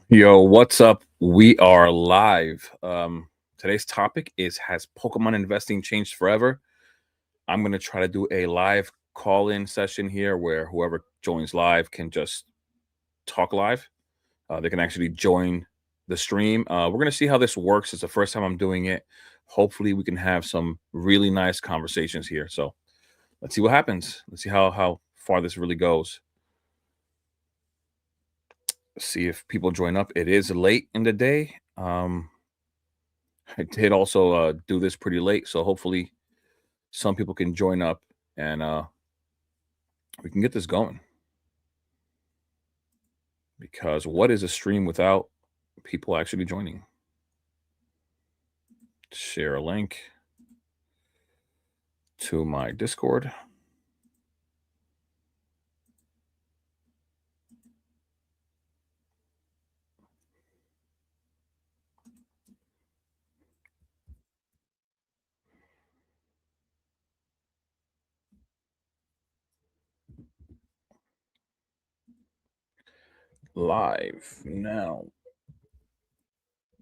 Yo, what's up? We are live. Today's topic is Has Pokemon investing changed forever? I'm going to try to do a live call in session here where whoever joins live can just talk live. They can actually join the stream. We're going to see how this works. It's the first time I'm doing it. Hopefully, we can have some really nice conversations here. So let's see what happens. Let's see how far this really goes. See if people join up. It is late in the day. I did also do this pretty late, so hopefully some people can join up and we can get this going. Because what is a stream without people actually joining? Share a link to my Discord. Live now.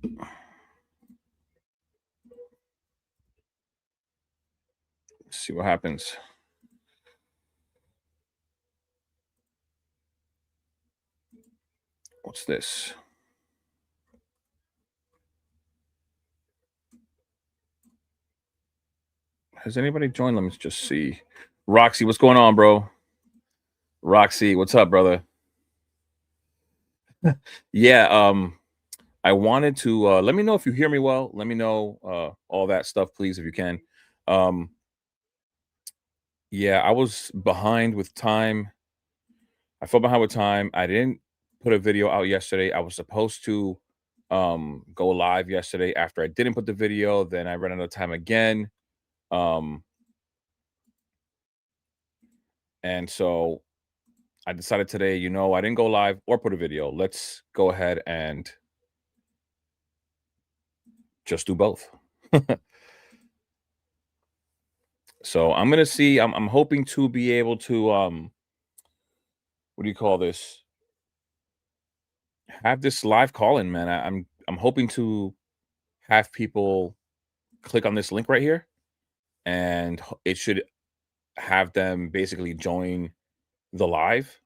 Let's see what happens. What's this? Has anybody joined? Let me just see. Roxy, what's going on, bro? Roxy, what's up, brother? Yeah, I wanted to let me know if you hear me well. Let me know all that stuff, please, if you can. Um, yeah, I was behind with time. I fell behind with time. I didn't put a video out yesterday. I was supposed to go live yesterday after I didn't put the video, then I ran out of time again. Um and so I decided today, I didn't go live or put a video. Let's go ahead and just do both. So I'm gonna see. I'm hoping to be able to what do you call this? Have this live call in, man. I'm hoping to have people click on this link right here, and it should have them basically join the live,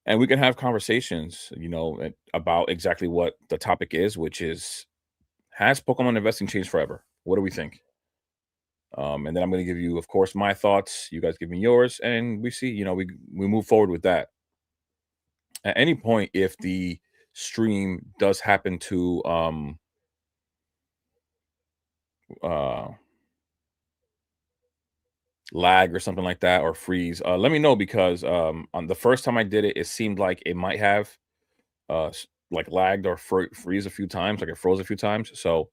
and we can have conversations, about exactly what the topic is, which is has Pokemon investing changed forever? What do we think? And then I'm going to give you, of course, my thoughts. You guys give me yours, and we see, we move forward with that. At any point, if the stream does happen to uh lag or something like that or freeze, let me know because on the first time I did it, it seemed like it might have like lagged or freeze a few times, like it froze a few times. So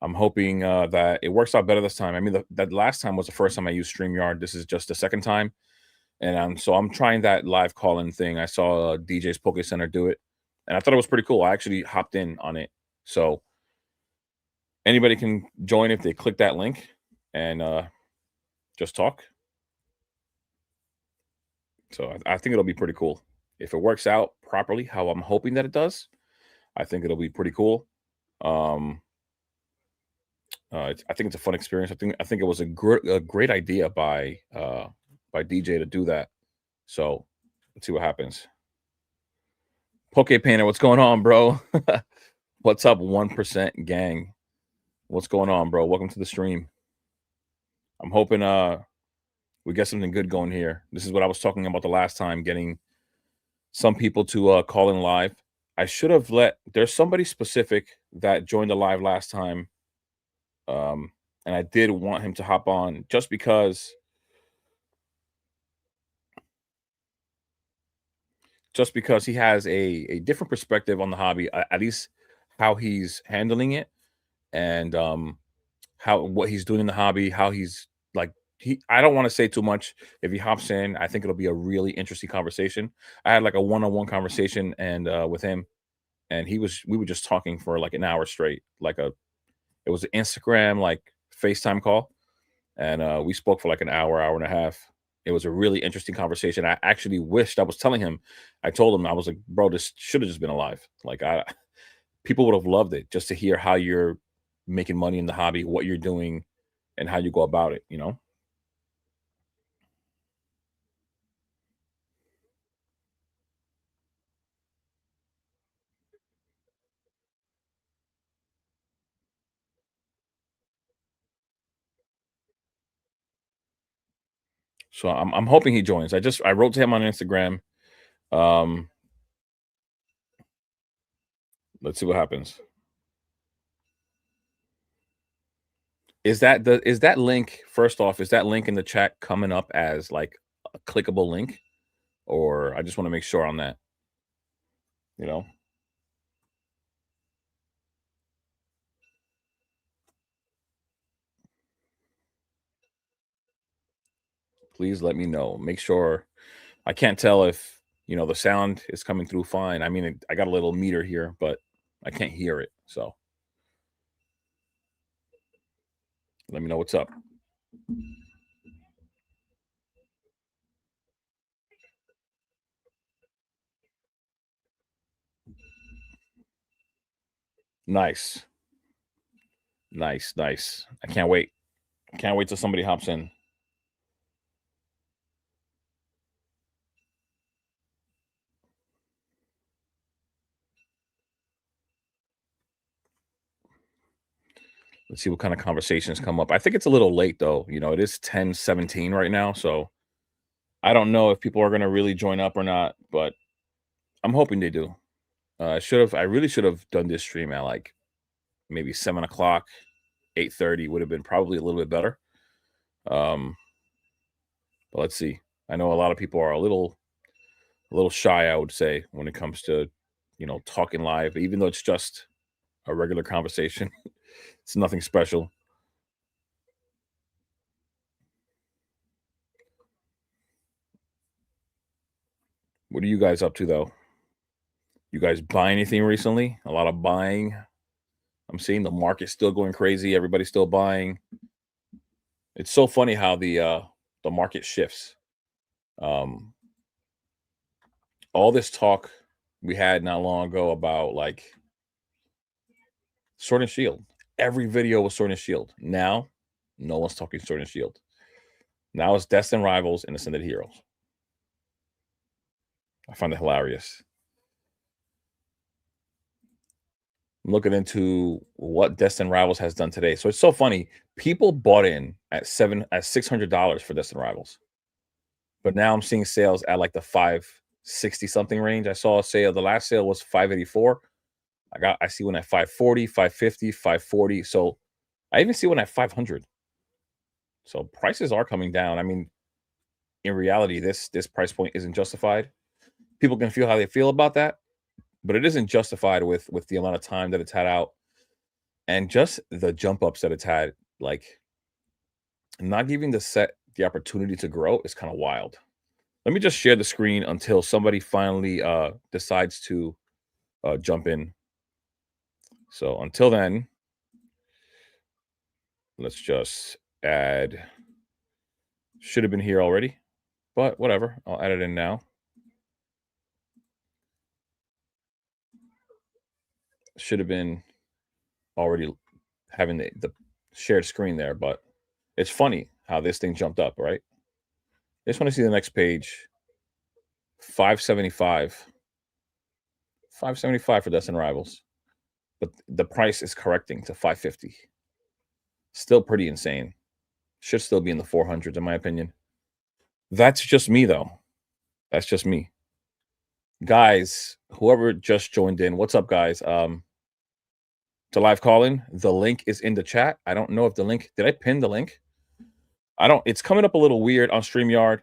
I'm hoping that it works out better this time. I mean, that last time was the first time I used StreamYard. This is just the second time, and so I'm trying that live call-in thing. I saw DJ's Poke Center do it, and I thought it was pretty cool. I actually hopped in on it, so anybody can join if they click that link and just talk. So I think it'll be pretty cool if it works out properly, how I'm hoping that it does. I think it'll be pretty cool. Um, I think it's a fun experience. I think it was a great idea by DJ to do that. So let's see what happens. Poke Painter, what's going on, bro? What's up, 1% gang? What's going on, bro? Welcome to the stream. I'm hoping we get something good going here. This is what I was talking about the last time, getting some people to call in live. I should have there's somebody specific that joined the live last time. And I did want him to hop on just because he has a different perspective on the hobby, at least how he's handling it, and how what he's doing in the hobby, how he's like he. I don't want to say too much. If he hops in, I think it'll be a really interesting conversation. I had like a one-on-one conversation and with him, and we were just talking for like an hour straight, it was an Instagram like FaceTime call, and we spoke for like an hour and a half. It was a really interesting conversation. I actually wished I was telling him. I told him I was like, bro, this should have just been alive. Like I people would have loved it just to hear how you're making money in the hobby, what you're doing, and how you go about it, you know? So I'm hoping he joins. I wrote to him on Instagram. Um, let's see what happens. Is that link first off, is that link in the chat coming up as like a clickable link? Or I just want to make sure on that, you know? Please let me know. Make sure I can't tell if the sound is coming through fine. I mean, I got a little meter here, but I can't hear it. So let me know what's up. Nice. Nice, nice. I can't wait. Can't wait till somebody hops in. Let's see what kind of conversations come up. I think it's a little late though. It is 10:17 right now. So I don't know if people are gonna really join up or not, but I'm hoping they do. I really should have done this stream at like maybe 7 o'clock, 8:30 would have been probably a little bit better. Um, but let's see. I know a lot of people are a little shy, I would say, when it comes to, talking live, even though it's just a regular conversation. It's nothing special. What are you guys up to though? You guys buy anything recently? A lot of buying. I'm seeing the market still going crazy. Everybody's still buying. It's so funny how the market shifts. Um, all this talk we had not long ago about like Sword and Shield. Every video was Sword and Shield. Now, no one's talking Sword and Shield. Now it's Destined Rivals and Ascended Heroes. I find it hilarious. I'm looking into what Destined Rivals has done today. So it's so funny. People bought in at $600 for Destined Rivals, but now I'm seeing sales at like the 560 something range. I saw a sale. The last sale was 584. I see one at 540, 550, 540. So I even see one at 500. So prices are coming down. I mean, in reality, this price point isn't justified. People can feel how they feel about that, but it isn't justified with the amount of time that it's had out and just the jump ups that it's had. Like not giving the set the opportunity to grow is kind of wild. Let me just share the screen until somebody finally decides to jump in. So until then, let's just add. Should have been here already, but whatever. I'll add it in now. Should have been already having the shared screen there, but it's funny how this thing jumped up, right? I just want to see the next page. 575. 575 for Destin Rivals. But the price is correcting to 550. Still pretty insane. Should still be in the 400s, in my opinion. That's just me, though. That's just me. Guys, whoever just joined in, what's up, guys? To live calling, the link is in the chat. I don't know if the link, did I pin the link? I don't, it's coming up a little weird on StreamYard.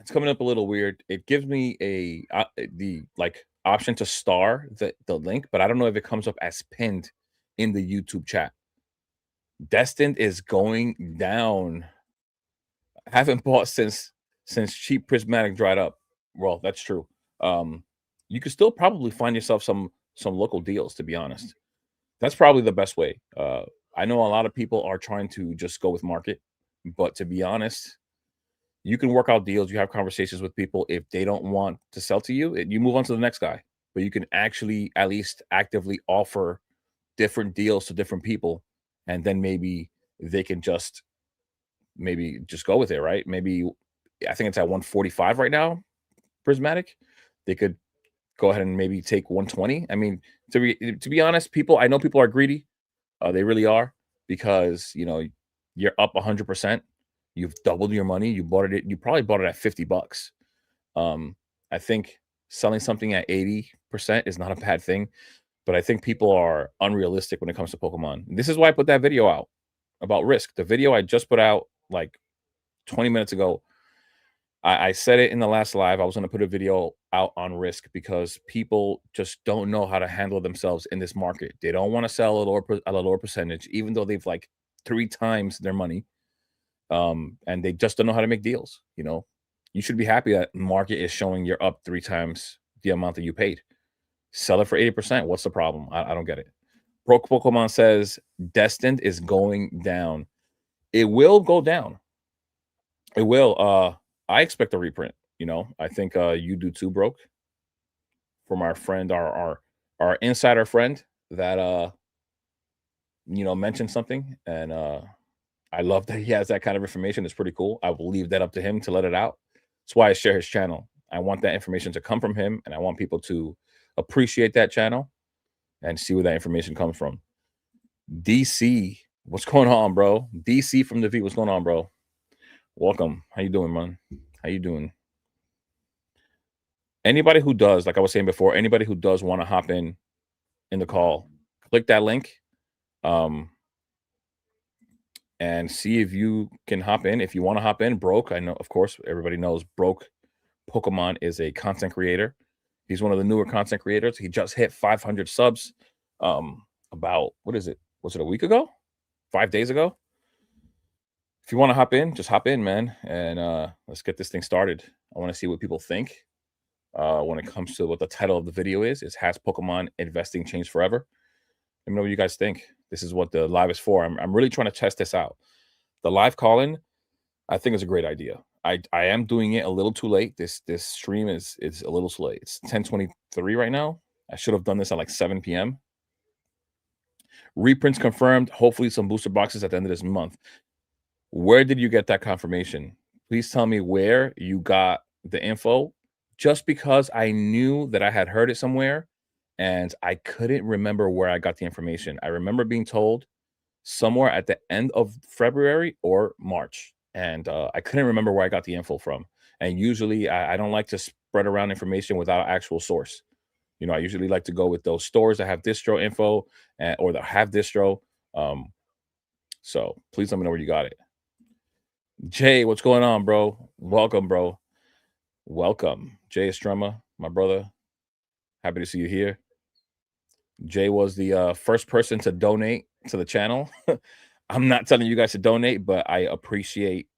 It's coming up a little weird. It gives me the like option to star the link, but I don't know if it comes up as pinned in the YouTube chat. Destined is going down. I haven't bought since cheap prismatic dried up. Well, that's true. You could still probably find yourself some local deals, to be honest. That's probably the best way. I know a lot of people are trying to just go with market, but to be honest, You can work out deals. You have conversations with people. If they don't want to sell to you, you move on to the next guy. But you can actually at least actively offer different deals to different people, and then maybe they can just go with it, right? Maybe I think it's at 145 right now, Prismatic. They could go ahead and maybe take 120. I mean, to be honest, I know people are greedy. They really are, because you're up 100%. You've doubled your money. You probably bought it at $50. I think selling something at 80% is not a bad thing, but I think people are unrealistic when it comes to Pokemon. This is why I put that video out about Risk. The video I just put out like 20 minutes ago. I said it in the last live. I was going to put a video out on Risk because people just don't know how to handle themselves in this market. They don't want to sell at a lower percentage, even though they've like 3 times their money. And they just don't know how to make deals. You should be happy that market is showing you're up 3 times the amount that you paid. Sell it for 80%. What's the problem? I don't get it. Broke Pokemon says Destined is going down. It will go down. It will. I expect a reprint. I think you do too, Broke. From our friend, our insider friend that mentioned something, and I love that he has that kind of information. It's pretty cool. I will leave that up to him to let it out. That's why I share his channel. I want that information to come from him, and I want people to appreciate that channel and see where that information comes from. DC, what's going on, bro? DC from the V, what's going on, bro? Welcome. How you doing, man? How you doing? Anybody who does, like I was saying before, anybody who does want to hop in the call, click that link. And see if you can hop in. If you want to hop in, Broke, I know, of course, everybody knows Broke Pokemon is a content creator. He's one of the newer content creators. He just hit 500 subs about, what is it? Was it a week ago? 5 days ago? If you want to hop in, just hop in, man. And let's get this thing started. I want to see what people think when it comes to what the title of the video is. Has Pokemon investing changed forever? Let me know what you guys think. This is what the live is for. I'm really trying to test this out. The live call-in, I think, is a great idea. I am doing it a little too late. This stream is a little too late. It's 10:23 right now. I should have done this at like 7 p.m. Reprints confirmed. Hopefully some booster boxes at the end of this month. Where did you get that confirmation? Please tell me where you got the info. Just because I knew that I had heard it somewhere, and I couldn't remember where I got the information. I remember being told somewhere at the end of February or March, and I couldn't remember where I got the info from. And usually I don't like to spread around information without an actual source. I usually like to go with those stores that have distro info or that have distro. So please let me know where you got it. Jay, what's going on, bro? Welcome, bro. Welcome. Jay Estrema, my brother. Happy to see you here. Jay was the first person to donate to the channel. I'm not telling you guys to donate, but I appreciate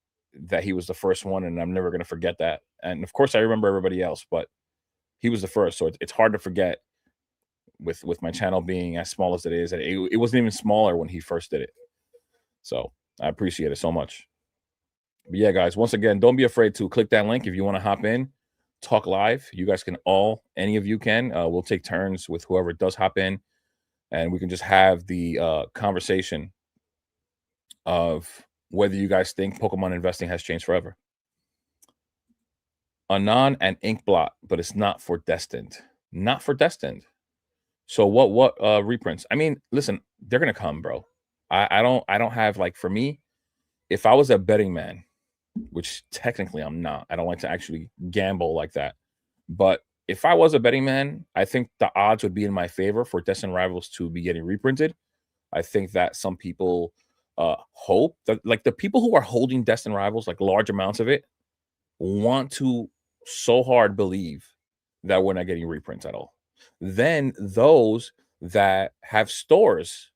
that he was the first one, and I'm never going to forget that. And of course, I remember everybody else, but he was the first, so it's hard to forget with my channel being as small as it is. It wasn't even smaller when he first did it, so I appreciate it so much. But yeah, guys, once again, don't be afraid to click that link if you want to hop in, talk live. You guys can any of you can. We'll take turns with whoever does hop in, and we can just have the conversation of whether you guys think Pokemon investing has changed forever. Anon and Inkblot, but it's not for Destined. Not for Destined. So what reprints? I mean, listen, they're gonna come, bro. I don't have, like, for me, if I was a betting man, which technically I'm not. I don't like to actually gamble like that. But if I was a betting man, I think the odds would be in my favor for Destined Rivals to be getting reprinted. I think that some people hope that, like, the people who are holding Destined Rivals, like large amounts of it, want to so hard believe that we're not getting reprints at all. Then those that have stores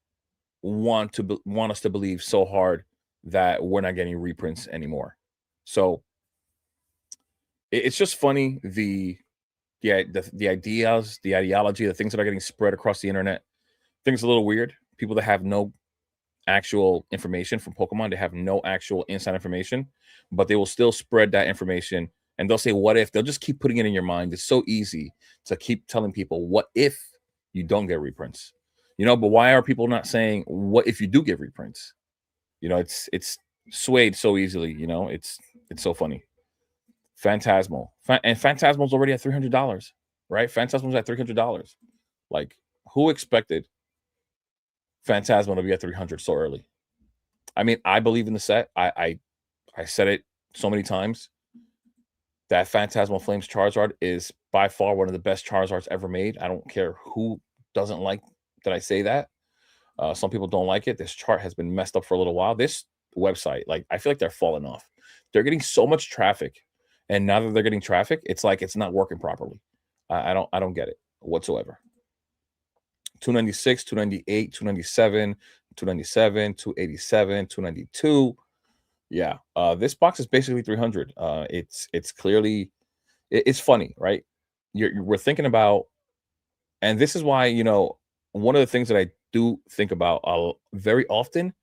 want us to believe so hard that we're not getting reprints anymore. So it's just funny, the ideas, the ideology, the things that are getting spread across the internet. I think it's a little weird. People that have no actual information from Pokemon. They have no actual inside information, but they will still spread that information. And they'll say, "What if?" They'll just keep putting it in your mind. It's so easy to keep telling people, "What if you don't get reprints?" But why are people not saying, "What if you do get reprints?" It's swayed so easily. It's so funny. Phantasmal, and Phantasmal's already at $300, right? Phantasmal's at $300. Like, who expected Phantasmal to be at 300 so early? I mean, I believe in the set. I said it so many times that Phantasmal Flames Charizard is by far one of the best Charizards ever made. I don't care who doesn't like that I say that. Some people don't like it. This chart has been messed up for a little while. This website, like, I feel like they're falling off. They're getting so much traffic, and now that they're getting traffic, it's like it's not working properly. I don't get it whatsoever. 296, 298, 297, 297, 287, 292. Yeah. This box is basically 300. It's clearly it's funny, right? We're thinking about, and this is why, one of the things that I do think about very often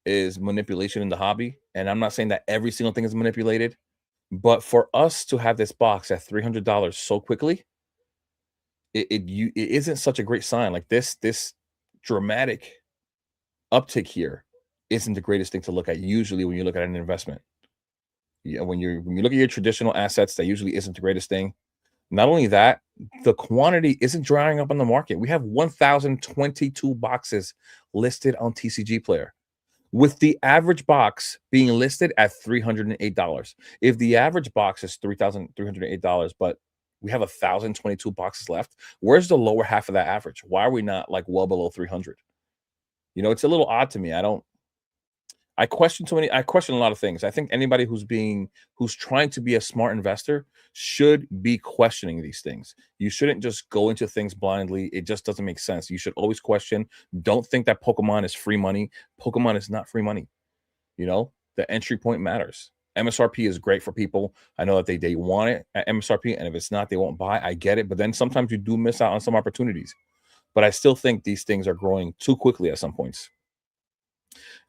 is manipulation in the hobby. And I'm not saying that every single thing is manipulated, but for us to have this box at $300 so quickly, it isn't such a great sign. Like, this dramatic uptick here isn't the greatest thing to look at. Usually, when you look at an investment, when you look at your traditional assets, that usually isn't the greatest thing. Not only that, the quantity isn't drying up on the market. We have 1,022 boxes listed on TCG Player, with the average box being listed at $308. If the average box is $3,308, but we have 1,022 boxes left, where's the lower half of that average? Why are we not like well below 300? It's a little odd to me. I question a lot of things. I think anybody who's trying to be a smart investor should be questioning these things. You shouldn't just go into things blindly. It just doesn't make sense. You should always question. Don't think that Pokemon is free money. Pokemon is not free money. The entry point matters. MSRP is great for people. I know that they want it at MSRP, and if it's not, they won't buy. I get it, but then sometimes you do miss out on some opportunities. But I still think these things are growing too quickly at some points.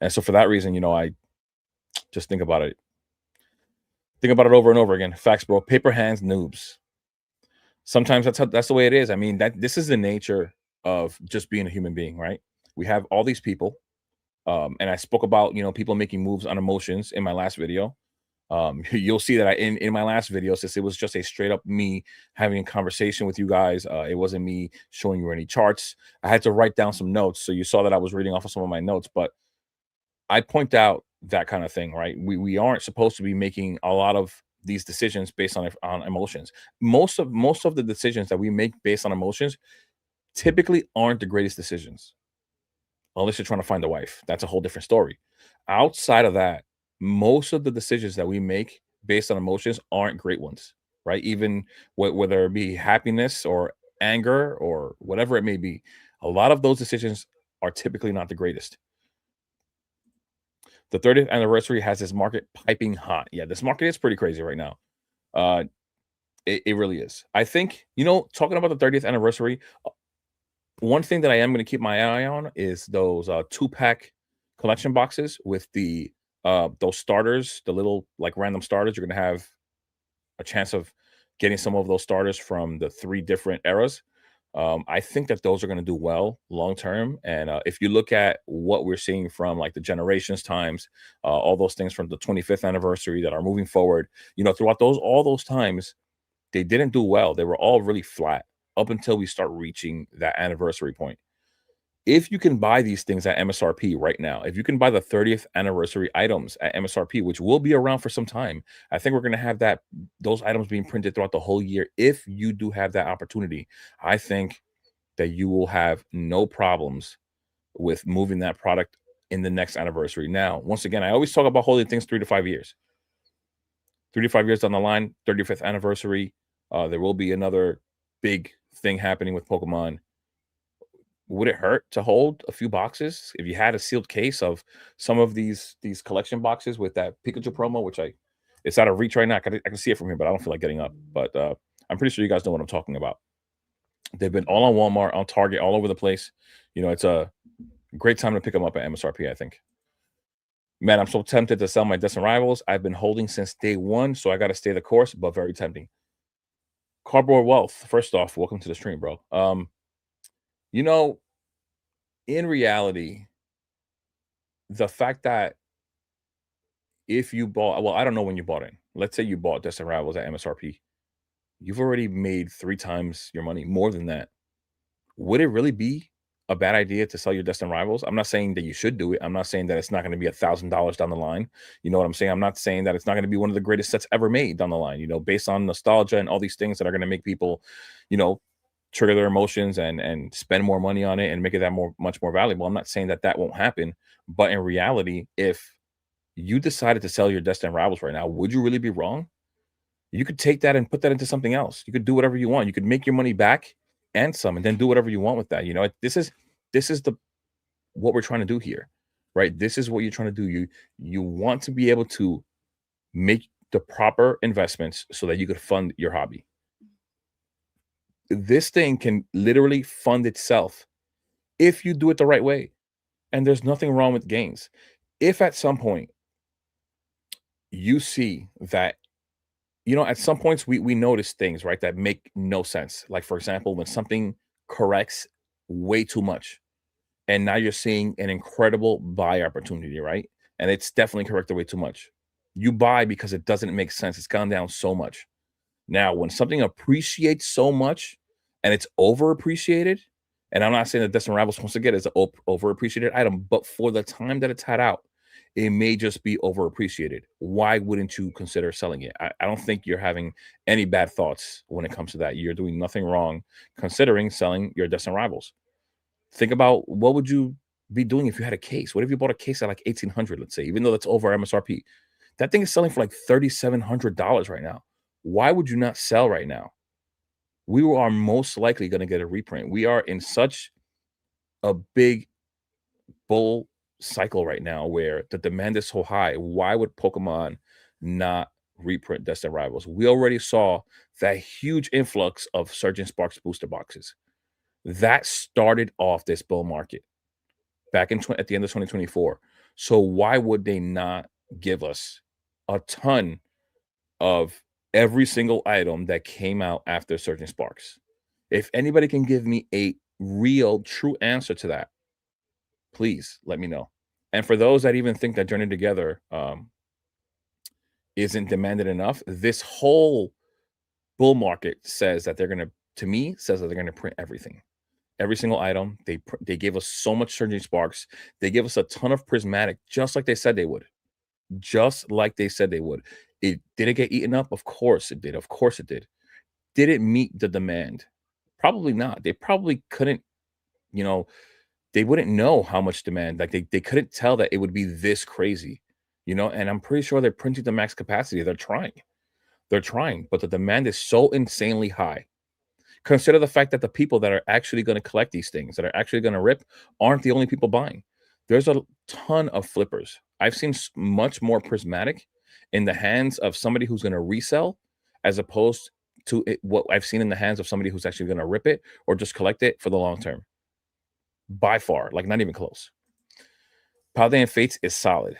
And so for that reason, I just think about it. Think about it over and over again. Facts, bro. Paper hands, noobs. Sometimes that's the way it is. I mean, this is the nature of just being a human being, right? We have all these people, and I spoke about people making moves on emotions in my last video. You'll see that in my last video, since it was just a straight up me having a conversation with you guys. It wasn't me showing you any charts. I had to write down some notes, so you saw that I was reading off of some of my notes, but I point out that kind of thing, right? We aren't supposed to be making a lot of these decisions based on emotions. Most of the decisions that we make based on emotions typically aren't the greatest decisions, unless you're trying to find a wife. That's a whole different story. Outside of that, most of the decisions that we make based on emotions aren't great ones, right? Even whether it be happiness or anger or whatever it may be, a lot of those decisions are typically not the greatest. The 30th anniversary has this market piping hot. Yeah, this market is pretty crazy right now. Uh, it really is. I think, talking about the 30th anniversary, one thing that I am going to keep my eye on is those 2-pack collection boxes with those starters, the little like random starters. You're going to have a chance of getting some of those starters from the 3 different eras. I think that those are going to do well long term. And if you look at what we're seeing from like the generations times, all those things from the 25th anniversary that are moving forward, throughout all those times, they didn't do well. They were all really flat up until we start reaching that anniversary point. If you can buy these things at MSRP right now, if you can buy the 30th anniversary items at MSRP, which will be around for some time, I think we're going to have those items being printed throughout the whole year. If you do have that opportunity, I think that you will have no problems with moving that product in the next anniversary. Now, once again, I always talk about holding things 3 to 5 years. 3 to 5 years down the line, 35th anniversary, there will be another big thing happening with Pokemon. Would it hurt to hold a few boxes if you had a sealed case of some of these collection boxes with that Pikachu promo, which it's out of reach right now. I can see it from here, but I don't feel like getting up. But I'm pretty sure you guys know what I'm talking about. They've been all on Walmart, on Target, all over the place. It's a great time to pick them up at MSRP, I think. Man, I'm so tempted to sell my distant rivals. I've been holding since day one, so I got to stay the course, but very tempting. Cardboard wealth. First off, welcome to the stream, bro. You know, in reality, the fact that if you bought, well, I don't know when you bought it. Let's say you bought distant rivals at MSRP. You've already made 3 times your money, more than that. Would it really be a bad idea to sell your destined rivals? I'm not saying that you should do it. I'm not saying that it's not going to be $1,000 down the line. You know what I'm saying? I'm not saying that it's not going to be one of the greatest sets ever made down the line, based on nostalgia and all these things that are going to make people, you know, trigger their emotions and spend more money on it and make it that much more valuable. I'm not saying that that won't happen, but in reality, if you decided to sell your destined rivals right now, would you really be wrong? You could take that and put that into something else. You could do whatever you want. You could make your money back and some, and then do whatever you want with that. This is the what we're trying to do here, right? This is what you're trying to do. You want to be able to make the proper investments so that you could fund your hobby. This thing can literally fund itself if you do it the right way. And there's nothing wrong with gains. If at some point you see that at some points we notice things, right, that make no sense. Like, for example, when something corrects way too much, and now you're seeing an incredible buy opportunity, right? And it's definitely corrected way too much. You buy because it doesn't make sense. It's gone down so much. Now, when something appreciates so much and it's overappreciated, and I'm not saying that Destin Rival's supposed to get it as an overappreciated item, but for the time that it's had out, it may just be overappreciated. Why wouldn't you consider selling it? I don't think you're having any bad thoughts when it comes to that. You're doing nothing wrong considering selling your Destin Rivals. Think about what would you be doing if you had a case? What if you bought a case at like 1,800, let's say, even though that's over MSRP? That thing is selling for like $3,700 right now. Why would you not sell right now? We are most likely going to get a reprint. We are in such a big bull cycle right now where the demand is so high. Why would Pokemon not reprint Destined Rivals? We already saw that huge influx of Surgeon Sparks booster boxes. That started off this bull market back at the end of 2024. So why would they not give us a ton of every single item that came out after Surgeon Sparks? If anybody can give me a real, true answer to that, please let me know. And for those that even think that Journey Together isn't demanded enough, this whole bull market says that they're going to print everything. Every single item. They gave us so much Surging Sparks. They gave us a ton of Prismatic, just like they said they would. Just like they said they would. Did it get eaten up? Of course it did. Of course it did. Did it meet the demand? Probably not. They probably couldn't, they wouldn't know how much demand. Like they couldn't tell that it would be this crazy, and I'm pretty sure they're printing the max capacity. They're trying, but the demand is so insanely high. Consider the fact that the people that are actually going to collect these things, that are actually going to rip, aren't the only people buying. There's a ton of flippers. I've seen much more Prismatic in the hands of somebody who's going to resell as opposed to what I've seen in the hands of somebody who's actually going to rip it or just collect it for the long term. By far, like not even close. Paladin Fates is solid.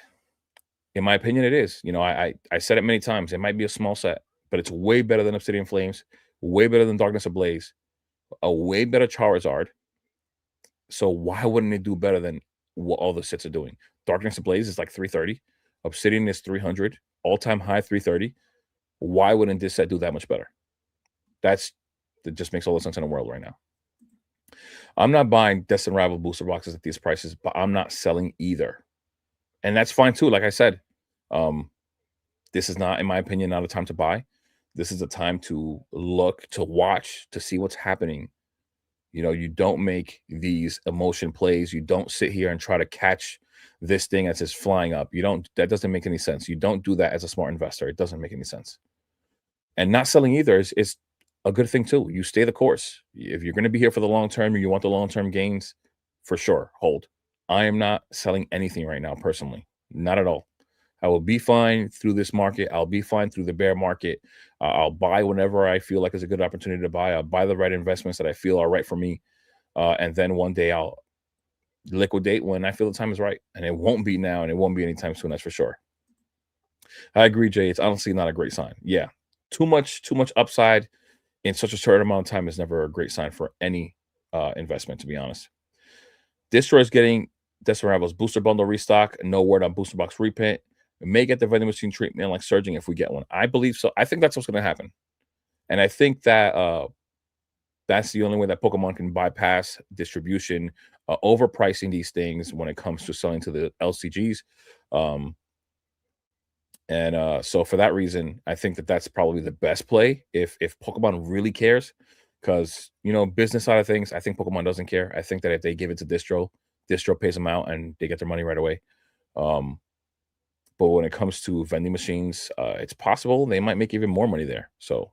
In my opinion, it is. I said it many times. It might be a small set, but it's way better than Obsidian Flames, way better than Darkness Ablaze, a way better Charizard. So why wouldn't it do better than what all the sets are doing? Darkness Ablaze is like 330. Obsidian is 300. All-time high 330. Why wouldn't this set do that much better? That just makes all the sense in the world right now. I'm not buying Destined Rival booster boxes at these prices, but I'm not selling either. And that's fine too. Like I said, this is not, in my opinion, not a time to buy. This is a time to look, to watch, to see what's happening. You don't make these emotion plays. You don't sit here and try to catch this thing as it's flying up. That doesn't make any sense. You don't do that as a smart investor. It doesn't make any sense. And not selling either is a good thing too. You stay the course. If you're going to be here for the long term and you want the long-term gains, for sure, hold. I am not selling anything right now, personally. Not at all. I will be fine through this market. I'll be fine through the bear market. I'll buy whenever I feel like it's a good opportunity to buy. I'll buy the right investments that I feel are right for me. And then one day I'll liquidate when I feel the time is right, and it won't be now, and it won't be anytime soon. That's for sure. I agree, Jay. It's honestly not a great sign. Yeah, too much upside in such a short amount of time is never a great sign for any investment, to be honest. Distro is getting Destin Rivals booster bundle restock. No word on booster box reprint. We may get the vending machine treatment like surging if we get one. I believe so. I think that's what's going to happen, and I think that that's the only way that Pokemon can bypass distribution, overpricing these things when it comes to selling to the LCGs. Um, and so for that reason, I think that that's probably the best play if Pokemon really cares, because business side of things, I think Pokemon doesn't care. I think that if they give it to Distro pays them out and they get their money right away. Um, but when it comes to vending machines, it's possible they might make even more money there. So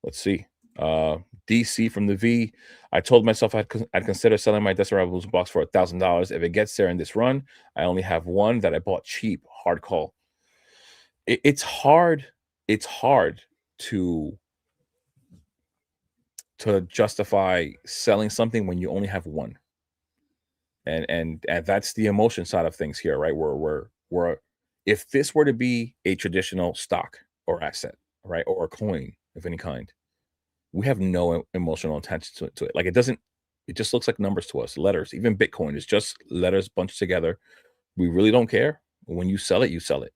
let's see. DC from the V. I told myself I'd consider selling my Desirable box for $1,000 if it gets there in this run. I only have one that I bought cheap. Hard call. It's hard. It's hard to justify selling something when you only have one, and that's the emotion side of things here, right? Where if this were to be a traditional stock or asset, right, or a coin of any kind, we have no emotional attachment to it. Like, it just looks like numbers to us, letters. Even Bitcoin is just letters bunched together. We really don't care. When you sell it,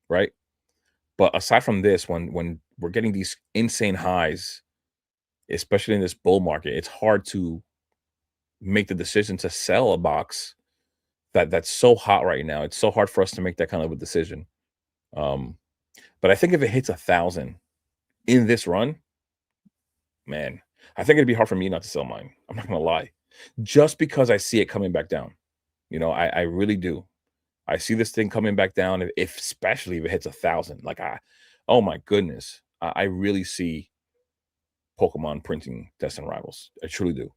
right? But aside from this, when we're getting these insane highs, especially in this bull market, it's hard to make the decision to sell a box that's so hot right now. It's so hard for us to make that kind of a decision. Um, but I think if it hits 1,000 in this run, man, I think it'd be hard for me not to sell mine. I'm not gonna lie, just because I see it coming back down. I really do. I see this thing coming back down. If especially if it hits 1,000, like oh my goodness, I really see Pokemon printing Destined Rivals. I truly do.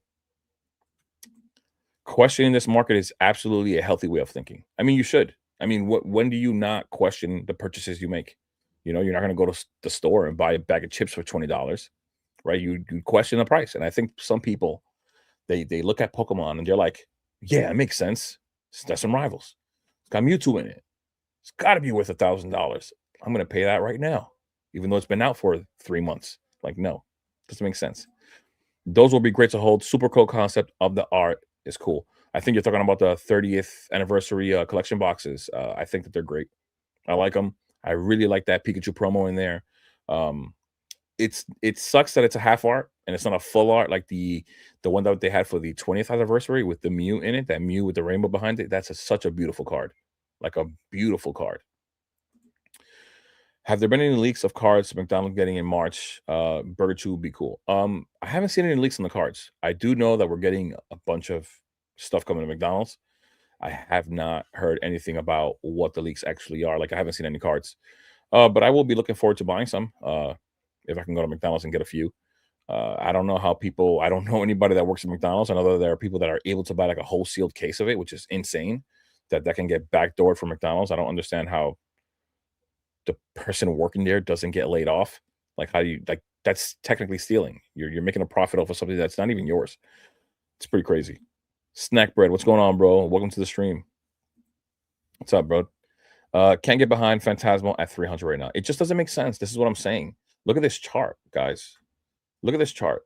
Questioning this market is absolutely a healthy way of thinking. I mean, you should. I mean, when do you not question the purchases you make? You're not going to go to the store and buy a bag of chips for $20, right? You question the price, and I think some people they look at Pokemon and they're like, "Yeah, it makes sense. It's Destined Rivals. It's got Mewtwo in it. It's got to be worth $1,000. I'm going to pay that right now, even though it's been out for 3 months." Like, no, doesn't make sense. Those will be great to hold. Super cool concept of the art is cool. I think you're talking about the 30th anniversary collection boxes. I think that they're great. I like them. I really like that Pikachu promo in there. Um, it sucks that it's a half art and it's not a full art like the one that they had for the 20th anniversary with the Mew in it. That Mew with the rainbow behind it. That's such a beautiful card, like a beautiful card. Have there been any leaks of cards McDonald's getting in March? Burger Chew would be cool. I haven't seen any leaks on the cards. I do know that we're getting a bunch of stuff coming to McDonald's. I have not heard anything about what the leaks actually are. Like, I haven't seen any cards. But I will be looking forward to buying some if I can go to McDonald's and get a few. I don't know how people. I don't know anybody that works at McDonald's. I know that there are people that are able to buy like a whole sealed case of it, which is insane. That can get backdoored from McDonald's. I don't understand how the person working there doesn't get laid off. Like, how do you like that's technically stealing. You're making a profit off of something that's not even yours. It's pretty crazy. Snack bread, what's going on, bro? Welcome to the stream. What's up, bro? Can't get behind Phantasmal at 300 right now. It just doesn't make sense. This is what I'm saying. Look at this chart, guys. Look at this chart.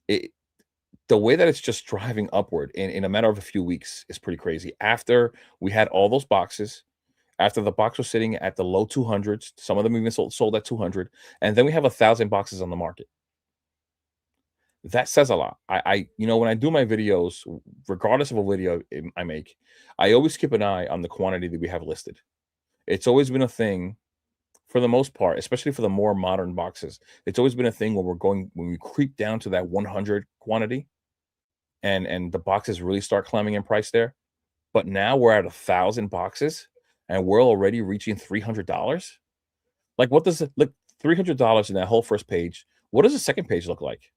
The way that it's just driving upward in a matter of a few weeks is pretty crazy. After we had all those boxes, after the box was sitting at the low 200s, some of them even sold at 200, and then we have 1,000 boxes on the market. That says a lot. When I do my videos, regardless of a video I make, I always keep an eye on the quantity that we have listed. It's always been a thing for the most part, especially for the more modern boxes. It's always been a thing when we creep down to that 100 quantity, and the boxes really start climbing in price there. But now we're at 1,000 boxes, and we're already reaching $300. Like, what does it look? $300 in that whole first page. What does the second page look like?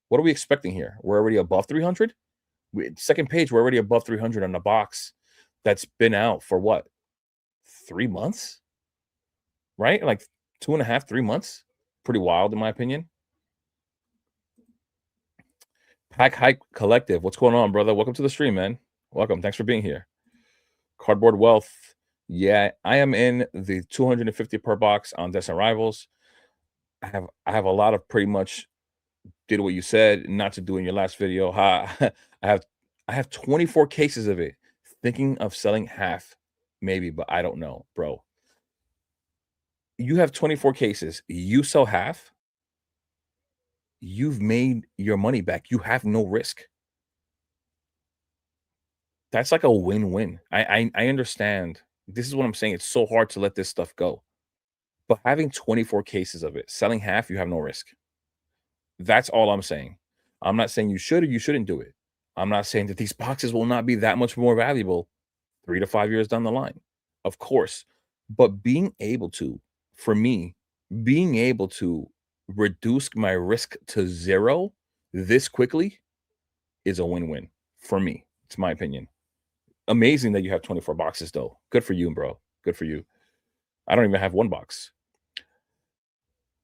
What are we expecting here? We're already above 300. Second page, we're already above 300 on the box that's been out for what? 3 months, right? Like 2.5, 3 months. Pretty wild, in my opinion. Hack Hike Collective. What's going on, brother? Welcome to the stream, man. Welcome. Thanks for being here. Cardboard Wealth. Yeah, I am in the 250 per box on Destined Rivals. I have a lot of pretty much did what you said not to do in your last video. I have I have 24 cases of it. Thinking of selling half, maybe, but I don't know, bro. You have 24 cases. You sell half, you've made your money back. You have no risk. That's like a win-win. I understand. This is what I'm saying. It's so hard to let this stuff go. But having 24 cases of it, selling half, you have no risk. That's all I'm saying. I'm not saying you should or you shouldn't do it. I'm not saying that these boxes will not be that much more valuable 3 to 5 years down the line. Of course. But being able to, for me, being able to reduce my risk to 0 this quickly is a win-win for me. It's my opinion. Amazing that you have 24 boxes though. Good for you, bro. Good for you. I don't even have 1 box.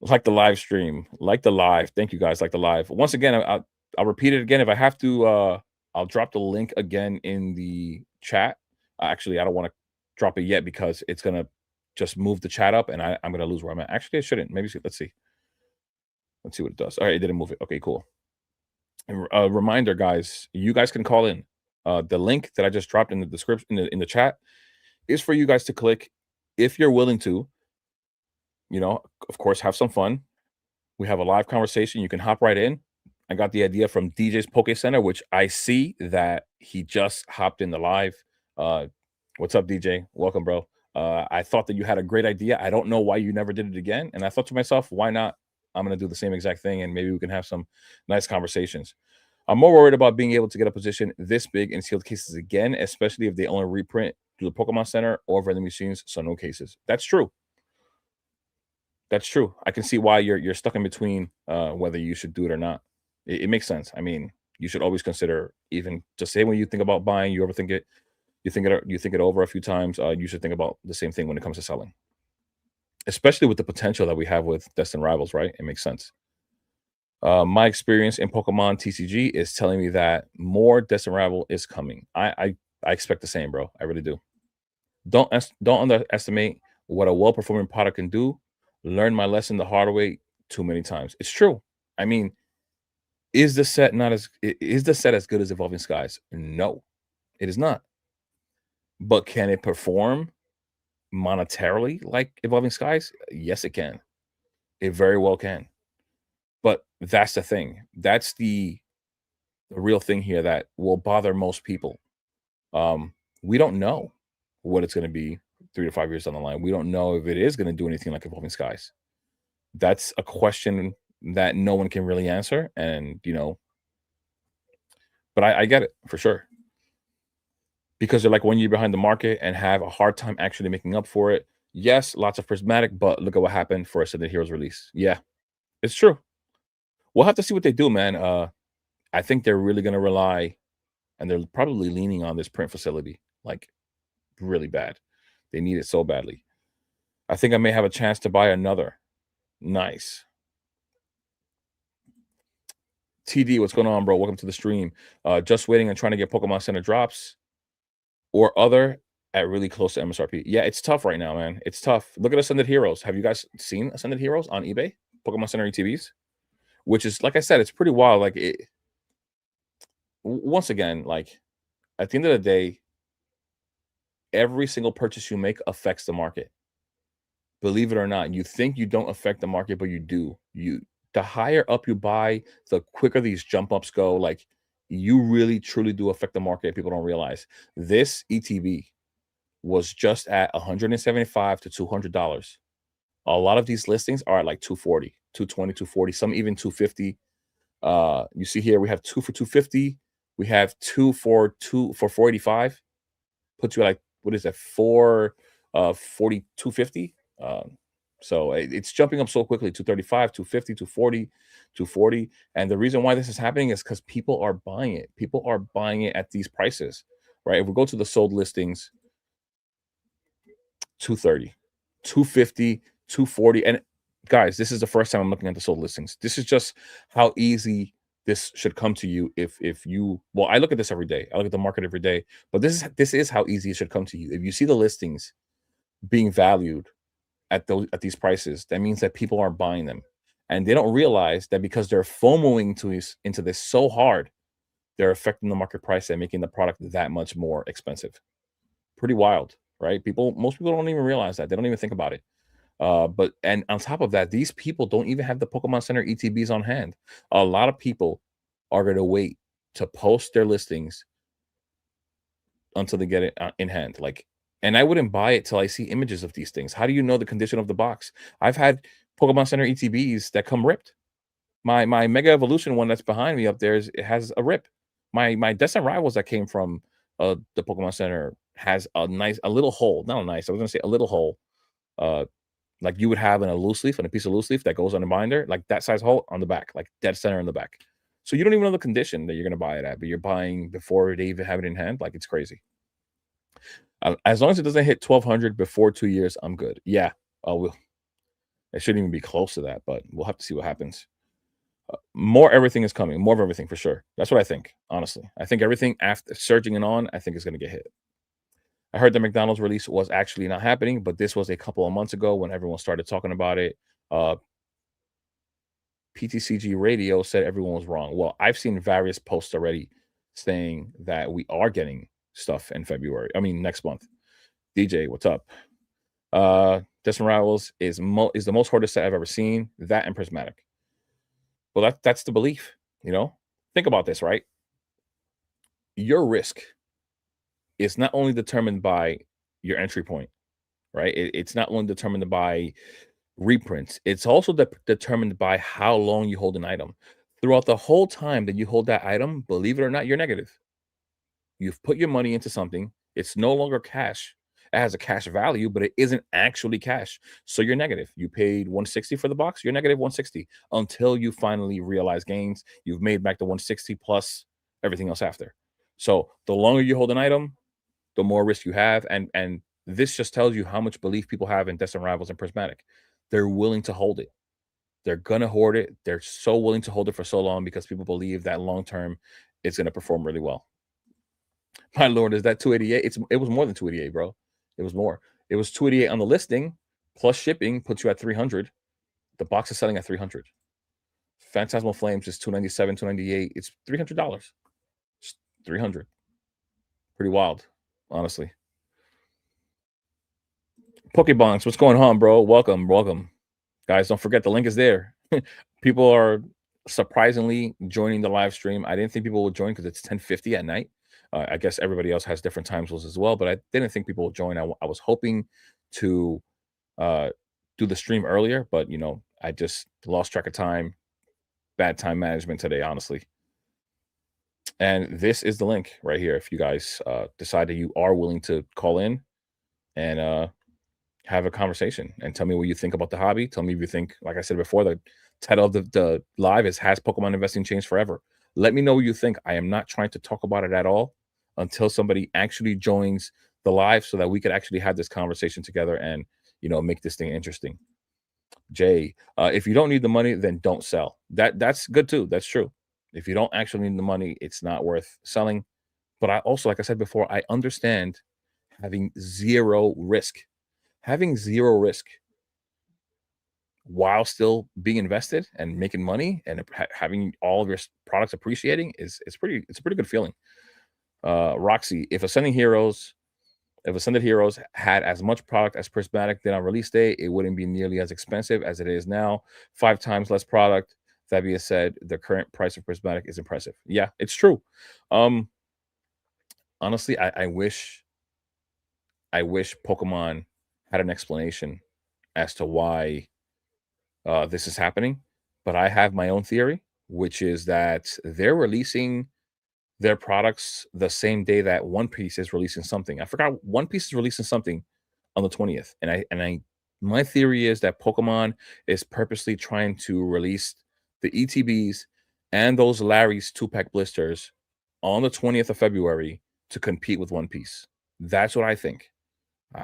Like the live stream, like the live. Thank you guys. Like the live. Once again, I'll repeat it again if I have to. I'll drop the link again in the chat. Actually, I don't want to drop it yet because it's gonna just move the chat up, and I'm gonna lose where I'm at. Actually, it shouldn't. Maybe let's see. Let's see what it does. All right, it didn't move it. Okay, cool. And reminder, guys, you guys can call in. The link that I just dropped in the description in the chat is for you guys to click if you're willing to. You know, of course, have some fun. We have a live conversation. You can hop right in. I got the idea from DJ's Poke Center, which I see that he just hopped in the live. Uh, what's up, DJ? Welcome, bro. I thought that you had a great idea. I don't know why you never did it again. And I thought to myself, why not? I'm going to do the same exact thing and maybe we can have some nice conversations. I'm more worried about being able to get a position this big in sealed cases again, especially if they only reprint through the Pokemon Center or vending machines, so no cases. That's true. That's true. I can see why you're stuck in between whether you should do it or not. It makes sense. I mean, you should always consider even just say when you think about buying, you overthink it, you think it over a few times. You should think about the same thing when it comes to selling, especially with the potential that we have with Destined Rivals. Right? It makes sense. My experience in Pokemon TCG is telling me that more Destined Rival is coming. I expect the same, bro. I really do. Don't underestimate what a well-performing product can do. Learn my lesson the hard way too many times. It's true. I mean, is the set not as is the set as good as Evolving Skies? No, it is not. But can it perform monetarily like Evolving Skies? Yes, it can. It very well can. But that's the thing. That's the real thing here that will bother most people. We don't know what it's going to be 3 to 5 years down the line. We don't know if it is going to do anything like Evolving Skies. That's a question that no one can really answer. And, but I get it for sure. Because they're like 1 year behind the market and have a hard time actually making up for it. Yes, lots of prismatic, but look at what happened for Ascended Heroes release. Yeah, it's true. We'll have to see what they do, man. I think they're really going to rely, and they're probably leaning on this print facility like really bad. They need it so badly. I think I may have a chance to buy another. Nice. TD, what's going on, bro? Welcome to the stream. Just waiting and trying to get Pokemon Center drops or other at really close to MSRP. Yeah, it's tough right now, man. It's tough. Look at Ascended Heroes. Have you guys seen Ascended Heroes on eBay? Pokemon Center ETBs? Which is, like I said, it's pretty wild. Like, once again, like, at the end of the day, every single purchase you make affects the market. Believe it or not, you think you don't affect the market, but you do. The higher up you buy, the quicker these jump ups go. Like, you really truly do affect the market. People don't realize this ETB was just at $175 to $200. A lot of these listings are at like 240, 220, 240, some even 250. You see here we have 2 for 250. We have 2 for 485. Puts you at like, what is that, 40, 250. So it's jumping up so quickly, 235, 250, 240, 240. And the reason why this is happening is because people are buying it. People are buying it at these prices, right? If we go to the sold listings, 230, 250, 240. And guys, this is the first time I'm looking at the sold listings. This is just how easy this should come to you if you well, I look at this every day. I look at the market every day, but this is how easy it should come to you. If you see the listings being valued at these prices, that means that people aren't buying them. And they don't realize that because they're FOMOing into this so hard, they're affecting the market price and making the product that much more expensive. Pretty wild, right? Most people don't even realize that. They don't even think about it. But and on top of that, these people don't even have the Pokemon Center ETBs on hand. A lot of people are going to wait to post their listings until they get it in hand. Like, and I wouldn't buy it till I see images of these things. How do you know the condition of the box? I've had Pokemon Center ETBs that come ripped. My Mega Evolution one that's behind me up there it has a rip. My Destined Rivals that came from the Pokemon Center has a little hole. Not a nice. I was gonna say a little hole. Uh, like you would have in a loose leaf, on a piece of loose leaf that goes on a binder, like that size hole on the back, like dead center in the back. So you don't even know the condition that you're gonna buy it at, but you're buying before they even have it in hand. Like it's crazy. As long as it doesn't hit 1,200 before 2 years, I'm good. Yeah, we'll, it shouldn't even be close to that, but we'll have to see what happens. More everything is coming. More of everything for sure. That's what I think. Honestly, I think everything after surging and on, I think is going to get hit. I heard the McDonald's release was actually not happening, but this was a couple of months ago when everyone started talking about it. Uh, PTCG Radio said everyone was wrong. Well, I've seen various posts already saying that we are getting stuff in February. I mean, next month. DJ, what's up? Destin Rivals is the most hardest set I've ever seen. That and Prismatic. Well, that's the belief. You know, think about this, right? Your risk is not only determined by your entry point, right? It's not only determined by reprints. It's also determined by how long you hold an item. Throughout the whole time that you hold that item, believe it or not, you're negative. You've put your money into something. It's no longer cash. It has a cash value, but it isn't actually cash. So you're negative. You paid 160 for the box, you're negative 160 until you finally realize gains. You've made back the 160 plus everything else after. So the longer you hold an item, the more risk you have. And this just tells you how much belief people have in Destined Rivals and Prismatic. They're willing to hold it. They're gonna hoard it. They're so willing to hold it for so long because people believe that long term it's gonna perform really well. My lord, is that 288? It was more than 288, bro. It was more. It was 288 on the listing, plus shipping puts you at 300. The box is selling at 300. Phantasmal Flames is 297, 298. It's $300. It's 300. Pretty wild, honestly. Pokebonks, what's going on, bro? Welcome, welcome. Guys, don't forget the link is there. People are surprisingly joining the live stream. I didn't think people would join because it's 10:50 at night. I guess everybody else has different time zones as well, but I didn't think people would join. I was hoping to do the stream earlier, but you know, I just lost track of time. Bad time management today, honestly. And this is the link right here. If you guys decide that you are willing to call in and have a conversation and tell me what you think about the hobby. Tell me if you think, like I said before, the title of the live is Has Pokemon Investing Changed Forever? Let me know what you think. I am not trying to talk about it at all until somebody actually joins the live so that we could actually have this conversation together and, you know, make this thing interesting. Jay, if you don't need the money, then don't sell. That's good too. That's true. If you don't actually need the money, it's not worth selling. But I also, like I said before, I understand having zero risk. Having zero risk while still being invested and making money and having all of your products appreciating it's a pretty good feeling. Roxy, if Ascended Heroes had as much product as Prismatic did on release day, it wouldn't be nearly as expensive as it is now. 5 times less product. That being said, the current price of Prismatic is impressive. Yeah, it's true. Honestly, I wish Pokemon had an explanation as to why this is happening, but I have my own theory, which is that they're releasing their products the same day that One Piece is releasing something. I forgot One Piece is releasing something on the 20th, and my theory is that Pokemon is purposely trying to release the ETBs and those Larry's 2-pack blisters on the 20th of February to compete with One Piece. That's what I think.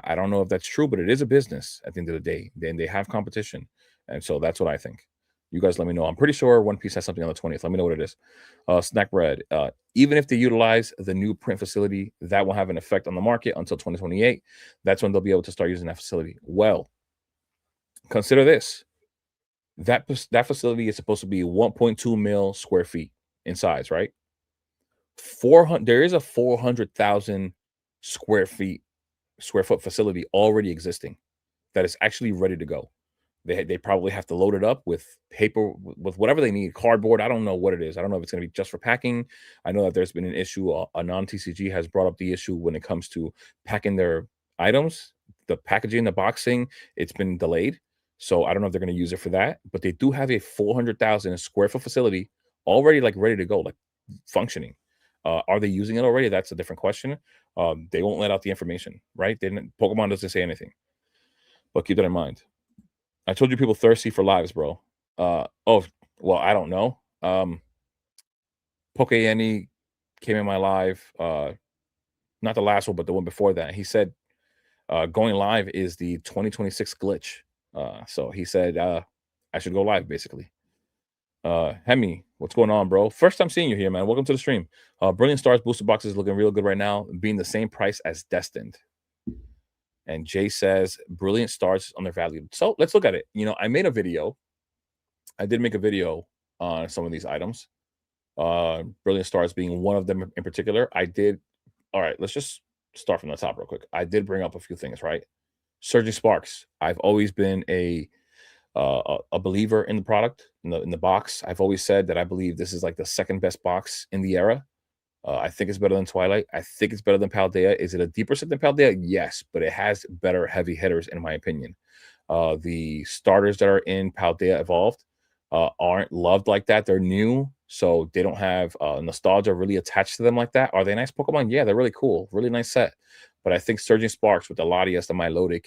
I don't know if that's true, but it is a business at the end of the day. Then they have competition. And so that's what I think. You guys let me know. I'm pretty sure One Piece has something on the 20th. Let me know what it is. Snack Bread. Even if they utilize the new print facility, that will have an effect on the market until 2028. That's when they'll be able to start using that facility. Well, consider this. That facility is supposed to be 1.2 mil square feet in size, right? 400. There is a 400,000 square feet square foot facility already existing that is actually ready to go. They probably have to load it up with paper, with whatever they need, cardboard. I don't know what it is. I don't know if it's going to be just for packing. I know that there's been an issue. A non-TCG has brought up the issue when it comes to packing their items, the packaging, the boxing. It's been delayed, so I don't know if they're going to use it for that. But they do have a 400,000 square foot facility already, like ready to go, like functioning. Are they using it already? That's a different question. They won't let out the information, right? Pokemon doesn't say anything, but keep that in mind. I told you people thirsty for lives, bro. Oh, well, I don't know. Poke Yenny came in my live, not the last one, but the one before that. He said going live is the 2026 glitch. So he said I should go live, basically. Hemi, what's going on, bro? First time seeing you here, man. Welcome to the stream. Brilliant Stars booster box is looking real good right now, being the same price as Destined. And Jay says Brilliant Stars is undervalued. So let's look at it. I made a video. I did make a video on some of these items. Brilliant Stars being one of them in particular. All right, let's just start from the top real quick. I did bring up a few things, right? Surging Sparks. I've always been a believer in the product, in the box. I've always said that I believe this is like the second best box in the era. I think it's better than Twilight. I think it's better than Paldea. Is it a deeper set than Paldea? Yes, but it has better heavy hitters, in my opinion. The starters that are in Paldea Evolved aren't loved like that. They're new, so they don't have nostalgia really attached to them like that. Are they nice Pokemon? Yeah, they're really cool. Really nice set. But I think Surging Sparks with the Latias, the Milotic,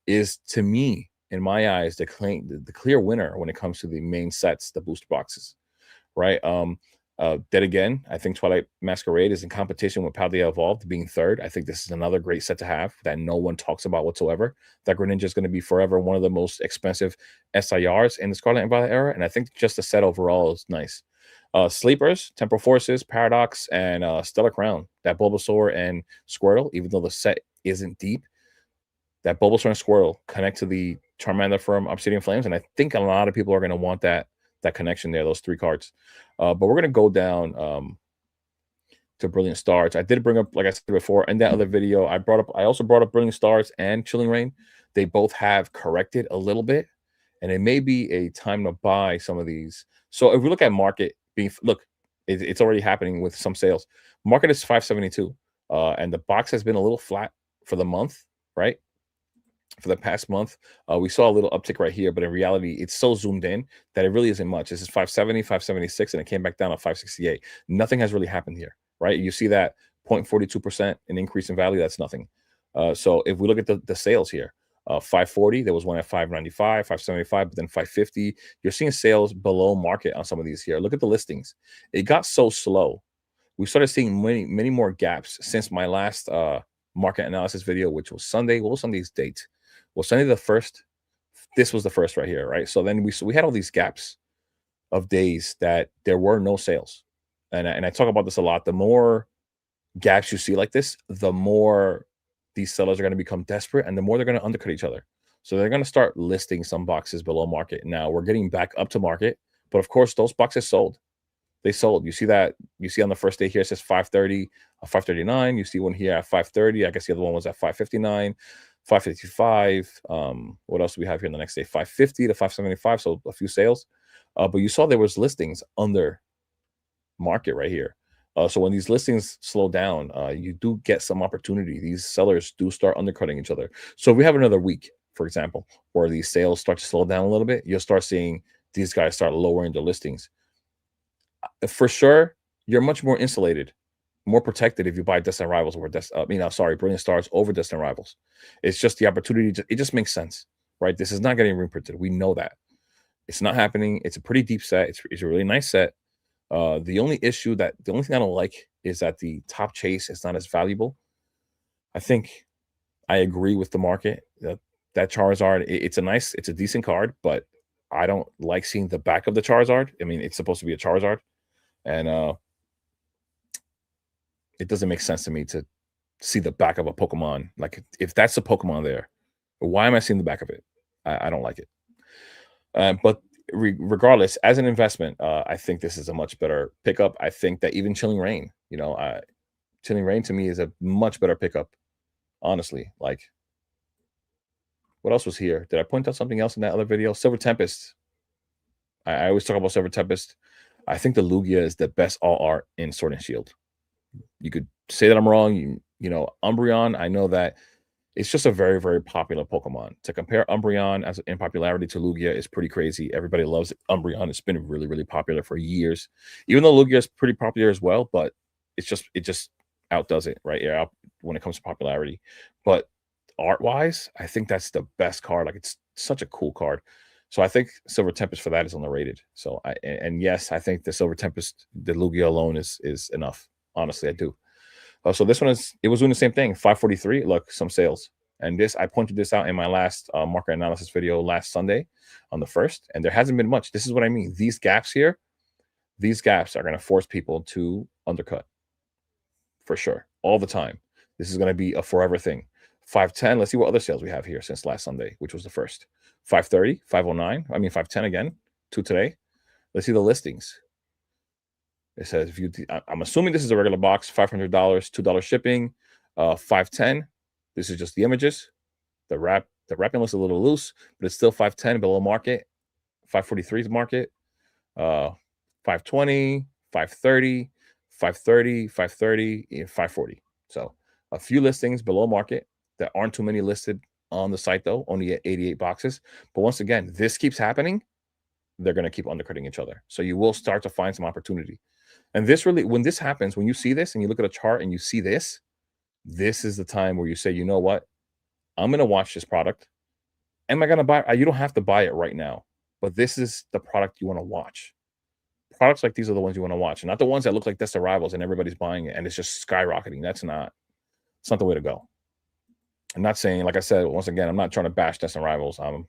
is, to me, in my eyes, the clear winner when it comes to the main sets, the booster boxes, right? Then again, I think Twilight Masquerade is in competition with Paldea Evolved being third. I think this is another great set to have that no one talks about whatsoever. That Greninja is going to be forever one of the most expensive SIRs in the Scarlet and Violet era, and I think just the set overall is nice. Sleepers, Temporal Forces, Paradox, and Stellar Crown. That Bulbasaur and Squirtle, even though the set isn't deep, that Bulbasaur and Squirtle connect to the Charmander from Obsidian Flames, and I think a lot of people are going to want that connection there, those three cards. But we're going to go down to Brilliant Stars. I did bring up, like I said before, in that other video, I also brought up Brilliant Stars and Chilling Reign. They both have corrected a little bit, and it may be a time to buy some of these. So if we look at market it's already happening with some sales. Market is 572, and the box has been a little flat for the month, right? For the past month, we saw a little uptick right here, but in reality, it's so zoomed in that it really isn't much. This is 570, 576, and it came back down to 568. Nothing has really happened here, right? You see that 0.42% an increase in value. That's nothing. So if we look at the sales here, 540, there was one at 595, 575, but then 550. You're seeing sales below market on some of these here. Look at the listings. It got so slow. We started seeing many more gaps since my last market analysis video, which was Sunday. What was Sunday's date? Well, Sunday the 1st. This was the first right here, right? So then we had all these gaps of days that there were no sales, and I talk about this a lot. The more gaps you see like this, the more these sellers are going to become desperate, and the more they're going to undercut each other. So they're going to start listing some boxes below market. Now we're getting back up to market, but of course those boxes sold. They sold. You see that? You see on the first day here, it says 530, 539. You see one here at 530. I guess the other one was at 559, 555. What else do we have here on the next day? 550 to 575. So a few sales. But you saw there was listings under market right here. So when these listings slow down, you do get some opportunity. These sellers do start undercutting each other. So if we have another week, for example, where these sales start to slow down a little bit, you'll start seeing these guys start lowering their listings. For sure, you're much more insulated, more protected if you buy Destined Rivals over Brilliant Stars over Destined Rivals. It's just the opportunity. It just makes sense, right? This is not getting reprinted. We know that. It's not happening. It's a pretty deep set. It's a really nice set. The only thing I don't like is that the top chase is not as valuable. I think I agree with the market that Charizard, it's a decent card, but I don't like seeing the back of the Charizard. I mean, it's supposed to be a Charizard, and it doesn't make sense to me to see the back of a Pokemon. Like, if that's a Pokemon there, why am I seeing the back of it? I don't like it. But regardless, as an investment, I think this is a much better pickup. I think that even Chilling Rain, Chilling Rain to me is a much better pickup, honestly. Like, what else was here? Did I point out something else in that other video? Silver Tempest. I always talk about Silver Tempest. I think the Lugia is the best all art in Sword and Shield. You could say that I'm wrong. Umbreon, I know that it's just a very, very popular Pokemon. To compare Umbreon as in popularity to Lugia is pretty crazy. Everybody loves Umbreon. It's been really, really popular for years. Even though Lugia is pretty popular as well, but it just outdoes it, right? Yeah, when it comes to popularity. But art-wise, I think that's the best card. Like, it's such a cool card. So I think Silver Tempest for that is underrated. So and yes, I think the Silver Tempest, the Lugia alone is enough. Honestly, I do. So this one it was doing the same thing. 543. Look, some sales. And I pointed this out in my last market analysis video last Sunday on the 1st, and there hasn't been much. This is what I mean. These gaps here, these gaps are going to force people to undercut for sure, all the time. This is going to be a forever thing. 510. Let's see what other sales we have here since last Sunday, which was the 1st. 530, 509. I mean 510 again to today. Let's see the listings. It says I'm assuming this is a regular box, $500, $2 shipping, 510. This is just the images. The wrapping looks a little loose, but it's still 510 below market. 543 is market. 520, 530, 530, 530, and 540. So a few listings below market. There aren't too many listed on the site though, only at 88 boxes. But once again, this keeps happening. They're going to keep undercutting each other. So you will start to find some opportunity. And when this happens, when you see this and you look at a chart and you see this is the time where you say, you know what? I'm going to watch this product. Am I going to buy it? You don't have to buy it right now, but this is the product you want to watch. Products like these are the ones you want to watch, and not the ones that look like Destined Rivals and everybody's buying it and it's just skyrocketing. It's not the way to go. I'm not saying, like I said, once again, I'm not trying to bash Destined Rivals. I'm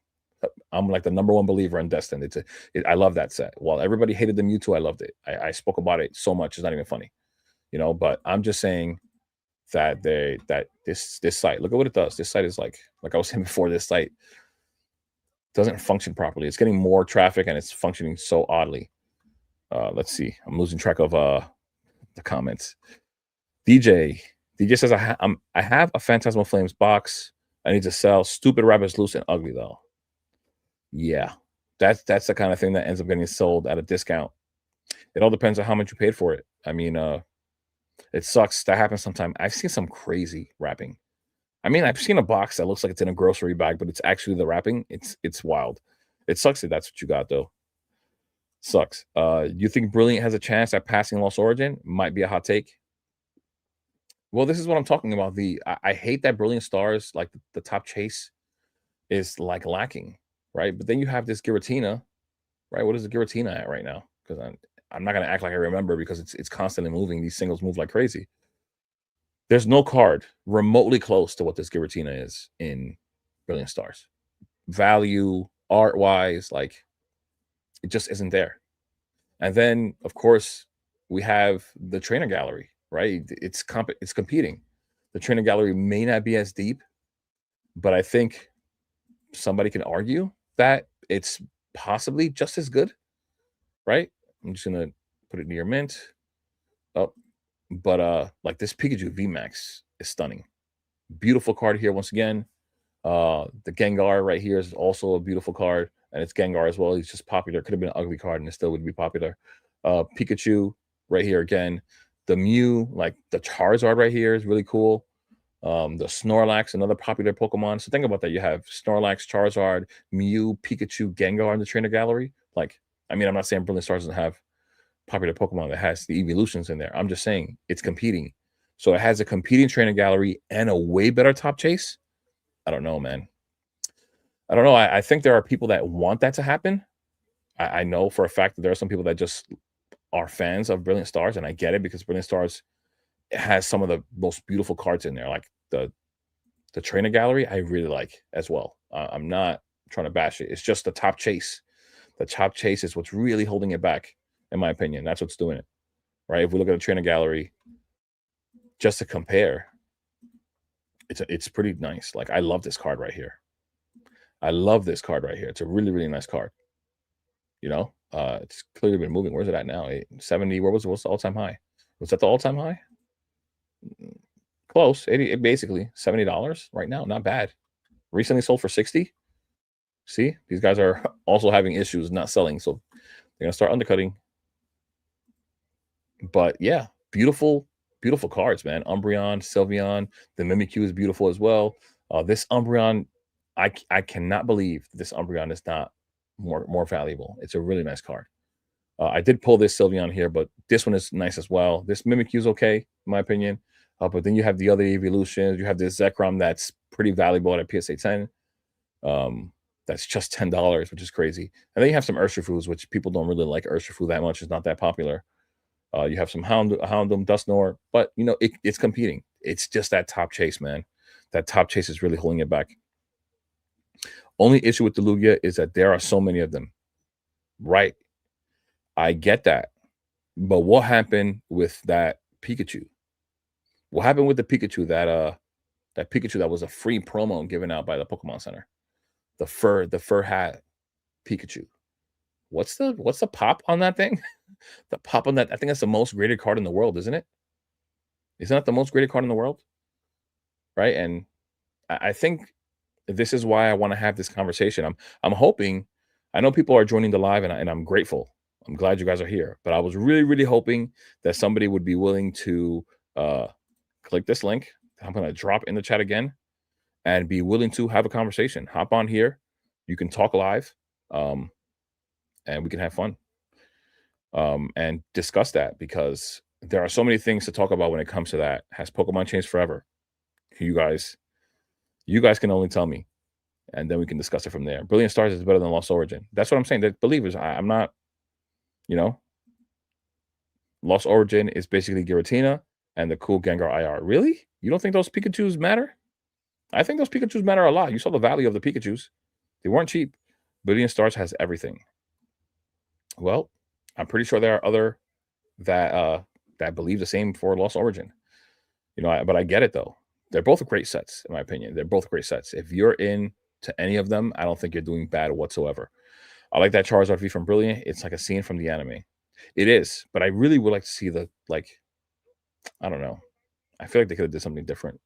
like the #1 believer in Destined. I love that set. While everybody hated the Mewtwo, I loved it. I spoke about it so much, it's not even funny, but I'm just saying that this site, look at what it does. This site is like I was saying before, this site doesn't function properly. It's getting more traffic and it's functioning so oddly. Let's see. I'm losing track of the comments. DJ says I have a Phantasmal Flames box. I need to sell. Stupid rabbit's loose and ugly though. Yeah, that's the kind of thing that ends up getting sold at a discount. It all depends on how much you paid for it. I mean, it sucks. That happens sometimes. I've seen some crazy wrapping. I mean, I've seen a box that looks like it's in a grocery bag, but it's actually the wrapping. It's wild. It sucks that that's what you got though. Sucks. You think Brilliant has a chance at passing Lost Origin? Might be a hot take. Well, this is what I'm talking about. I hate that Brilliant Stars, like the top chase, is like lacking, right? But then you have this Giratina, right? What is the Giratina at right now? Because I'm not gonna act like I remember because it's constantly moving. These singles move like crazy. There's no card remotely close to what this Giratina is in Brilliant Stars. Value, art-wise, like it just isn't there. And then, of course, we have the trainer gallery, right? It's competing. The trainer gallery may not be as deep, but I think somebody can argue that it's possibly just as good, right? I'm just gonna put it near mint. Oh, but like this Pikachu VMAX is stunning. Beautiful card here once again. The Gengar right here is also a beautiful card, and it's Gengar as well. He's just popular. Could have been an ugly card, and it still would be popular. Pikachu right here again. The Mew, like the Charizard right here, is really cool. The Snorlax, another popular Pokemon. So think about that. You have Snorlax, Charizard, Mew, Pikachu, Gengar in the trainer gallery. Like, I mean, I'm not saying Brilliant Stars doesn't have popular Pokemon that has the evolutions in there. I'm just saying it's competing. So it has a competing trainer gallery and a way better top chase. I don't know, man. I don't know. I think there are people that want that to happen. I know for a fact that there are some people that just are fans of Brilliant Stars, and I get it because Brilliant Stars has some of the most beautiful cards in there. Like the trainer gallery, I really like as well. I'm not trying to bash it. It's just the top chase. The chop chase is what's really holding it back, in my opinion. That's what's doing it, right? If we look at the trainer gallery, just to compare, it's pretty nice. Like I love this card right here. I love this card right here. It's a really, really nice card. It's clearly been moving. Where's it at now? 70. What's the all-time high? Was that the all-time high? Close. 80, basically $70 right now. Not bad. Recently sold for 60. See, these guys are also having issues not selling, so they're gonna start undercutting. But yeah, beautiful, beautiful cards, man. Umbreon, Sylveon, the Mimikyu is beautiful as well. This Umbreon, I cannot believe this Umbreon is not more valuable. It's a really nice card. I did pull this Sylveon here, but this one is nice as well. This Mimikyu is okay, in my opinion. But then you have the other evolutions. You have this Zekrom that's pretty valuable at a PSA 10. That's just $10, which is crazy. And then you have some Urshifus, which people don't really like Urshifu that much. It's not that popular. You have some Houndoom, Dusknoir, but it's competing. It's just that top chase, man. That top chase is really holding it back. Only issue with the Lugia is that there are so many of them. Right. I get that. But what happened with that Pikachu? What happened with the Pikachu that Pikachu that was a free promo given out by the Pokemon Center? The fur hat Pikachu. What's the pop on that thing? The pop on that, I think that's the most graded card in the world, isn't it? Isn't that the most graded card in the world? Right. And I think this is why I want to have this conversation. I'm hoping, I know people are joining the live and I'm grateful. I'm glad you guys are here. But I was really, really hoping that somebody would be willing to click this link. I'm gonna drop in the chat again and be willing to have a conversation. Hop on here. You can talk live. And we can have fun. And discuss that, because there are so many things to talk about when it comes to that. Has Pokemon changed forever? You guys can only tell me, and then we can discuss it from there. Brilliant Stars is better than Lost Origin. That's what I'm saying. That believers, I'm not, Lost Origin is basically Giratina and the cool Gengar IR. Really? You don't think those Pikachus matter? I think those Pikachus matter a lot. You saw the value of the Pikachus. They weren't cheap. Brilliant Stars has everything. Well, I'm pretty sure there are other that believe the same for Lost Origin. But I get it though. They're both great sets, in my opinion. They're both great sets. If you're into any of them, I don't think you're doing bad whatsoever. I like that Charizard V from Brilliant. It's like a scene from the anime. It is, but I really would like to see I don't know. I feel like they could have did something different.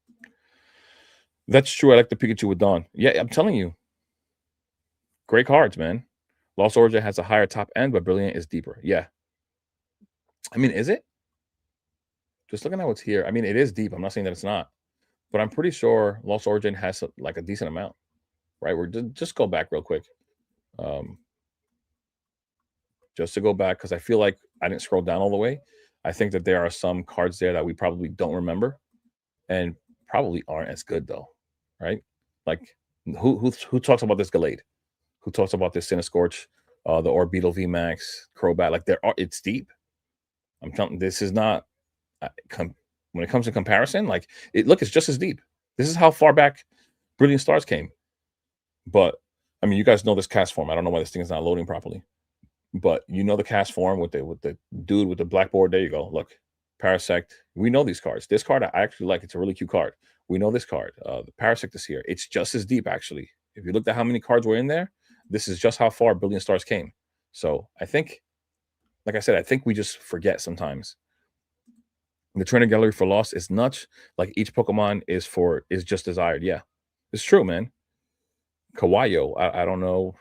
That's true. I like the Pikachu with Dawn. Yeah, I'm telling you. Great cards, man. Lost Origin has a higher top end, but Brilliant is deeper. Yeah. I mean, is it? Just looking at what's here. I mean, it is deep. I'm not saying that it's not. But I'm pretty sure Lost Origin has a decent amount, right? We're just go back real quick. Just to go back, because I feel like I didn't scroll down all the way. I think that there are some cards there that we probably don't remember and probably aren't as good though, right? Like who talks about this Gallade? Who talks about this Cinescorch, the Orbeetle VMAX, Crobat? It's deep. I'm telling, this is not when it comes to comparison, it's just as deep. This is how far back Brilliant Stars came. But I mean, you guys know this cast form. I don't know why this thing is not loading properly. But the cast form with the dude with the blackboard. There you go. Look, Parasect. We know these cards. This card I actually like. It's a really cute card. We know this card. The Parasect is here. It's just as deep, actually. If you looked at how many cards were in there, this is just how far Brilliant Stars came. So I think, like I said, I think we just forget sometimes. The trainer gallery for Lost is nuts. Like each Pokemon is just desired. Yeah, it's true, man. Kawayo. I don't know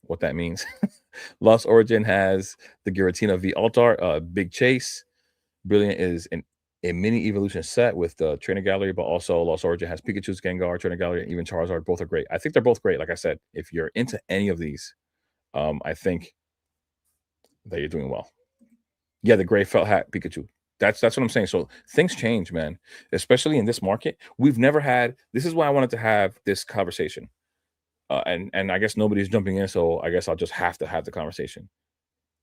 what that means. Lost Origin has the Giratina V Altar, Big Chase. Brilliant is a mini evolution set with the trainer gallery, but also Lost Origin has Pikachu's, Gengar, trainer gallery, and even Charizard. Both are great. I think they're both great. Like I said, if you're into any of these, I think that you're doing well. Yeah, the gray felt hat Pikachu. That's what I'm saying. So things change, man, especially in this market. We've never had, this is why I wanted to have this conversation. And I guess nobody's jumping in, so I guess I'll just have to have the conversation.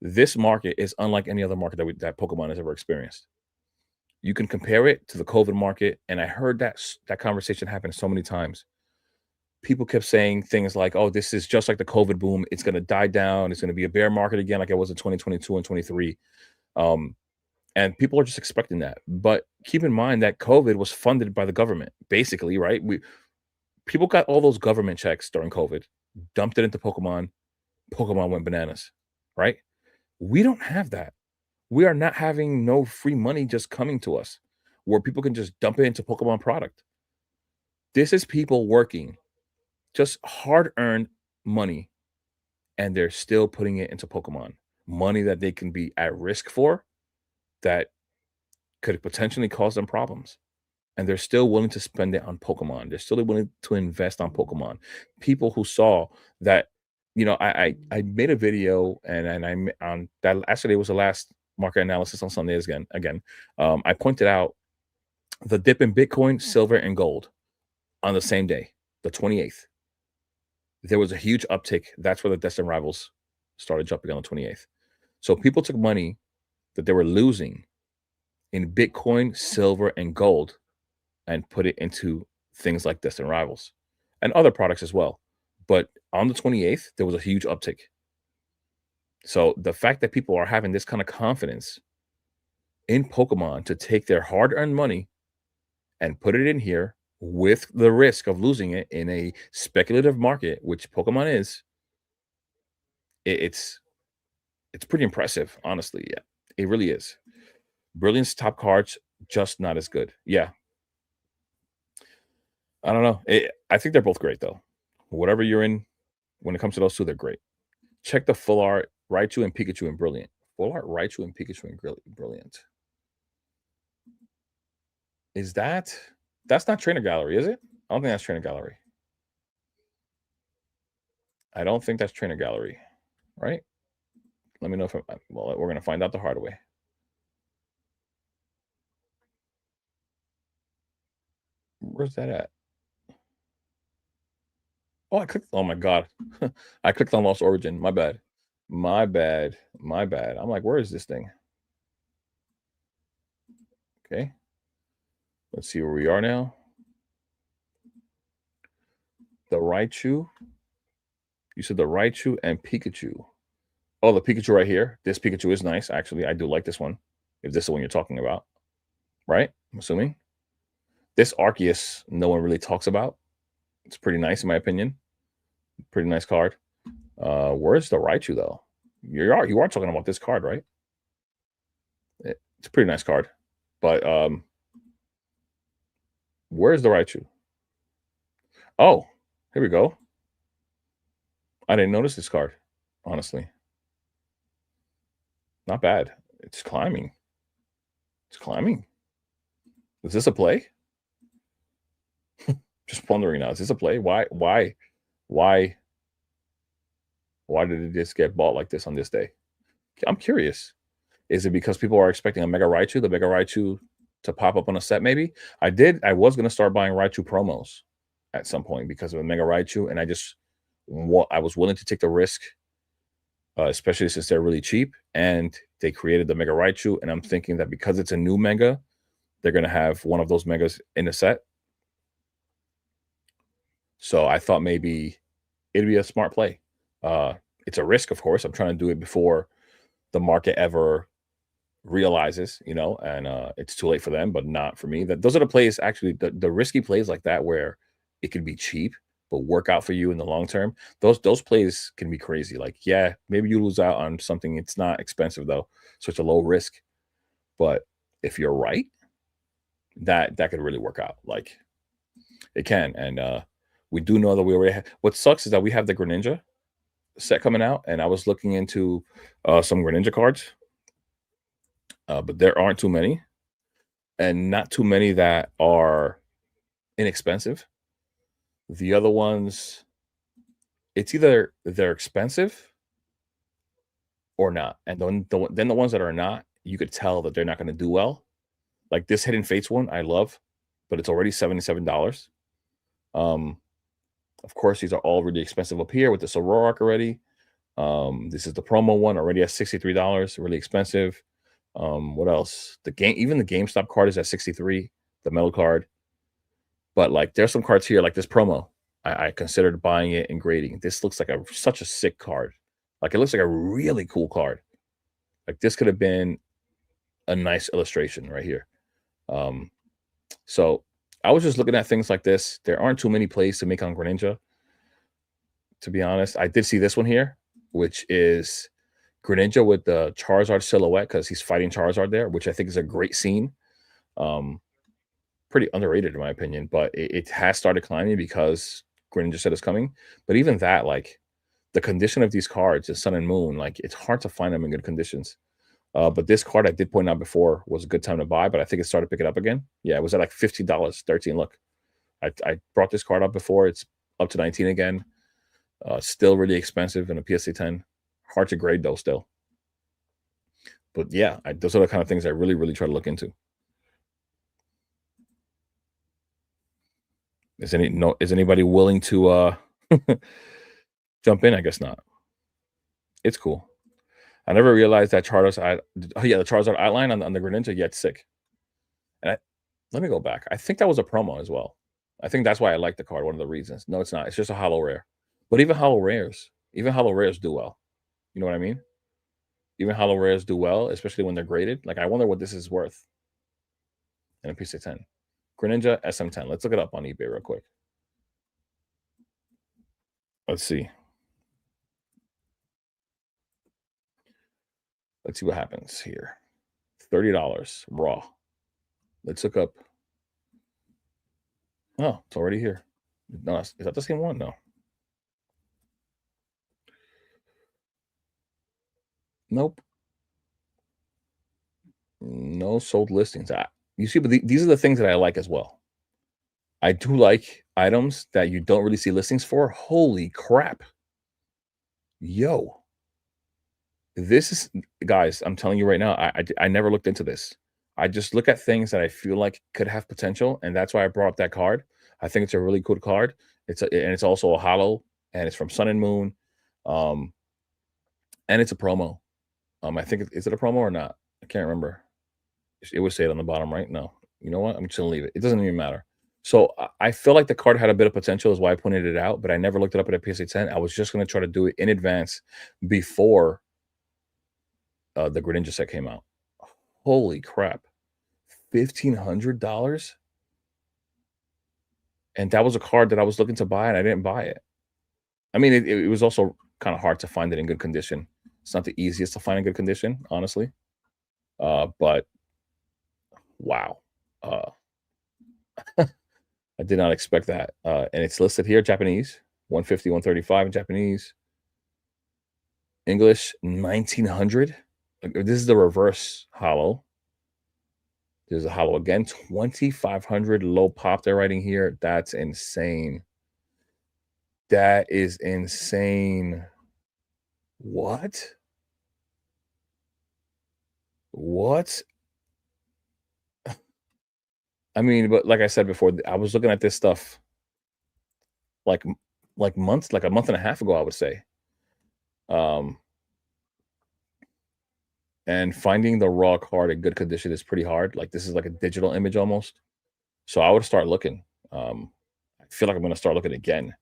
This market is unlike any other market that Pokemon has ever experienced. You can compare it to the COVID market, and I heard that conversation happen so many times. people kept saying things like, "Oh, this is just like the COVID boom. It's going to die down. It's going to be a bear market again, like it was in 2022 and 23." Um, and people are just expecting that. But keep in mind that COVID was funded by the government, basically, right? We People got all those government checks during COVID, dumped it into Pokemon. Pokemon went bananas, right? We don't have that. We are not having no free money just coming to us where people can just dump it into Pokemon product. This is people working just hard earned money and they're still putting it into Pokemon. Money that they can be at risk for that could potentially cause them problems. And they're still willing to spend it on Pokemon. They're still willing to invest on Pokemon. People who saw that, I made a video and on that actually it was the last market analysis on Sundays again. I pointed out the dip in Bitcoin, silver, and gold on the same day, the 28th. There was a huge uptick. That's where the Destined Rivals started jumping on the 28th. So people took money that they were losing in Bitcoin, silver, and gold and put it into things like Destined Rivals and other products as well. But on the 28th, there was a huge uptick. So the fact that people are having this kind of confidence in Pokemon to take their hard-earned money and put it in here with the risk of losing it in a speculative market, which Pokemon is, it's pretty impressive, honestly. Yeah, it really is. Brilliant's top cards, just not as good. Yeah, I don't know. I think they're both great though. Whatever you're in, when it comes to those two, they're great. Check the full art Raichu and Pikachu and Brilliant. Full art Raichu and Pikachu and Brilliant. Is that's not Trainer Gallery, is it? I don't think that's Trainer Gallery. I don't think that's Trainer Gallery, right? Let me know if well, we're gonna find out the hard way. Where's that at? Oh, I clicked. Oh my god, I clicked on Lost Origin. My bad. My bad. My bad. I'm like, where is this thing? Okay, let's see where we are now. The Raichu. You said the Raichu and Pikachu. Oh, the Pikachu right here. This Pikachu is nice. Actually, I do like this one. If this is the one you're talking about, right? I'm assuming. This Arceus, no one really talks about. It's pretty nice in my opinion. Pretty nice card. Where's the Raichu though? You are talking about this card, right? It's a pretty nice card. But where's the Raichu? Oh, here we go. I didn't notice this card, honestly. Not bad. It's climbing. It's climbing. Is this a play? Just wondering now. Is this a play? Why why did it just get bought like this on this day? I'm curious. Is it because people are expecting a Mega Raichu, the Mega Raichu to pop up on a set maybe? I was gonna start buying Raichu promos at some point because of a Mega Raichu, and I was willing to take the risk, especially since they're really cheap, and they created the Mega Raichu, and I'm thinking that because it's a new Mega, they're gonna have one of those Megas in the set. So I thought maybe it'd be a smart play. It's a risk, of course. I'm trying to do it before the market ever realizes, and it's too late for them, but not for me. That those are the plays, actually, the risky plays like that where it can be cheap but work out for you in the long term. Those plays can be crazy. Like, yeah, maybe you lose out on something. It's not expensive though, so it's a low risk. But if you're right, that could really work out. Like it can, and we do know that we already. What sucks is that we have the Greninja set coming out, and I was looking into some Greninja cards, but there aren't too many, and not too many that are inexpensive. The other ones, it's either they're expensive or not, and then the ones that are not, you could tell that they're not going to do well. Like this Hidden Fates one, I love, but it's already $77. Um, of course, these are all really expensive up here with the Sororok already. This is the promo one already at $63, really expensive. What else? Even the GameStop card is at 63, the metal card. But like there's some cards here, like this promo. I considered buying it and grading. This looks like a such a sick card. Like it looks like a really cool card. Like this could have been a nice illustration right here. Um, so I was just looking at things like this. There aren't too many plays to make on Greninja, to be honest. I did see this one here, which is Greninja with the Charizard silhouette because he's fighting Charizard there, which I think is a great scene. Um, Pretty underrated in my opinion, but it has started climbing because Greninja said it's coming. But even that, like the condition of these cards, the Sun and Moon, like it's hard to find them in good conditions. But this card I did point out before was a good time to buy, but I think it started picking up again. Yeah, it was at like $15, 13. Look, I brought this card up before. It's up to 19 again. Still really expensive in a PSA 10. Hard to grade though, still. But yeah, those are the kind of things I really, really try to look into. Is anybody willing to jump in? I guess not. It's cool. I never realized that Charizard. Oh yeah, the Charizard outline on the Greninja. Yeah, it's sick. And let me go back. I think that was a promo as well. I think that's why I like the card. One of the reasons. No, it's not. It's just a hollow rare. But even hollow rares do well. You know what I mean? Even hollow rares do well, especially when they're graded. Like I wonder what this is worth in a piece of 10. Greninja SM10. Let's look it up on eBay real quick. Let's see. Let's see what happens here. $30 raw. Let's look up. Oh, it's already here. No, is that the same one? No. Nope. No sold listings. You see, but these are the things that I like as well. I do like items that you don't really see listings for. Holy crap. Yo. This is, guys, I'm telling you right now, I never looked into this. I just look at things that I feel like could have potential, and that's why I brought up that card. I think it's a really cool card. And it's also a hollow, and it's from Sun and Moon, um, and it's a promo. I think is it a promo or not? I can't remember. It would say it on the bottom, right? No. You know what? I'm just gonna leave it. It doesn't even matter. So I feel like the card had a bit of potential, is why I pointed it out, but I never looked it up at a PSA 10. I was just gonna try to do it in advance before the Greninja set came out. Holy crap. $1,500? And that was a card that I was looking to buy and I didn't buy it. I mean, it was also kind of hard to find it in good condition. It's not the easiest to find in good condition, honestly. But wow. Uh, I did not expect that. And it's listed here Japanese, 150, 135 in Japanese. English, 1900. This is the reverse hollow. There's a hollow again, 2,500 low pop they're writing here. That's insane. That is insane. What? What? I mean, but like I said before, I was looking at this stuff like months, like a month and a half ago, I would say. Um, and finding the raw card in good condition is pretty hard. Like this is like a digital image almost. So I would start looking. I feel like I'm gonna start looking again,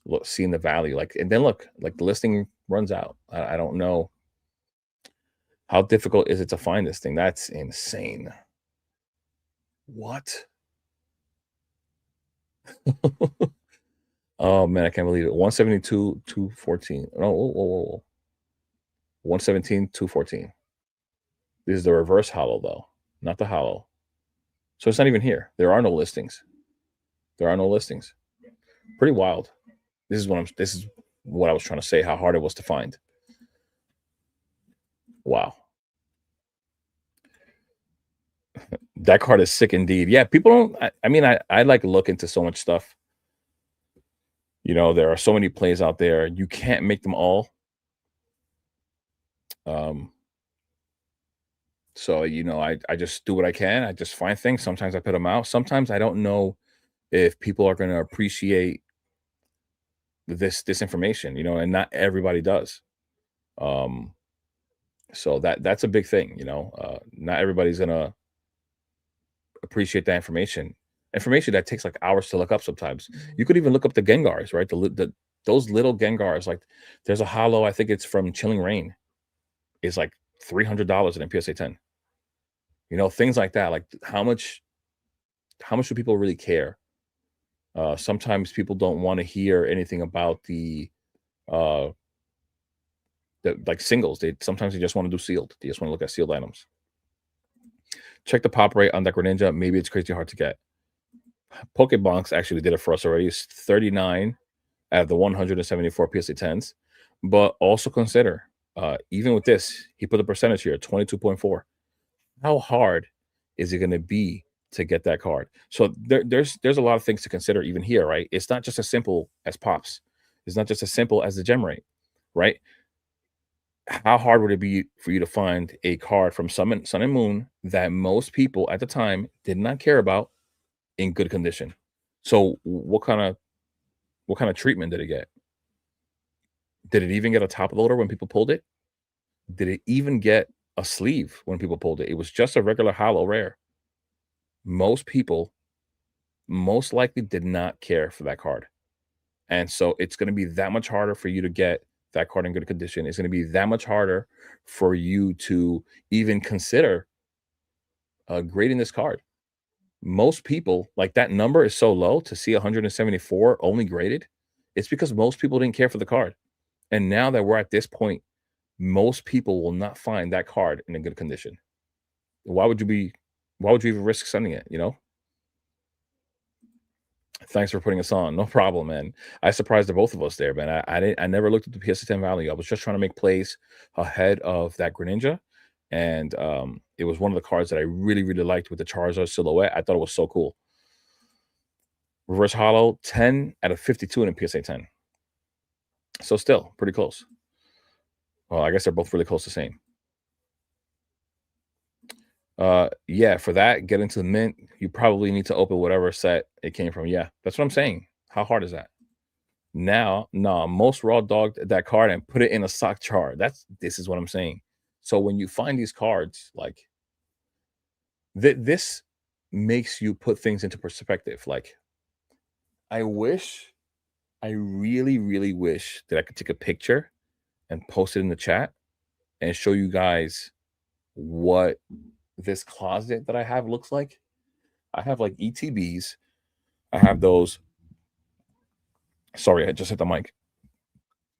look, seeing the value. Like, and then look, like the listing runs out. I don't know how difficult is it to find this thing. That's insane. What? Oh man, I can't believe it. 172, 214. No, whoa. 117, 214. This is the reverse hollow, though, not the hollow. So it's not even here. There are no listings. There are no listings. Pretty wild. This is what I was trying to say, how hard it was to find. Wow. That card is sick indeed. Yeah, people don't I mean, I like look into so much stuff. You know, there are so many plays out there. You can't make them all. Um, so you know, I just do what I can. I just find things. Sometimes I put them out. Sometimes I don't know if people are gonna appreciate this information, you know, and not everybody does. Um, so that's a big thing, you know. Not everybody's gonna appreciate that information, information that takes like hours to look up sometimes. You could even look up the Gengars, right? The those little Gengars, like there's a hollow, I think it's from Chilling Rain, is like $300 in a PSA 10. You know, things like that. Like how much do people really care? Sometimes people don't want to hear anything about uh the like singles. They just want to do sealed. They just want to look at sealed items. Check the pop rate on that Greninja. Maybe it's crazy hard to get. Pokebonks actually did it for us already. It's 39 out of the 174 PSA 10s. But also consider, even with this, he put the percentage here, 22.4. How hard is it going to be to get that card? So there's a lot of things to consider even here, right? It's not just as simple as pops. It's not just as simple as the gem rate, right? How hard would it be for you to find a card from Sun and Moon that most people at the time did not care about in good condition? So what kind of treatment did it get? Did it even get a top loader when people pulled it? Did it even get a sleeve when people pulled it? It was just a regular hollow rare. Most people most likely did not care for that card. And so it's going to be that much harder for you to get that card in good condition. It's going to be that much harder for you to even consider grading this card. Most people, like that number is so low to see 174 only graded. It's because most people didn't care for the card. And now that we're at this point, most people will not find that card in a good condition. Why would you be why would you even risk sending it, you know? Thanks for putting us on. No problem, man. I surprised the both of us there, man. I never looked at the PS10 value. I was just trying to make plays ahead of that Greninja. And it was one of the cards that I really, really liked with the Charizard silhouette. I thought it was so cool. Reverse Hollow, 10 out of 52 in a PSA 10. So still pretty close. Well, I guess they're both really close to the same. Yeah, for that, get into the mint, you probably need to open whatever set it came from. Yeah, that's what I'm saying. How hard is that? Now, no, most raw dogged that card and put it in a sock jar. This is what I'm saying. So when you find these cards, like this makes you put things into perspective. Like, I wish, I really, really wish that I could take a picture and post it in the chat and show you guys what this closet that I have looks like. I have like ETBs. I have those. Sorry, I just hit the mic.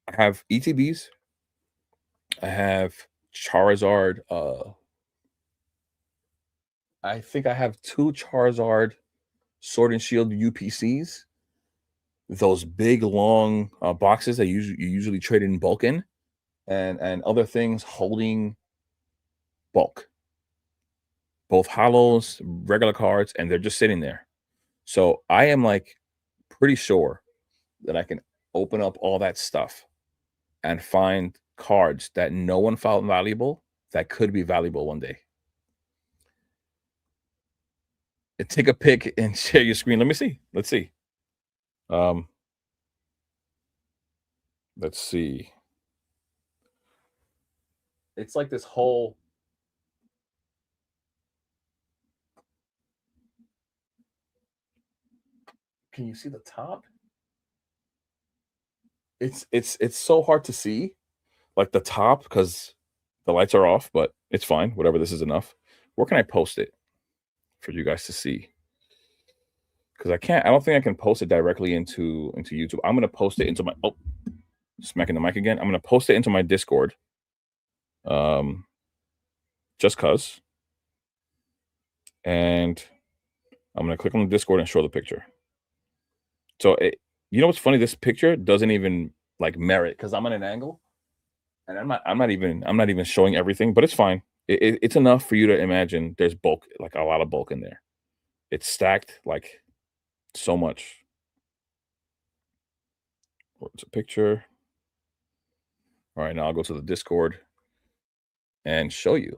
I have ETBs. I have Charizard. I think I have two Charizard Sword and Shield UPCs. Those big long boxes that you usually trade in bulk in, and other things holding bulk, both hollows, regular cards, and they're just sitting there. So I am like pretty sure that I can open up all that stuff and find cards that no one found valuable that could be valuable one day. Take a pic and share your screen. Let me see. Let's see. Um, let's see. It's like this whole. Can you see the top? It's so hard to see, like the top, because the lights are off, but it's fine. Whatever, this is enough. Where can I post it for you guys to see? Because I don't think I can post it directly into YouTube. I'm gonna post it into my smacking the mic again. I'm gonna post it into my Discord. Um just cause. And I'm gonna click on the Discord and show the picture. So you know what's funny? This picture doesn't even like merit because I'm at an angle and I'm not even showing everything, but it's fine. It's enough for you to imagine there's bulk, like a lot of bulk in there. It's stacked like so much. Where's a picture? All right, now I'll go to the Discord and show you.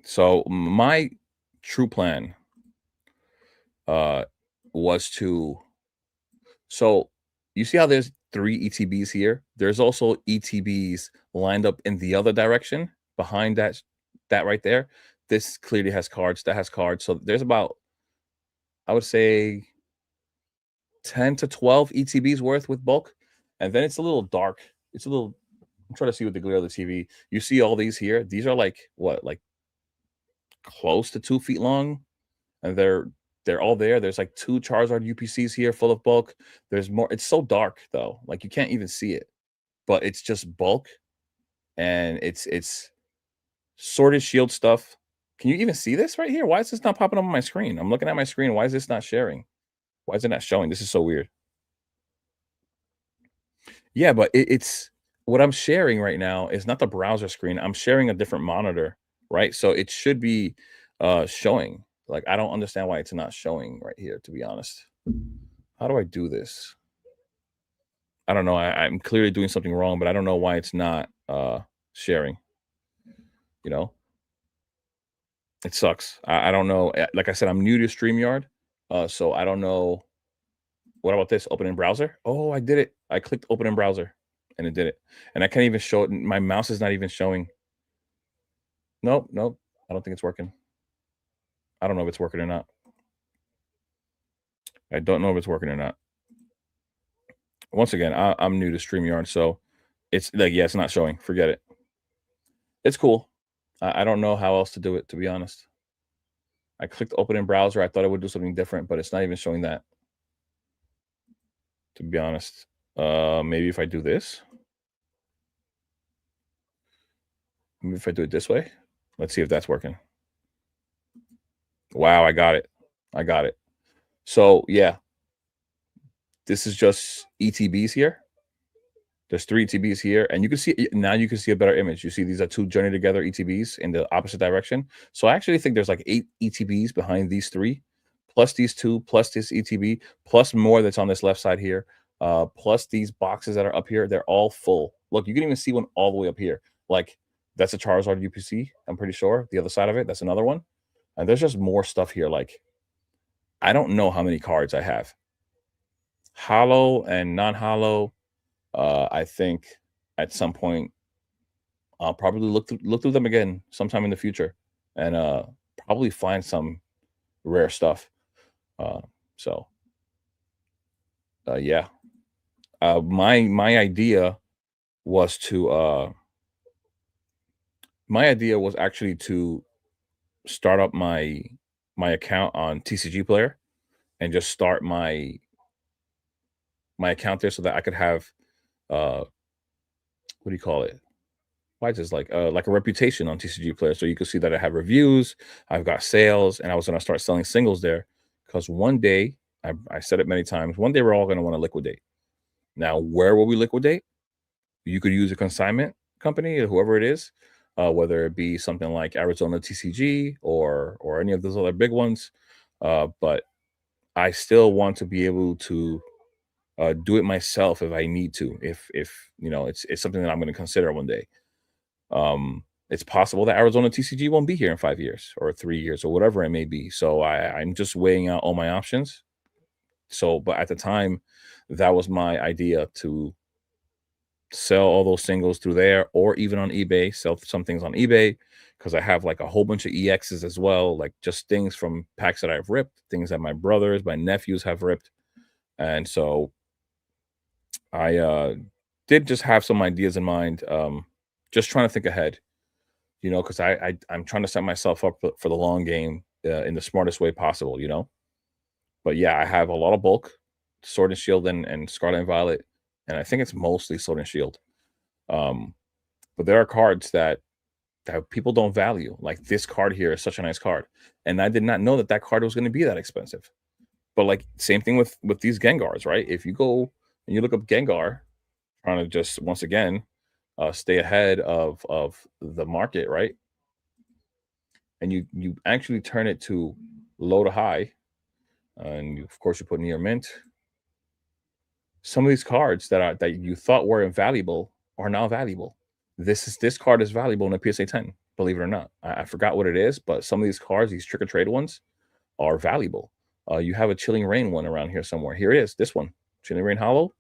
So my true plan was to so you see how there's three ETBs here? There's also ETBs lined up in the other direction behind that that right there, this clearly has cards, that has cards. So there's about, I would say, 10 to 12 ETBs worth with bulk. And then it's a little dark. It's a little, I'm trying to see with the glare of the TV. You see all these here? These are like what, like close to 2 feet long, and they're all there. There's like two Charizard UPCs here full of bulk. There's more. It's so dark though, like you can't even see it, but it's just bulk, and it's sorted shield stuff. Can you even see this right here? Why is this not popping up on my screen? I'm looking at my screen. Why is this not sharing? Why is it not showing? This is so weird. Yeah, but it's what I'm sharing right now is not the browser screen. I'm sharing a different monitor, right? So it should be showing. Like I don't understand why it's not showing right here, to be honest. How do I do this? I don't know. I'm clearly doing something wrong, but I don't know why it's not sharing. You know, it sucks. I don't know. Like I said, I'm new to StreamYard, so I don't know. What about this? Open in browser? Oh, I did it. I clicked open in browser, and it did it. And I can't even show it. My mouse is not even showing. Nope, nope. I don't think it's working. I don't know if it's working or not. I don't know if it's working or not. Once again, I'm new to StreamYard, so it's like, yeah, it's not showing. Forget it. It's cool. I don't know how else to do it, to be honest. I clicked open in browser. I thought it would do something different, but it's not even showing that, to be honest. Maybe if I do this, maybe if I do it this way, let's see if that's working. Wow, I got it. I got it. So yeah, this is just ETBs here. There's 3 ETBs here, and you can see now you can see a better image. You see these are 2 journey together ETBs in the opposite direction. So I actually think there's like 8 ETBs behind these 3, plus these 2, plus this ETB, plus more that's on this left side here, plus these boxes that are up here. They're all full. Look, you can even see one all the way up here. Like that's a Charizard UPC, I'm pretty sure. The other side of it, that's another one. And there's just more stuff here. Like I don't know how many cards I have. Hollow and non-hollow. I think at some point I'll probably look through them again sometime in the future, and probably find some rare stuff. Uh, so yeah, my idea was to my idea was actually to start up my account on TCG Player and just start my account there so that I could have uh what do you call it? Why just like a reputation on TCG Player, so you can see that I have reviews, I've got sales, and I was gonna start selling singles there because one day I said it many times. One day we're all gonna want to liquidate. Now, where will we liquidate? You could use a consignment company or whoever it is, whether it be something like Arizona TCG or any of those other big ones. But I still want to be able to do it myself if I need to. If you know, it's something that I'm going to consider one day. It's possible that Arizona TCG won't be here in 5 years or 3 years or whatever it may be. So I'm just weighing out all my options. So, but at the time, that was my idea to sell all those singles through there or even on eBay, sell some things on eBay because I have like a whole bunch of EXs as well, like just things from packs that I've ripped, things that my brothers, my nephews have ripped. And so I did just have some ideas in mind, just trying to think ahead, you know, because I'm trying to set myself up for the long game in the smartest way possible, you know. But yeah, I have a lot of bulk, Sword and Shield and Scarlet and Violet, and I think it's mostly Sword and Shield. Um, but there are cards that people don't value. Like this card here is such a nice card, and I did not know that that card was going to be that expensive. But like same thing with these Gengars, right? If you go and you look up Gengar, trying to just once again stay ahead of the market, right? And you actually turn it to low to high, and of course you put near mint. Some of these cards that you thought were invaluable are now valuable. This card is valuable in a PSA 10, believe it or not. I forgot what it is, but some of these cards, these trick or trade ones, are valuable. You have a Chilling Rain one around here somewhere. Here it is, this one, Chilling Rain Hollow,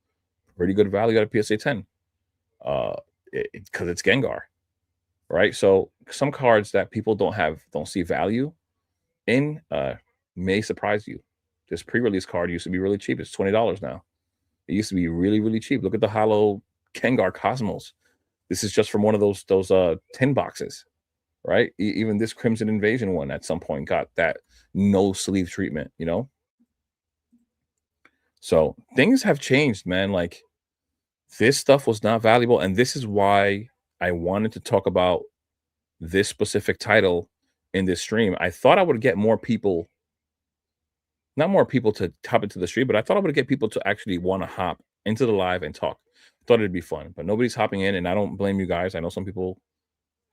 pretty good value at a PSA 10. Because it's Gengar. right? So some cards that people don't see value in may surprise you. This pre-release card used to be really cheap. It's $20 now. It used to be really, really cheap. Look at the Hollow Kengar Cosmos. This is just from one of those tin boxes, right? Even this Crimson Invasion one at some point got that no sleeve treatment, you know? So things have changed, man. Like this stuff was not valuable. And this is why I wanted to talk about this specific title in this stream. I thought I would get more people, not more people to hop into the stream, but I thought I would get people to actually want to hop into the live and talk. Thought it'd be fun, but nobody's hopping in, and I don't blame you guys. I know some people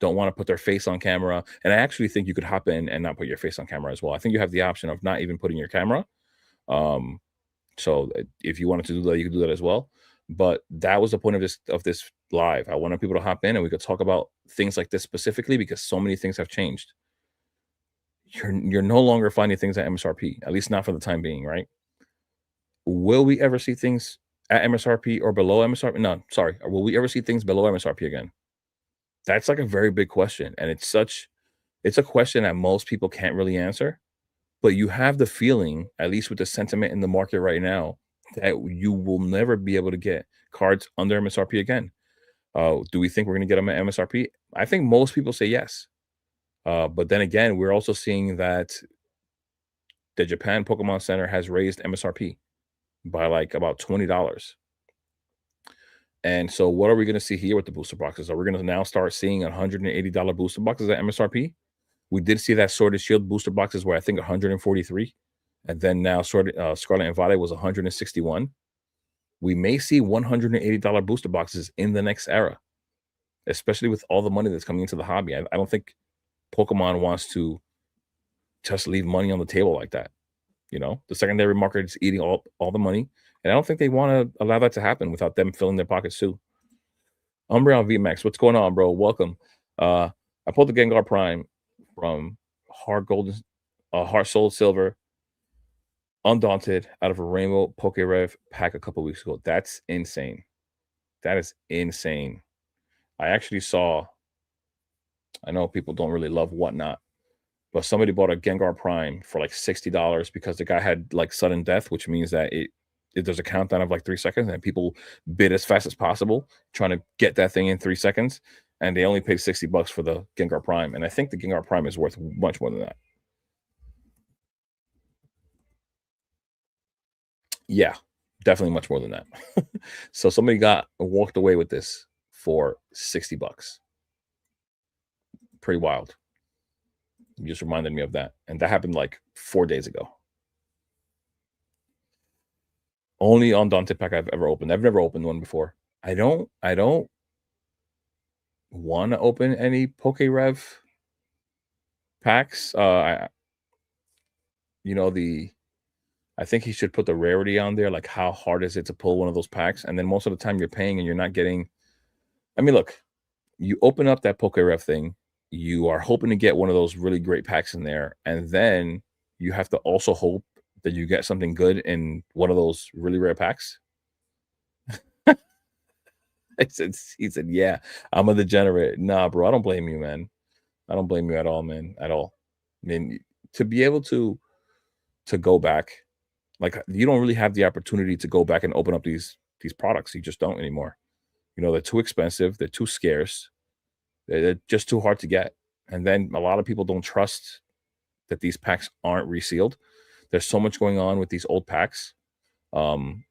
don't want to put their face on camera, and I actually think you could hop in and not put your face on camera as well. I think you have the option of not even putting your camera. Um, so if you wanted to do that, you could do that as well. But that was the point of this live. I wanted people to hop in and we could talk about things like this specifically because so many things have changed. You're no longer finding things at MSRP, at least not for the time being, right? Will we ever see things at MSRP or below MSRP? No, sorry. Will we ever see things below MSRP again? That's like a very big question. And it's a question that most people can't really answer. But you have the feeling, at least with the sentiment in the market right now, that you will never be able to get cards under MSRP again. Do we think we're going to get them at MSRP? I think most people say yes. But then again, we're also seeing that the Japan Pokemon Center has raised MSRP by like about $20. And so, what are we going to see here with the booster boxes? Are we going to now start seeing $180 booster boxes at MSRP? We did see that Sword and Shield booster boxes where I think 143, and then now Scarlet and Violet was 161. We may see $180 booster boxes in the next era, especially with all the money that's coming into the hobby. I don't think Pokemon wants to just leave money on the table like that. You know, the secondary market is eating all the money, and I don't think they want to allow that to happen without them filling their pockets too. Umbreon VMAX, what's going on, bro? Welcome. I pulled the Gengar Prime from Heart Soul Silver, Undaunted out of a Rainbow Pokerev pack a couple weeks ago. That's insane. That is insane. I actually saw. I know people don't really love Whatnot, but somebody bought a Gengar Prime for like $60 because the guy had like sudden death, which means that there's a countdown of like 3 seconds, and people bid as fast as possible, trying to get that thing in 3 seconds. And they only paid $60 for the Gengar Prime. And I think the Gengar Prime is worth much more than that. Yeah, definitely much more than that. So somebody walked away with this for $60. Pretty wild. You just reminded me of that. And that happened like 4 days ago. Only on Dante pack I've ever opened. I've never opened one before. I don't want to open any Pokerev packs. You know, I think he should put the rarity on there, like how hard is it to pull one of those packs? And then most of the time you're paying and you're not getting. I mean, look, you open up that Pokerev thing, you are hoping to get one of those really great packs in there, and then you have to also hope that you get something good in one of those really rare packs. He said, "Yeah, I'm a degenerate." Nah, bro, I don't blame you, man. I don't blame you at all, man, at all. I mean, to be able to go back, like you don't really have the opportunity to go back and open up these products. You just don't anymore. You know, they're too expensive, they're too scarce, they're just too hard to get. And then a lot of people don't trust that these packs aren't resealed. There's so much going on with these old packs. Um,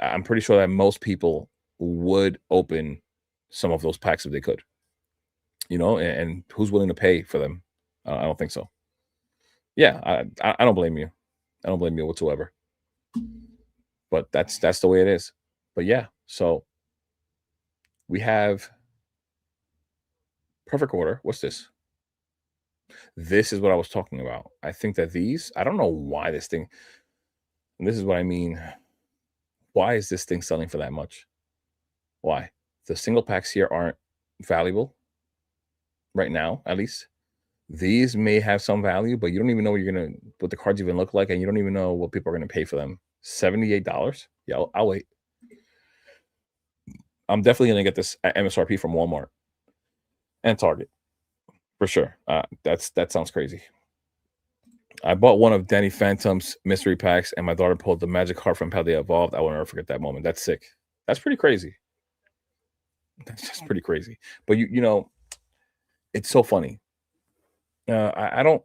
I'm pretty sure that most people would open some of those packs if they could, you know, and who's willing to pay for them? I don't think so. Yeah, I don't blame you. I don't blame you whatsoever. But that's the way it is. But yeah, so we have perfect order. What's this? This is what I was talking about. I think that I don't know why this thing, and this is what I mean. Why is this thing selling for that much? Why? The single packs here aren't valuable right now, at least. These may have some value, but you don't even know what the cards even look like, and you don't even know what people are gonna pay for them. $78? Yeah, I'll wait. I'm definitely gonna get this at MSRP from Walmart. and Target for sure. That sounds crazy. I bought one of Danny Phantom's mystery packs, and my daughter pulled the magic card from Paldea Evolved. I will never forget that moment. That's sick. That's pretty crazy. That's just pretty crazy. But you know, it's so funny. I don't.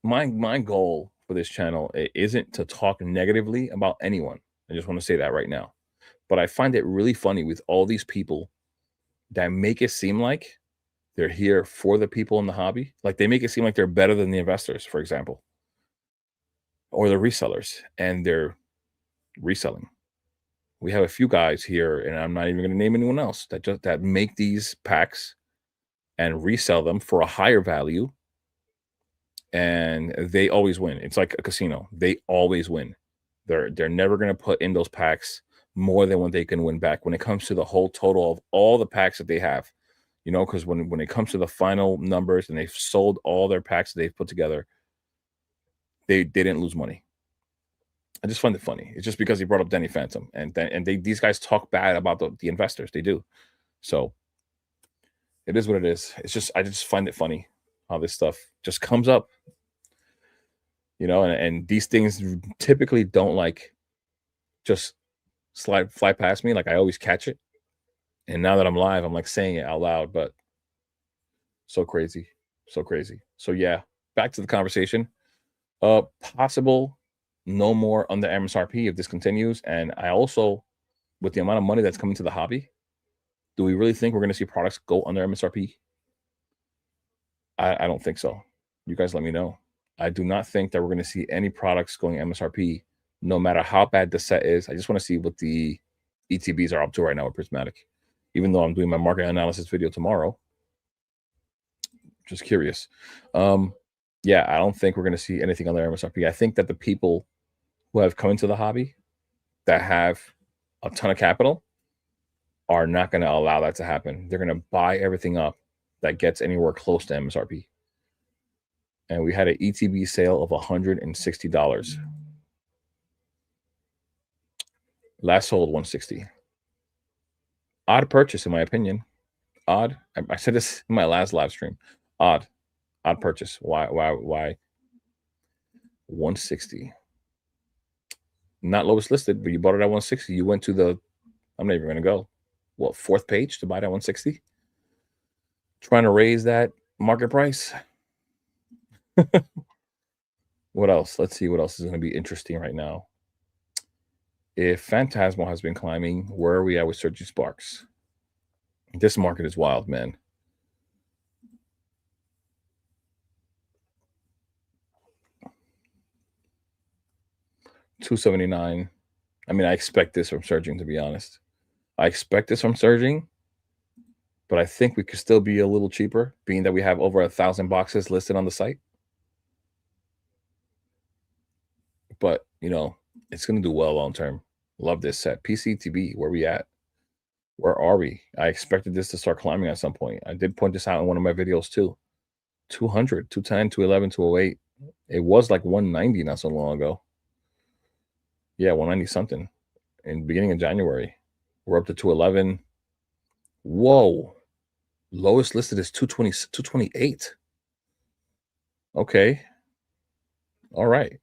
My goal for this channel isn't to talk negatively about anyone. I just want to say that right now. But I find it really funny with all these people that make it seem like they're here for the people in the hobby. Like they make it seem like they're better than the investors, for example, or the resellers, and they're reselling. We have a few guys here, and I'm not even going to name anyone else that make these packs and resell them for a higher value, and they always win. It's like a casino. They always win. They're never going to put in those packs more than what they can win back when it comes to the whole total of all the packs that they have. You know, because when it comes to the final numbers and they've sold all their packs that they've put together, they didn't lose money. I just find it funny. It's just because he brought up Danny Phantom, and these guys talk bad about the investors. They do. So it is what it is. It's just I just find it funny how this stuff just comes up, you know, and these things typically don't like just fly past me. Like I always catch it. And now that I'm live, I'm like saying it out loud, but so crazy. So crazy. So yeah, back to the conversation. Possible no more under MSRP if this continues. And I also, with the amount of money that's coming to the hobby, do we really think we're going to see products go under MSRP? I don't think so. You guys let me know. I do not think that we're going to see any products going MSRP, no matter how bad the set is. I just want to see what the ETBs are up to right now with Prismatic. Even though I'm doing my market analysis video tomorrow. Just curious. Yeah, I don't think we're going to see anything under MSRP. I think that the people who have come into the hobby that have a ton of capital are not going to allow that to happen. They're going to buy everything up that gets anywhere close to MSRP. And we had an ETB sale of $160. Last sold 160. Odd purchase, in my opinion. Odd. I said this in my last live stream. Odd purchase. Why 160? Not lowest listed, but you bought it at 160. You went to the, I'm not even gonna go, what, 4th page to buy it at 160? Trying to raise that market price. What else? Let's see what else is going to be interesting right now. If Phantasmal has been climbing, where are we at with Surging Sparks? This market is wild, man. $279. I mean, I expect this from Surging, to be honest. I expect this from Surging, but I think we could still be a little cheaper, being that we have over 1,000 boxes listed on the site. But, you know, it's going to do well long term. Love this set. PCTB, where we at? Where are we? I expected this to start climbing at some point. I did point this out in one of my videos too. 200, 210, 211, 208. It was like 190 not so long ago. Yeah, 190 something. In the beginning of January. We're up to 211. Whoa. Lowest listed is 220, 228. Okay. All right.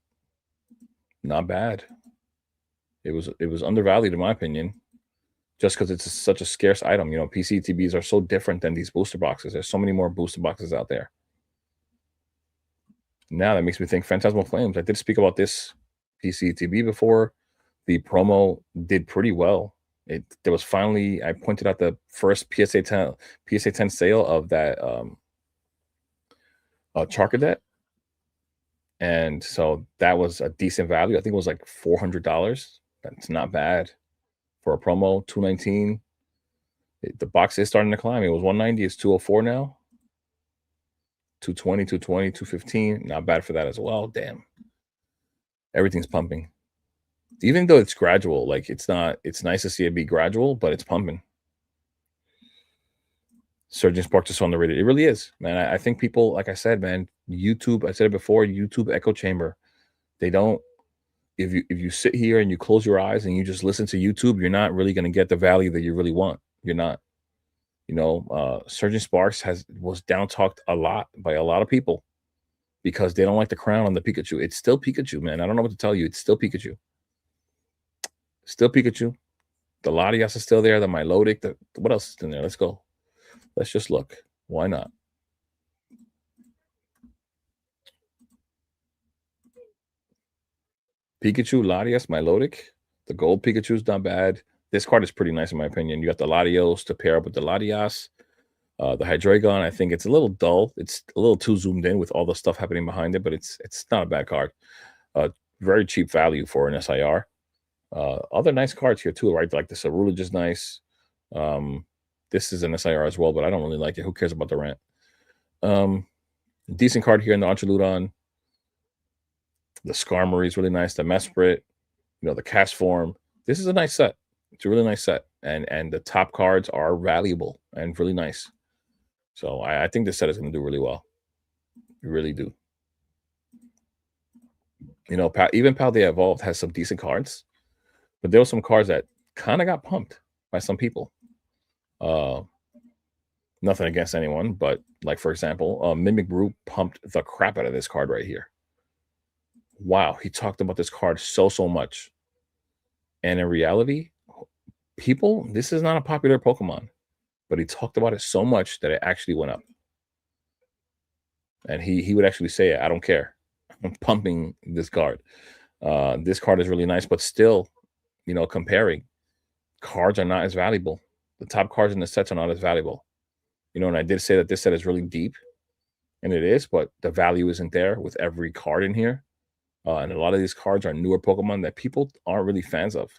Not bad. It was undervalued in my opinion, just because it's such a scarce item. You know, PCTBs are so different than these booster boxes. There's so many more booster boxes out there. Now that makes me think Phantasmal Flames. I did speak about this PCTB before. The promo did pretty well. There was finally, I pointed out the first PSA 10 sale of that Charcadet. And so that was a decent value. I think it was like $400. That's not bad for a promo. 219. The box is starting to climb. It was 190. It's 204 now. 220, 220, 215. Not bad for that as well. Damn. Everything's pumping. Even though it's gradual, like it's nice to see it be gradual, but it's pumping. Surging Sparks is so underrated. It really is, man. I think people, like I said, man, YouTube, I said it before, YouTube echo chamber. They don't, if you sit here and you close your eyes and you just listen to YouTube, you're not really going to get the value that you really want. You're not. Surgeon Sparks was down talked a lot by a lot of people because they don't like the crown on the Pikachu. It's still Pikachu, man. I don't know what to tell you. It's still Pikachu. Still Pikachu. The Latias is still there. The Milotic. What else is in there? Let's go. Let's just look. Why not? Pikachu, Latias, Milotic. The gold Pikachu's not bad. This card is pretty nice in my opinion. You got the Latios to pair up with the Latias. The Hydreigon, I think it's a little dull. It's a little too zoomed in with all the stuff happening behind it, but it's not a bad card. Very cheap value for an SIR. Other nice cards here too, right? Like the Cerulege is nice. This is an SIR as well, but I don't really like it. Who cares about the rant? Decent card here in the Archaludon. The Skarmory is really nice. The Mesprit, the cast form. This is a nice set. It's a really nice set, and the top cards are valuable and really nice. So I think this set is going to do really well. You really do. Even Paldea Evolved has some decent cards, but there were some cards that kind of got pumped by some people. Nothing against anyone, but like for example, Mimic Brew pumped the crap out of this card right here. Wow, he talked about this card so much, and in reality, this is not a popular Pokemon, but he talked about it so much that it actually went up. And he would actually say, I don't care. I'm pumping this card. This card is really nice, but still, comparing, cards are not as valuable. The top cards in the sets are not as valuable. And I did say that this set is really deep, and it is, but the value isn't there with every card in here. And a lot of these cards are newer Pokemon that people aren't really fans of.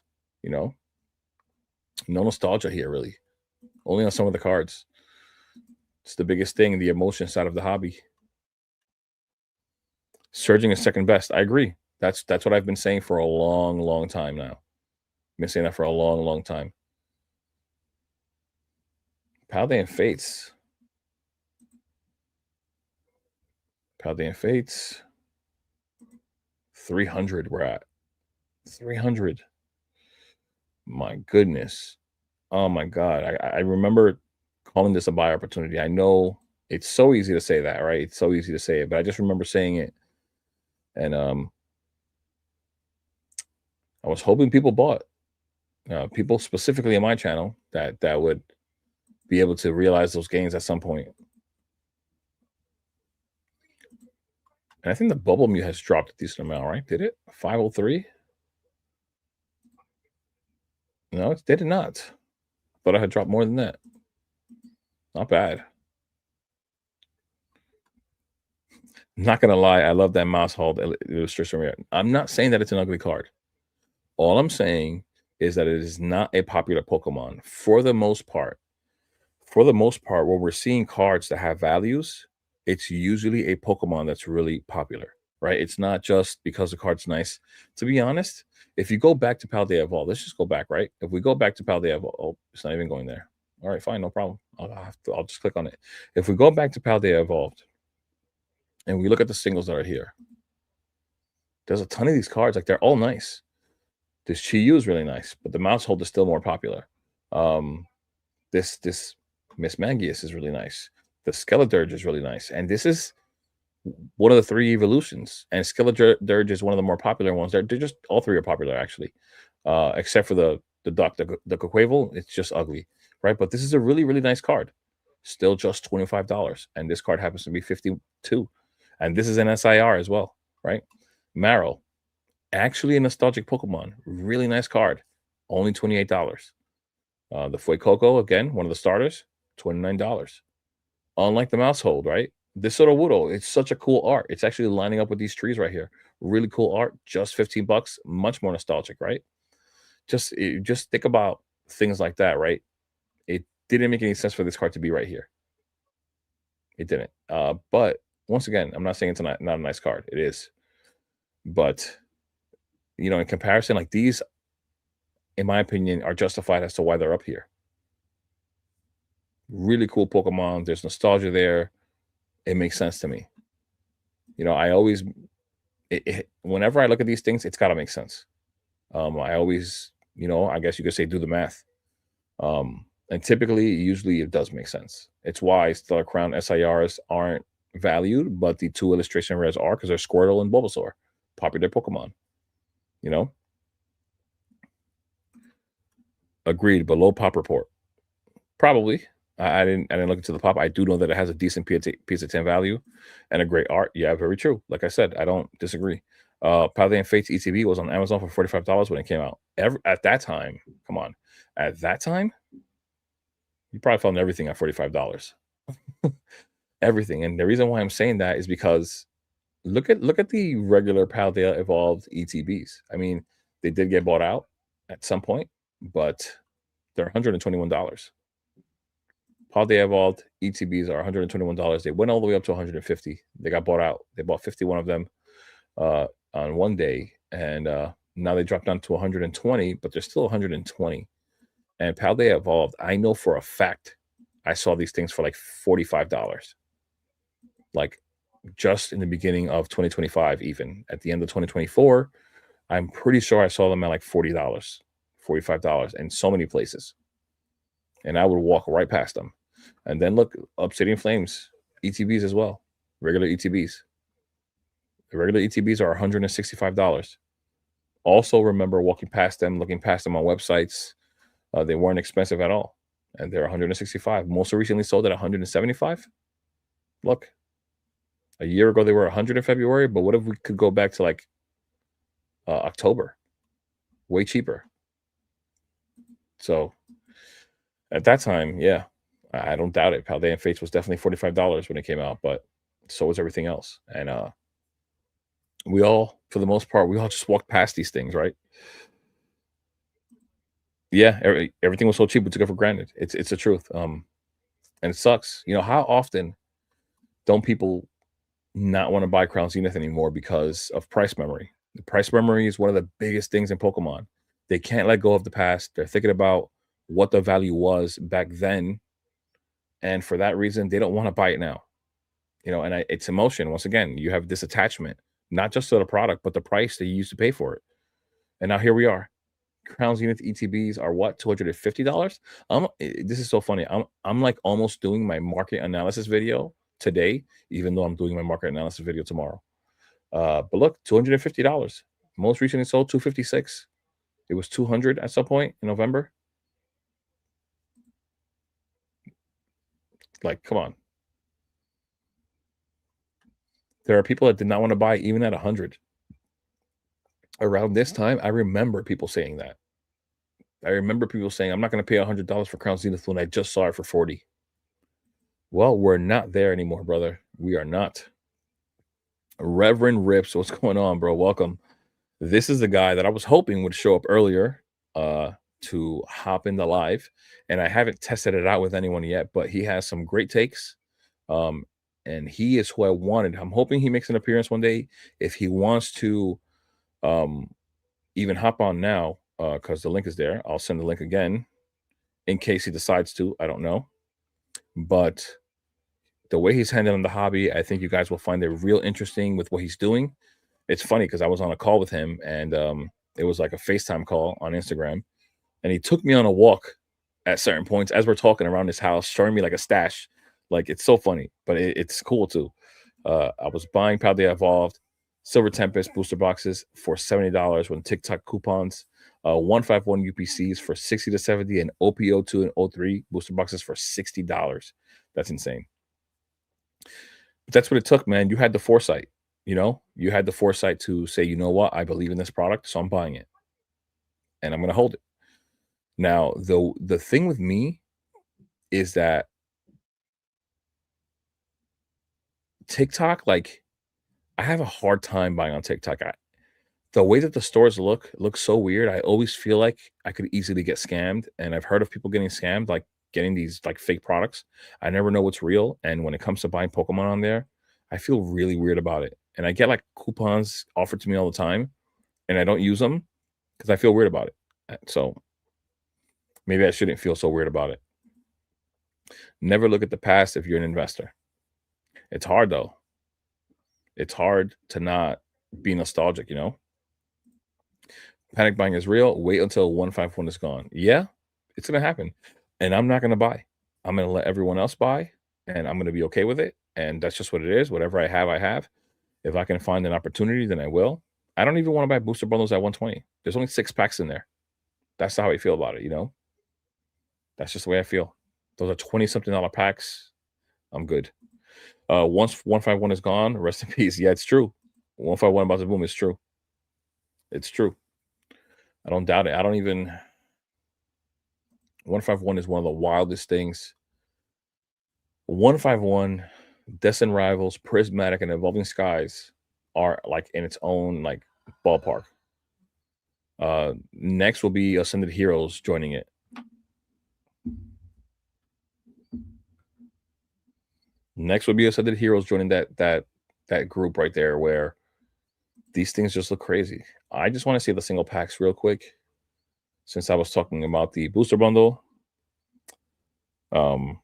No nostalgia here, really. Only on some of the cards. It's the biggest thing, the emotion side of the hobby. Surging is second best. I agree. That's what I've been saying for a long time now. I've been saying that for a long time. Paldean Fates. Paldean Fates. 300 we're at. 300. My goodness. Oh my God. I remember calling this a buy opportunity. I know it's so easy to say that, right? It's so easy to say it, but I just remember saying it. And I was hoping people bought. People specifically on my channel that would be able to realize those gains at some point. And I think the Bubble Mew has dropped a decent amount, right? Did it? 503? No, it did not. Thought I had dropped more than that. Not bad. Not gonna lie, I love that mouse hold illustration. I'm not saying that it's an ugly card. All I'm saying is that it is not a popular Pokemon for the most part. For the most part, when we're seeing cards that have values, it's usually a Pokemon that's really popular, right? It's not just because the card's nice. To be honest, if you go back to Paldea Evolved, let's just go back, right? If we go back to Paldea Evolved, oh, it's not even going there. All right, fine, no problem. I'll just click on it. If we go back to Paldea Evolved and we look at the singles that are here, there's a ton of these cards. Like, they're all nice. This Chi-Yu is really nice, but the mouse hold is still more popular. This Miss Mangius is really nice. The Skeledirge is really nice. And this is one of the 3 evolutions. And Skeledirge is one of the more popular ones. They're just, all 3 are popular, actually. Except for the Quaquaval, it's just ugly, right? But this is a really nice card. Still just $25. And this card happens to be 52. And this is an SIR as well, right? Marrow, actually a nostalgic Pokemon. Really nice card. Only $28. The Fuecoco, again, one of the starters, $29. Unlike the mouse hold, right? This Sotowoodo, it's such a cool art. It's actually lining up with these trees right here. Really cool art, just $15. Much more nostalgic, right? Just think about things like that, right? It didn't make any sense for this card to be right here. It didn't. But once again, I'm not saying it's not a nice card. It is. But, in comparison, like these, in my opinion, are justified as to why they're up here. Really cool Pokemon. There's nostalgia there. It makes sense to me. I always, whenever I look at these things, it's got to make sense. I always, I guess you could say, do the math. And typically, usually it does make sense. It's why Stellar Crown SIRs aren't valued, but the two illustration rares are because they're Squirtle and Bulbasaur, popular Pokemon. You know, agreed. Below pop report, probably. I didn't look into the pop. I do know that it has a decent PSA 10 value and a great art. Yeah, very true. Like I said, I don't disagree. Paladin Fates ETB was on Amazon for $45 when it came out. At that time, come on, at that time, you probably found everything at $45. Everything. And the reason why I'm saying that is because look at the regular Paldea Evolved ETBs. I mean, they did get bought out at some point, but they're $121. Paldea Evolved ETBs are $121. They went all the way up to 150. They got bought out. They bought 51 of them on one day, and now they dropped down to 120, but they're still 120. And Paldea Evolved, I know for a fact, I saw these things for like $45. Like just in the beginning of 2025, even at the end of 2024, I'm pretty sure I saw them at like $40, $45 in so many places. And I would walk right past them. And then look, Obsidian Flames, ETBs as well, regular ETBs. The regular ETBs are $165. Also, remember walking past them, looking past them on websites. They weren't expensive at all. And they're $165. Most recently sold at $175. Look, a year ago they were $100 in February, but what if we could go back to like October? Way cheaper. So at that time, yeah, I don't doubt it. Paldean Fates was definitely $45 when it came out, but so was everything else. And we all, for the most part, we all just walked past these things, right? Yeah, everything was so cheap we took it for granted. It's the truth. And it sucks. You know, how often don't people not want to buy Crown Zenith anymore because of price memory? The price memory is one of the biggest things in Pokemon. They can't let go of the past. They're thinking about what the value was back then, and for that reason, they don't want to buy it now. You know, and it's emotion. Once again, you have this attachment, not just to the product, but the price that you used to pay for it. And now here we are. Crown Zenith ETBs are what, $250? This is so funny. I'm like almost doing my market analysis video today, even though I'm doing my market analysis video tomorrow. But look, $250. Most recently sold 256. It was 200 at some point in November. Like, come on. There are people that did not want to buy even at 100. Around this time, I remember people saying that. I remember people saying, I'm not going to pay $100 for Crown Zenith when I just saw it for 40. Well, we're not there anymore, brother. We are not. Reverend Rips, what's going on, bro? Welcome. This is the guy that I was hoping would show up earlier to hop in the live, and I haven't tested it out with anyone yet, but he has some great takes. And he is who I wanted. I'm hoping he makes an appearance one day. If he wants to even hop on now, because the link is there, I'll send the link again in case he decides to. I don't know. But the way he's handling the hobby, I think you guys will find it real interesting with what he's doing. It's funny because I was on a call with him, and it was like a FaceTime call on Instagram, and he took me on a walk at certain points as we're talking around his house, showing me like a stash. Like, it's so funny, but it's cool too. I was buying Paldea Evolved Silver Tempest booster boxes for $70 when TikTok coupons, 151 UPCs for 60 to 70, and OPO2 and O3 booster boxes for $60. That's insane. But that's what it took, man. You had the foresight, you had the foresight to say, you know what, I believe in this product, so I'm buying it, and I'm going to hold it. Now, the thing with me is that TikTok, like, I have a hard time buying on TikTok. The way that the stores look so weird. I always feel like I could easily get scammed, and I've heard of people getting scammed, like getting these like fake products. I never know what's real, and when it comes to buying Pokemon on there, I feel really weird about it. And I get like coupons offered to me all the time, and I don't use them because I feel weird about it. So maybe I shouldn't feel so weird about it. Never look at the past if you're an investor. It's hard though. It's hard to not be nostalgic, Panic buying is real. Wait until 151 is gone. Yeah, it's gonna happen. and I'm not gonna buy. I'm gonna let everyone else buy, and I'm gonna be okay with it, and that's just what it is. Whatever I have, I have. If I can find an opportunity, then I will. I don't even wanna buy booster bundles at 120. There's only 6 packs in there. That's how I feel about it, you know? That's just the way I feel. Those are 20 something dollar packs. I'm good. Once 151 is gone, rest in peace. Yeah, it's true. 151 about to boom is true. It's true. I don't doubt it. I don't even 151 is one of the wildest things. 151, Destin Rivals, Prismatic, and Evolving Skies are like in its own like ballpark. Next will be Ascended Heroes joining it. Next will be Ascended Heroes joining that group right there where these things just look crazy. I just want to see the single packs real quick since I was talking about the booster bundle. Um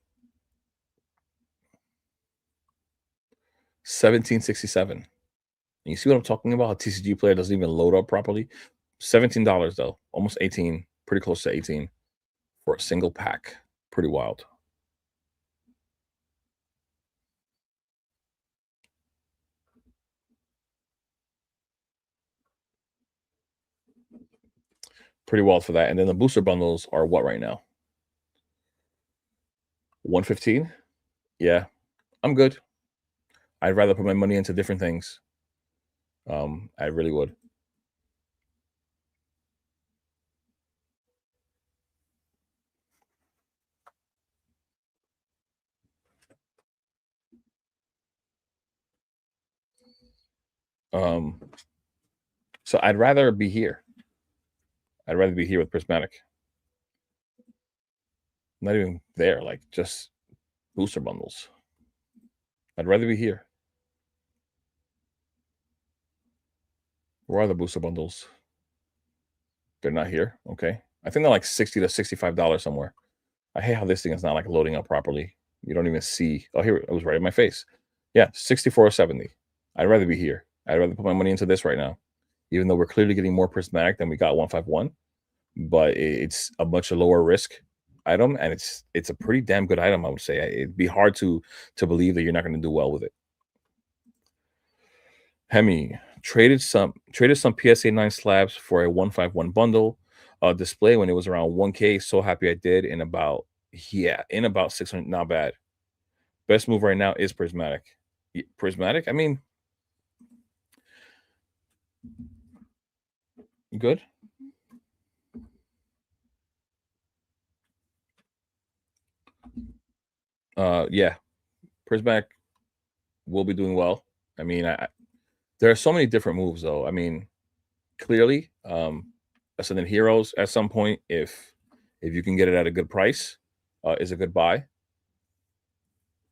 1767. You see what I'm talking about? A TCG player doesn't even load up properly. $17 though, almost 18, pretty close to 18 for a single pack. Pretty wild. Pretty wild for that. And then the booster bundles are what right now? 115? Yeah, I'm good. I'd rather put my money into different things. I really would. Um, so I'd rather be here. I'd rather be here with Prismatic. Not even there, like just booster bundles. I'd rather be here. Where are the booster bundles? They're not here. Okay. I think they're like 60 to $65 somewhere. I hate how this thing is not like loading up properly. You don't even see. Oh, here it was right in my face. Yeah, 64.70. I'd rather be here. I'd rather put my money into this right now, even though we're clearly getting more prismatic than we got 151. But it's a much lower risk item, and it's a pretty damn good item. I would say it'd be hard to believe that you're not going to do well with it. Hemi traded some PSA 9 slabs for a 151 bundle display when it was around 1K. So happy I did in about 600. Not bad. Best move right now is Prismatic. Prismatic, I mean, good. Yeah, Prismatic will be doing well. I mean, there are so many different moves though. I mean, clearly, Ascendant Heroes at some point, if you can get it at a good price, is a good buy.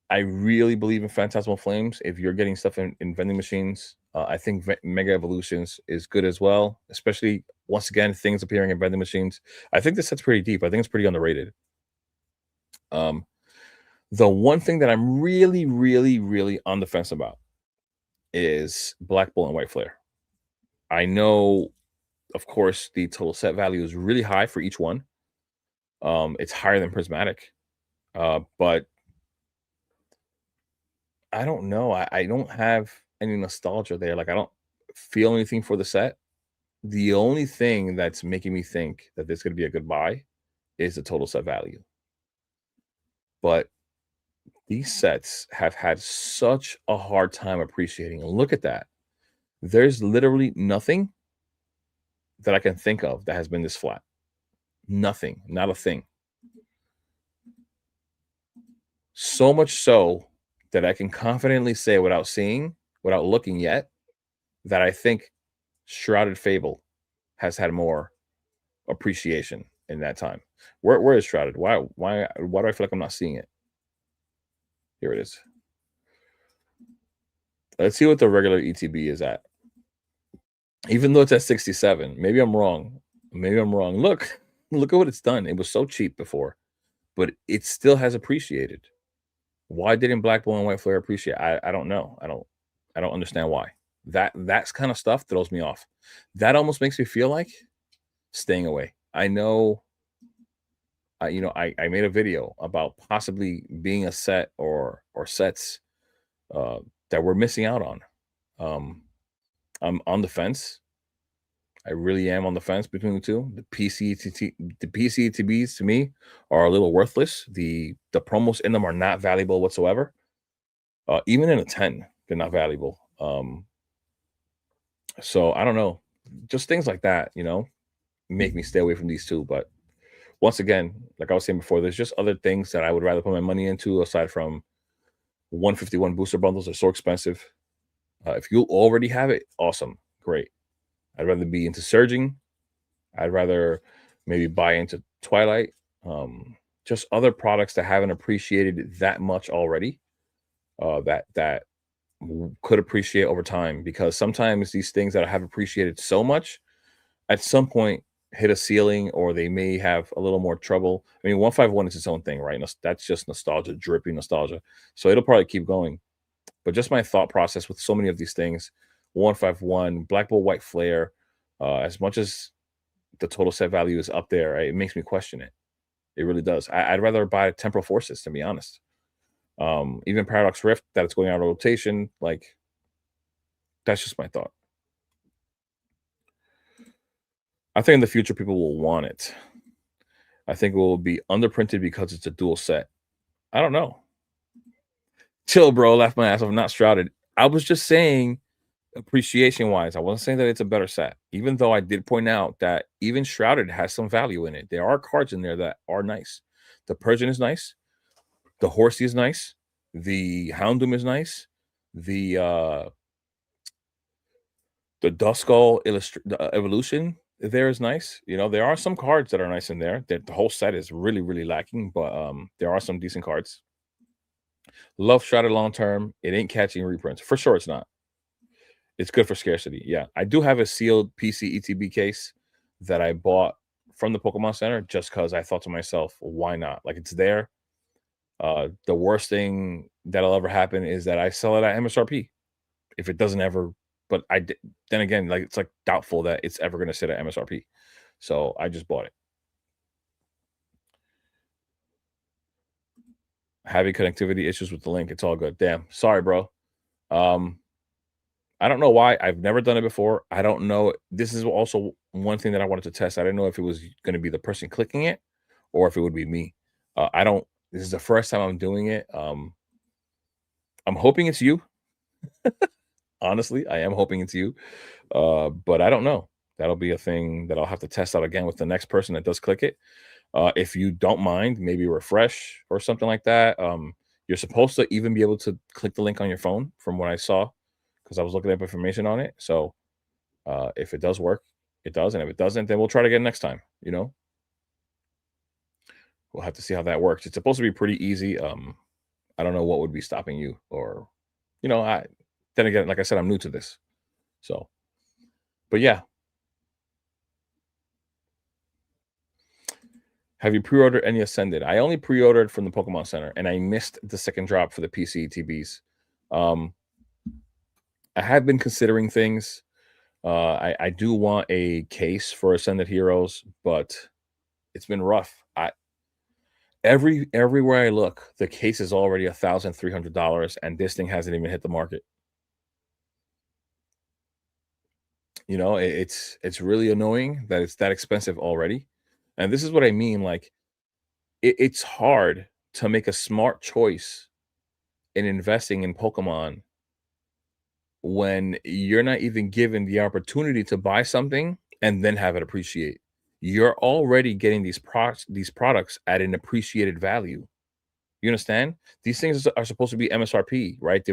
I really believe in Phantasmal Flames. If you're getting stuff in vending machines, I think Mega Evolutions is good as well, especially once again, things appearing in vending machines. I think this set's pretty deep. I think it's pretty underrated. Um, the one thing that I'm really, really, really on the fence about is Black Bull and White Flare. I know, of course, the total set value is really high for each one. It's higher than Prismatic, but I don't know. I don't have any nostalgia there. Like I don't feel anything for the set. The only thing that's making me think that this could be a good buy is the total set value. But these sets have had such a hard time appreciating. And look at that. There's literally nothing that I can think of that has been this flat. Nothing, not a thing. So much so that I can confidently say without seeing, without looking yet, that I think Shrouded Fable has had more appreciation in that time. Where is Shrouded? Why do I feel like I'm not seeing it? Here it is. Let's see what the regular ETB is at. Even though it's at 67, maybe I'm wrong. Maybe I'm wrong. Look at what it's done. It was so cheap before, but it still has appreciated. Why didn't Black Bull and White Flare appreciate? I don't know. I don't understand why. That's kind of stuff throws me off. That almost makes me feel like staying away. I know I made a video about possibly being a set or sets uh, that we're missing out on. Um, I'm on the fence. I really am on the fence between the two. The PCTBs to me are a little worthless. The promos in them are not valuable whatsoever. Even in a 10, they're not valuable. So I don't know. Just things like that, make me stay away from these two. But once again, like I was saying before, there's just other things that I would rather put my money into aside from 151 booster bundles are so expensive. If you already have it, awesome, great. I'd rather be into surging. I'd rather maybe buy into Twilight. Just other products that haven't appreciated that much already. That could appreciate over time, because sometimes these things that have appreciated so much at some point hit a ceiling, or they may have a little more trouble. I mean, 151 is its own thing, right? That's just nostalgia, dripping nostalgia. So it'll probably keep going. But just my thought process with so many of these things, 151, Black Bull White Flare, as much as the total set value is up there, right, it makes me question it. It really does. I'd rather buy Temporal Forces, to be honest. Even Paradox Rift, that it's going out of rotation, like that's just my thought. I think in the future people will want it. I think it will be underprinted because it's a dual set. I don't know. Chill, bro. Laugh my ass off. I'm not shrouded. I was just saying appreciation wise. I wasn't saying that it's a better set, even though I did point out that even shrouded has some value in it. There are cards in there that are nice. The Persian is nice. The Horsey is nice. The Houndoom is nice. The Duskull evolution there is nice. There are some cards that are nice in there. The whole set is really, really lacking, but there are some decent cards. Love Shrouded long term. It ain't catching reprints. For sure it's not. It's good for scarcity. Yeah. I do have a sealed PC ETB case that I bought from the Pokemon Center just because I thought to myself, why not? Like, it's there. The worst thing that'll ever happen is that I sell it at MSRP. If it doesn't ever, but then again, like, it's like doubtful that it's ever going to sit at MSRP. So I just bought it. Having connectivity issues with the link. It's all good. Damn. Sorry, bro. Um, I don't know why. I've never done it before. I don't know. This is also one thing that I wanted to test. I didn't know if it was going to be the person clicking it or if it would be me. I don't. This is the first time I'm doing it. I'm hoping it's you. Honestly, I am hoping it's you. But I don't know. That'll be a thing that I'll have to test out again with the next person that does click it. If you don't mind, maybe refresh or something like that. You're supposed to even be able to click the link on your phone, from what I saw, because I was looking up information on it. So if it does work, it does, and if it doesn't, then we'll try it again next time. We'll have to see how that works. It's supposed to be pretty easy. I don't know what would be stopping you, or I then again, like I said, I'm new to this. So, but yeah. Have you pre-ordered any Ascended? I only pre-ordered from the Pokemon Center, and I missed the second drop for the PC TBs. Um, I have been considering things. I do want a case for Ascended Heroes, but it's been rough. Everywhere I look, the case is already $1,300, and this thing hasn't even hit the market. It's really annoying that it's that expensive already. And this is what I mean. Like, it's hard to make a smart choice in investing in Pokemon when you're not even given the opportunity to buy something and then have it appreciate. You're already getting these products at an appreciated value. You understand? These things are supposed to be MSRP, right?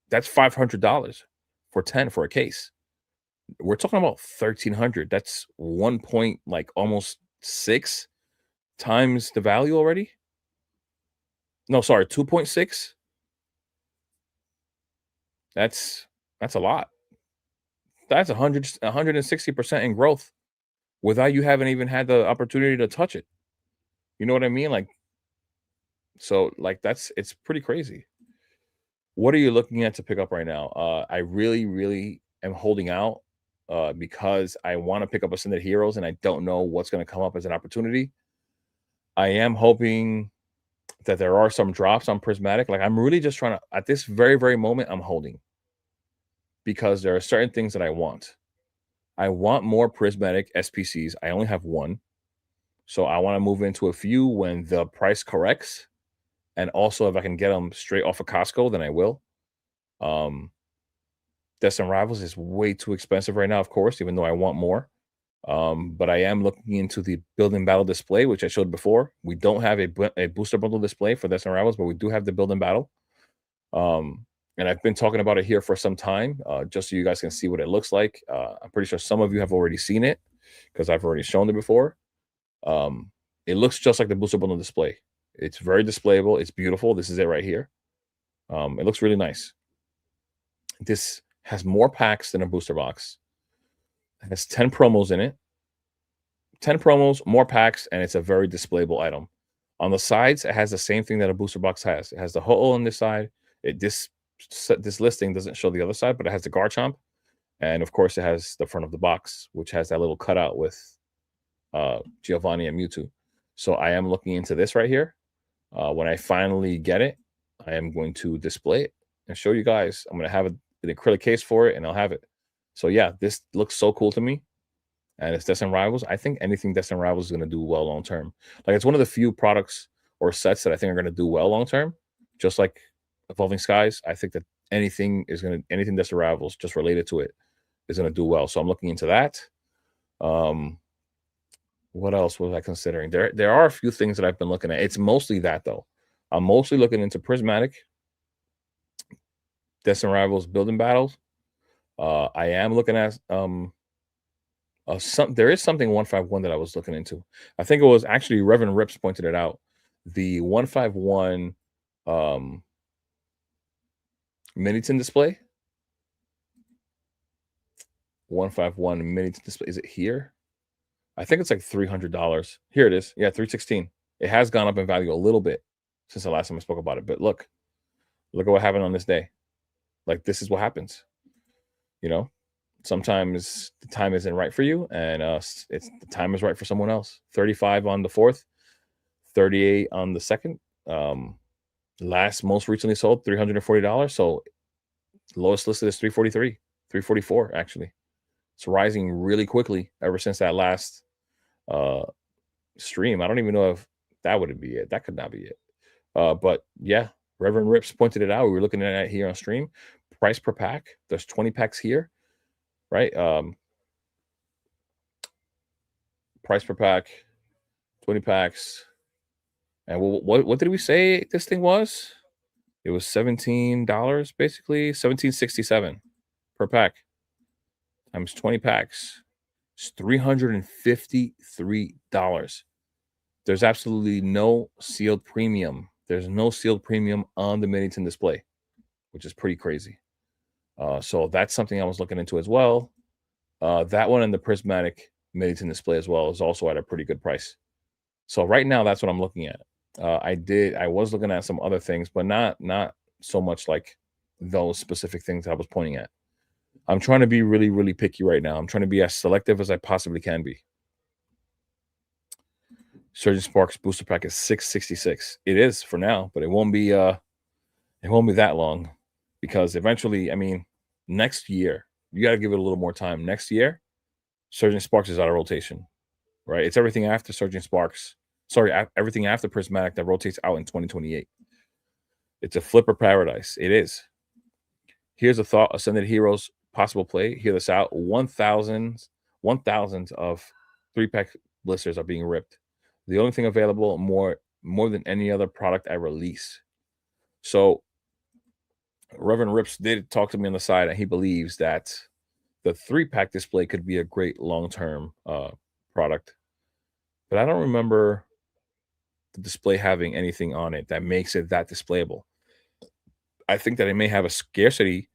That's $500 for 10 for a case. We're talking about 1,300. That's 1 point, like, almost 6 times the value already. No, sorry, 2.6. That's a lot. That's 160% in growth without you having even had the opportunity to touch it. You know what I mean? Like, so, like, it's pretty crazy. What are you looking at to pick up right now? I really, really am holding out because I want to pick up Ascended Heroes, and I don't know what's going to come up as an opportunity. I am hoping that there are some drops on prismatic. Like, I'm really just trying to, at this very, very moment, I'm holding because there are certain things that I want. I want more prismatic SPCs. I only have one. So I want to move into a few when the price corrects. And also, if I can get them straight off of Costco, then I will. Um, Destin Rivals is way too expensive right now, of course, even though I want more. But I am looking into the building battle display, which I showed before. We don't have a booster bundle display for Destin Rivals, but we do have the building battle. Um, and I've been talking about it here for some time, just so you guys can see what it looks like. I'm pretty sure some of you have already seen it because I've already shown it before. Um, it looks just like the booster bundle display. It's very displayable. It's beautiful. This is it right here. It looks really nice. This has more packs than a booster box. It has 10 promos in it. 10 promos, more packs, and it's a very displayable item. On the sides, it has the same thing that a booster box has. It has the Ho-Oh on this side. This listing doesn't show the other side, but it has the Garchomp. And of course, it has the front of the box, which has that little cutout with Giovanni and Mewtwo. So I am looking into this right here. When I finally get it, I am going to display it and show you guys. I'm going to have an acrylic case for it, and I'll have it. So yeah, this looks so cool to me. And it's Destin Rivals. I think anything Destin Rivals is going to do well long term. Like, it's one of the few products or sets that I think are going to do well long term. Just like Evolving Skies, I think that anything Destin Rivals just related to it is going to do well. So I'm looking into that. What else was I considering? There are a few things that I've been looking at. It's mostly that though. I'm mostly looking into prismatic, Destin Rivals building battles. I am looking at there is something 151 that I was looking into. I think it was actually Reverend Rips pointed it out. The 151 Miniton display. 151 Miniton display. Is it here? I think it's like $300. Here it is. Yeah, 316. It has gone up in value a little bit since the last time I spoke about it. But look at what happened on this day. Like, this is what happens. You know, sometimes the time isn't right for you, and the time is right for someone else. 35 on the 4th, 38 on the 2nd. Most recently sold $340. So lowest listed is 343, 344 actually. It's rising really quickly ever since that last stream. I don't even know if that would be it. That could not be it. But yeah, Reverend Rips pointed it out. We were looking at it here on stream. Price per pack. There's 20 packs here, right? Price per pack, 20 packs. And what did we say this thing was? It was $17 basically, $17.67 per pack times 20 packs. It's $353. There's absolutely no sealed premium. There's no sealed premium on the Miniton display, which is pretty crazy. So that's something I was looking into as well. That one and the prismatic Miniton display as well is also at a pretty good price. So right now, that's what I'm looking at. I was looking at some other things, but not so much like those specific things I was pointing at. I'm trying to be really, really picky right now. I'm trying to be as selective as I possibly can be. Surgeon Sparks booster pack is $666. It is for now, but it won't be that long, because eventually, I mean, next year, you got to give it a little more time. Next year, Surgeon Sparks is out of rotation, right? It's everything after Surgeon Sparks. Sorry, everything after Prismatic that rotates out in 2028. It's a flipper paradise. It is. Here's a thought: Ascended Heroes possible play. Hear this out: 1,000 of 3-pack blisters are being ripped. The only thing available more than any other product I release. So Reverend Rips did talk to me on the side, and he believes that the 3-pack display could be a great long-term product. But I don't remember the display having anything on it that makes it that displayable. I think that it may have a scarcity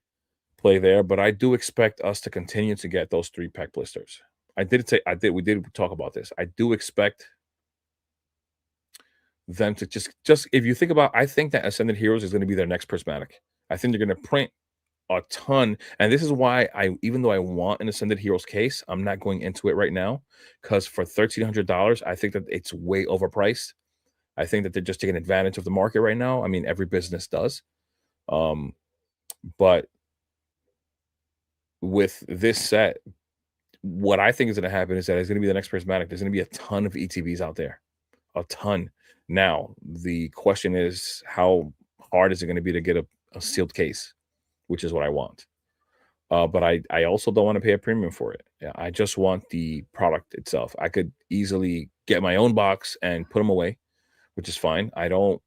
play there, but I do expect us to continue to get those 3-pack blisters. We did talk about this. I do expect them to just if you think about, I think that Ascended Heroes is going to be their next prismatic. I think they're going to print a ton, and this is why even though I want an Ascended Heroes case, I'm not going into it right now, because for $1,300, I think that it's way overpriced. I think that they're just taking advantage of the market right now. I mean, every business does. Um, but with this set, what I think is going to happen is that it's going to be the next prismatic. There's going to be a ton of ETBs out there, a ton. Now, the question is, how hard is it going to be to get a sealed case, which is what I want. But I also don't want to pay a premium for it. Yeah, I just want the product itself. I could easily get my own box and put them away, which is fine. I don't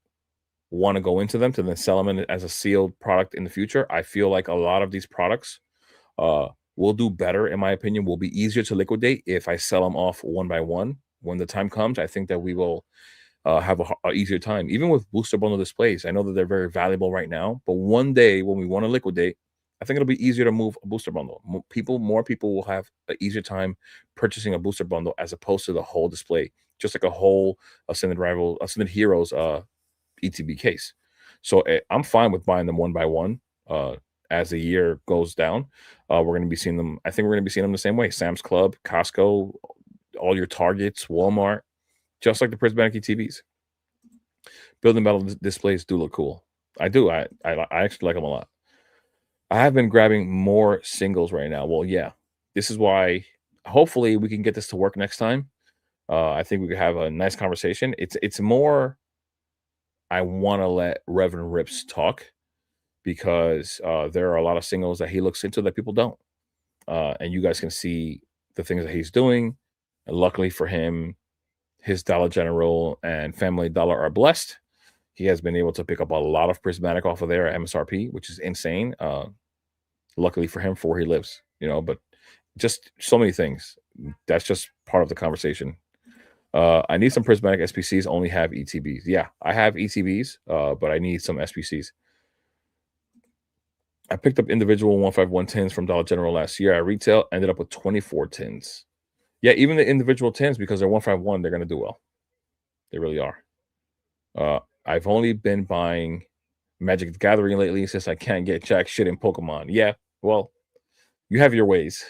want to go into them to then sell them as a sealed product in the future. I feel like a lot of these products uh, will do better, in my opinion, will be easier to liquidate if I sell them off one by one. When the time comes, I think that we will have a easier time. Even with booster bundle displays, I know that they're very valuable right now, but one day when we want to liquidate, I think it'll be easier to move a booster bundle. More people will have an easier time purchasing a booster bundle as opposed to the whole display, just like a whole Ascended Heroes ETB case. So I'm fine with buying them one by one. As the year goes down, we're going to be seeing them. I think we're going to be seeing them the same way: Sam's Club, Costco, all your Targets, Walmart, just like the prismatic ETBs. Building metal displays do look cool. I do. I actually like them a lot. I have been grabbing more singles right now. Well, yeah, this is why. Hopefully, we can get this to work next time. I think we could have a nice conversation. It's more. I want to let Reverend Rips talk because there are a lot of singles that he looks into that people don't, and you guys can see the things that he's doing. And luckily for him, his Dollar General and Family Dollar are blessed. He has been able to pick up a lot of prismatic off of there at MSRP, which is insane. Luckily for him, for where he lives, but just so many things. That's just part of the conversation. I need some prismatic SPCs. Only have ETBs. Yeah, I have ETBs, but I need some SPCs. I picked up individual 151 tins from Dollar General last year. At retail, ended up with 24 tins. Yeah, even the individual tins, because they're 151, they're going to do well. They really are. I've only been buying Magic the Gathering lately since I can't get jack shit in Pokemon. Yeah, well, you have your ways.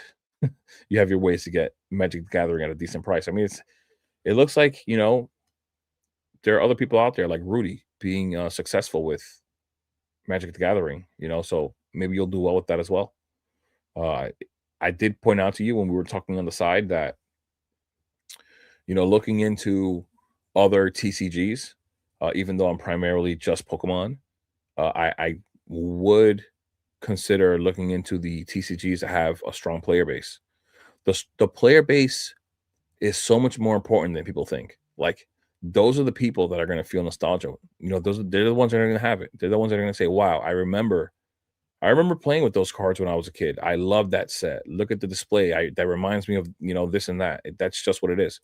You have your ways to get Magic the Gathering at a decent price. I mean, it looks like there are other people out there like Rudy being successful with Magic the Gathering. So maybe you'll do well with that as well. Uh, I did point out to you when we were talking on the side that looking into other TCGs, even though I'm primarily just Pokemon, I would consider looking into the TCGs that have a strong player base. The player base is so much more important than people think. Like those are the people that are going to feel nostalgia. They're the ones that are going to have it. They're the ones that are going to say, "Wow, I remember playing with those cards when I was a kid. I love that set. Look at the display. That reminds me of this and that." That's just what it is.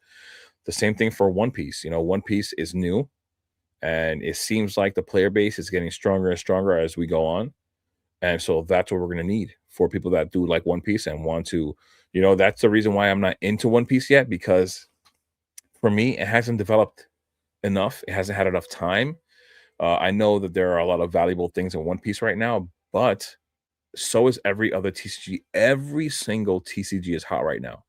The same thing for One Piece. One Piece is new, and it seems like the player base is getting stronger and stronger as we go on. And so that's what we're going to need for people that do like One Piece and want to. That's the reason why I'm not into One Piece yet, because for me, it hasn't developed enough. It hasn't had enough time. I know that there are a lot of valuable things in One Piece right now, but so is every other TCG. Every single TCG is hot right now.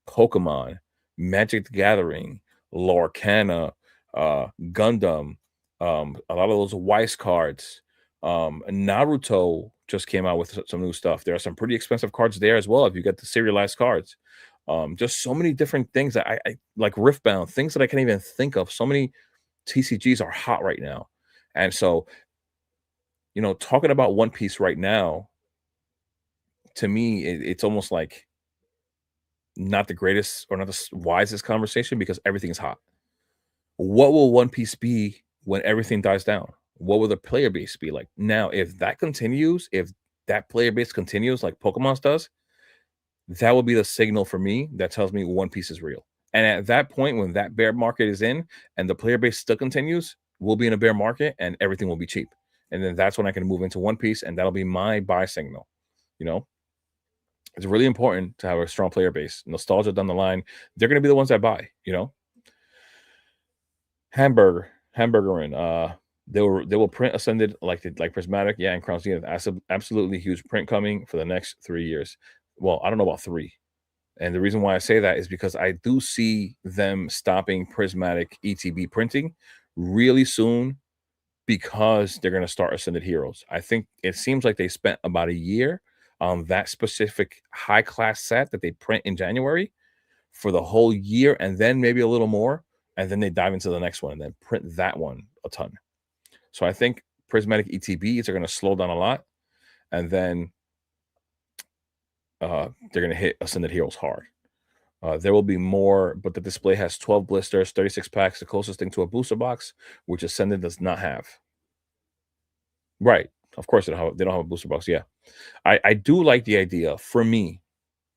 Pokemon, Magic the Gathering, Lorcana, Gundam, a lot of those Weiss cards. Naruto just came out with some new stuff. There are some pretty expensive cards there as well if you get the serialized cards. Just so many different things that I like, Riftbound, things that I can't even think of. So many TCGs are hot right now. And so, talking about One Piece right now, to me, it's almost like not the greatest or not the wisest conversation because everything is hot. What will One Piece be when everything dies down? What will the player base be like? Now, if that continues, if that player base continues like Pokemon's does, that will be the signal for me that tells me One Piece is real. And at that point, when that bear market is in and the player base still continues, we'll be in a bear market and everything will be cheap. And then that's when I can move into One Piece, and that'll be my buy signal. You know, it's really important to have a strong player base. Nostalgia down the line, they're going to be the ones that buy. Hamburgerin. They will print Ascended like Prismatic, yeah, and Crown Zenith. Absolutely huge print coming for the next 3 years. Well, I don't know about 3. And the reason why I say that is because I do see them stopping Prismatic ETB printing really soon because they're going to start Ascended Heroes. I think it seems like they spent about a year on that specific high class set that they print in January for the whole year, and then maybe a little more, and then they dive into the next one and then print that one a ton. So I think prismatic ETBs are going to slow down a lot, and then they're going to hit Ascended Heroes hard. There will be more, but the display has 12 blisters, 36 packs, the closest thing to a booster box, which Ascended does not have. Right. Of course, they don't have a booster box. Yeah. I do like the idea. For me,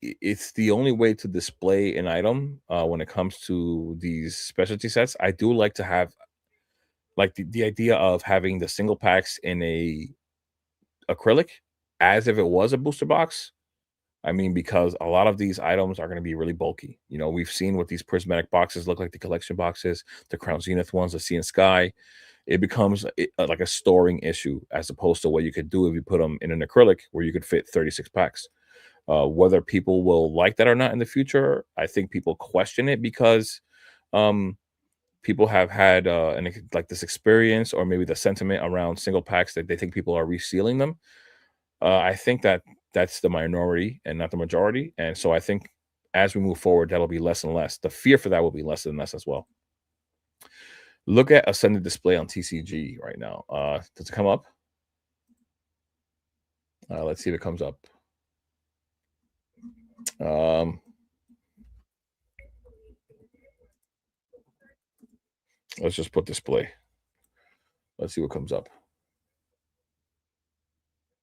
it's the only way to display an item when it comes to these specialty sets. I do like to have like the idea of having the single packs in a acrylic as if it was a booster box. I mean, because a lot of these items are going to be really bulky. You know, we've seen what these prismatic boxes look like, the collection boxes, the Crown Zenith ones, the Sea and Sky. It becomes like a storing issue as opposed to what you could do if you put them in an acrylic where you could fit 36 packs. Whether people will like that or not in the future, I think people question it because um, people have had like this experience or maybe the sentiment around single packs that they think people are resealing them. I think that that's the minority and not the majority, and so I think as we move forward, that'll be less and less. The fear for that will be less and less as well. Look at Ascended Display on TCG right now. Does it come up? Let's see if it comes up. Um, let's just put display. Let's see what comes up.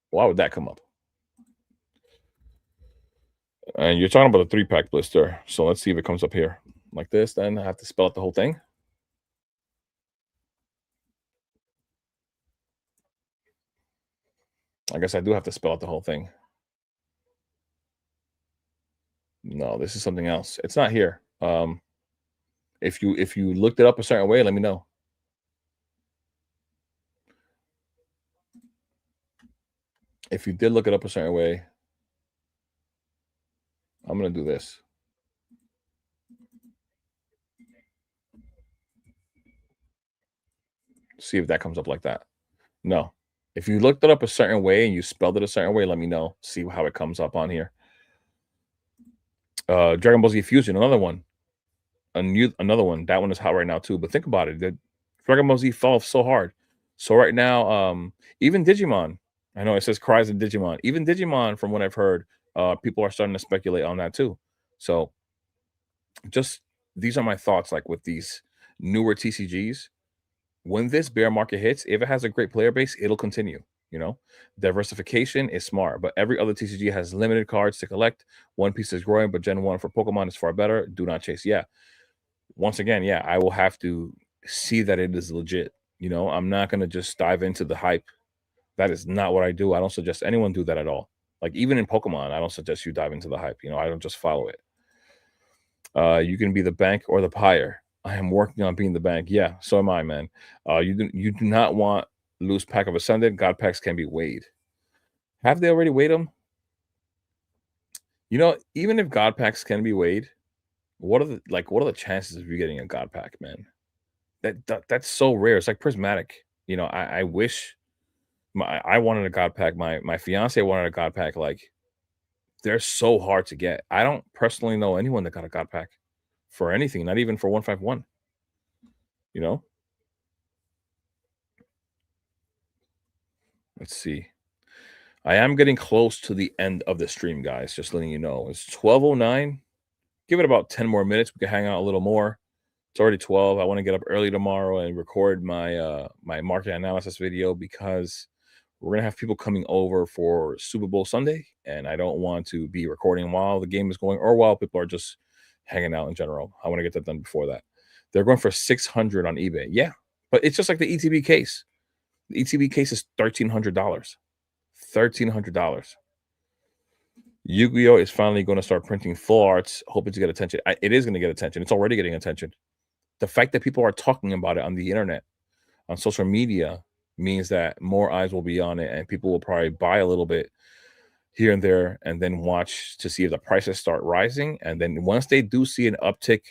Why would that come up? And you're talking about a 3-pack blister. So let's see if it comes up here. Like this, then I have to spell out the whole thing. I guess I do have to spell out the whole thing. No, this is something else. It's not here. If you looked it up a certain way, let me know. If you did look it up a certain way, I'm gonna do this. See if that comes up like that. No. If you looked it up a certain way and you spelled it a certain way, let me know. See how it comes up on here. Dragon Ball Z Fusion, another one. Another one. That one is hot right now too. But think about it. The Dragon Ball Z fell off so hard. So right now, even Digimon, I know it says cries in Digimon. Even Digimon, from what I've heard, people are starting to speculate on that too. So just these are my thoughts, like with these newer TCGs. When this bear market hits, if it has a great player base, it'll continue. You know, diversification is smart, but every other TCG has limited cards to collect. One Piece is growing, but Gen 1 for Pokemon is far better. Do not chase. Yeah. Once again, yeah, I will have to see that it is legit. You know, I'm not going to just dive into the hype. That is not what I do. I don't suggest anyone do that at all. Like even in Pokemon, I don't suggest you dive into the hype. You know, I don't just follow it. You can be the bank or the pyre. I am working on being the bank. Yeah, so am I, man. You do not want loose pack of Ascended. God packs can be weighed. Have they already weighed them? You know, even if God packs can be weighed, what are the chances of you getting a God pack, man? That's so rare. It's like prismatic. You know, I wish I wanted a God pack. My fiance wanted a God pack. Like they're so hard to get. I don't personally know anyone that got a God pack for anything, not even for 151. You know, let's see. I am getting close to the end of the stream, guys. Just letting you know. It's 12:09. Give it about 10 more minutes. We can hang out a little more. It's already 12. I want to get up early tomorrow and record my market analysis video because we're gonna have people coming over for Super Bowl Sunday, and I don't want to be recording while the game is going or while people are just hanging out in general. I want to get that done before that. They're going for 600 on eBay. Yeah, but it's just like the ETB case. The ETB case is $1,300. $1,300. Yu-Gi-Oh is finally going to start printing full arts, hoping to get attention. It is going to get attention. It's already getting attention. The fact that people are talking about it on the internet, on social media, means that more eyes will be on it, and people will probably buy a little bit here and there, and then watch to see if the prices start rising. And then once they do see an uptick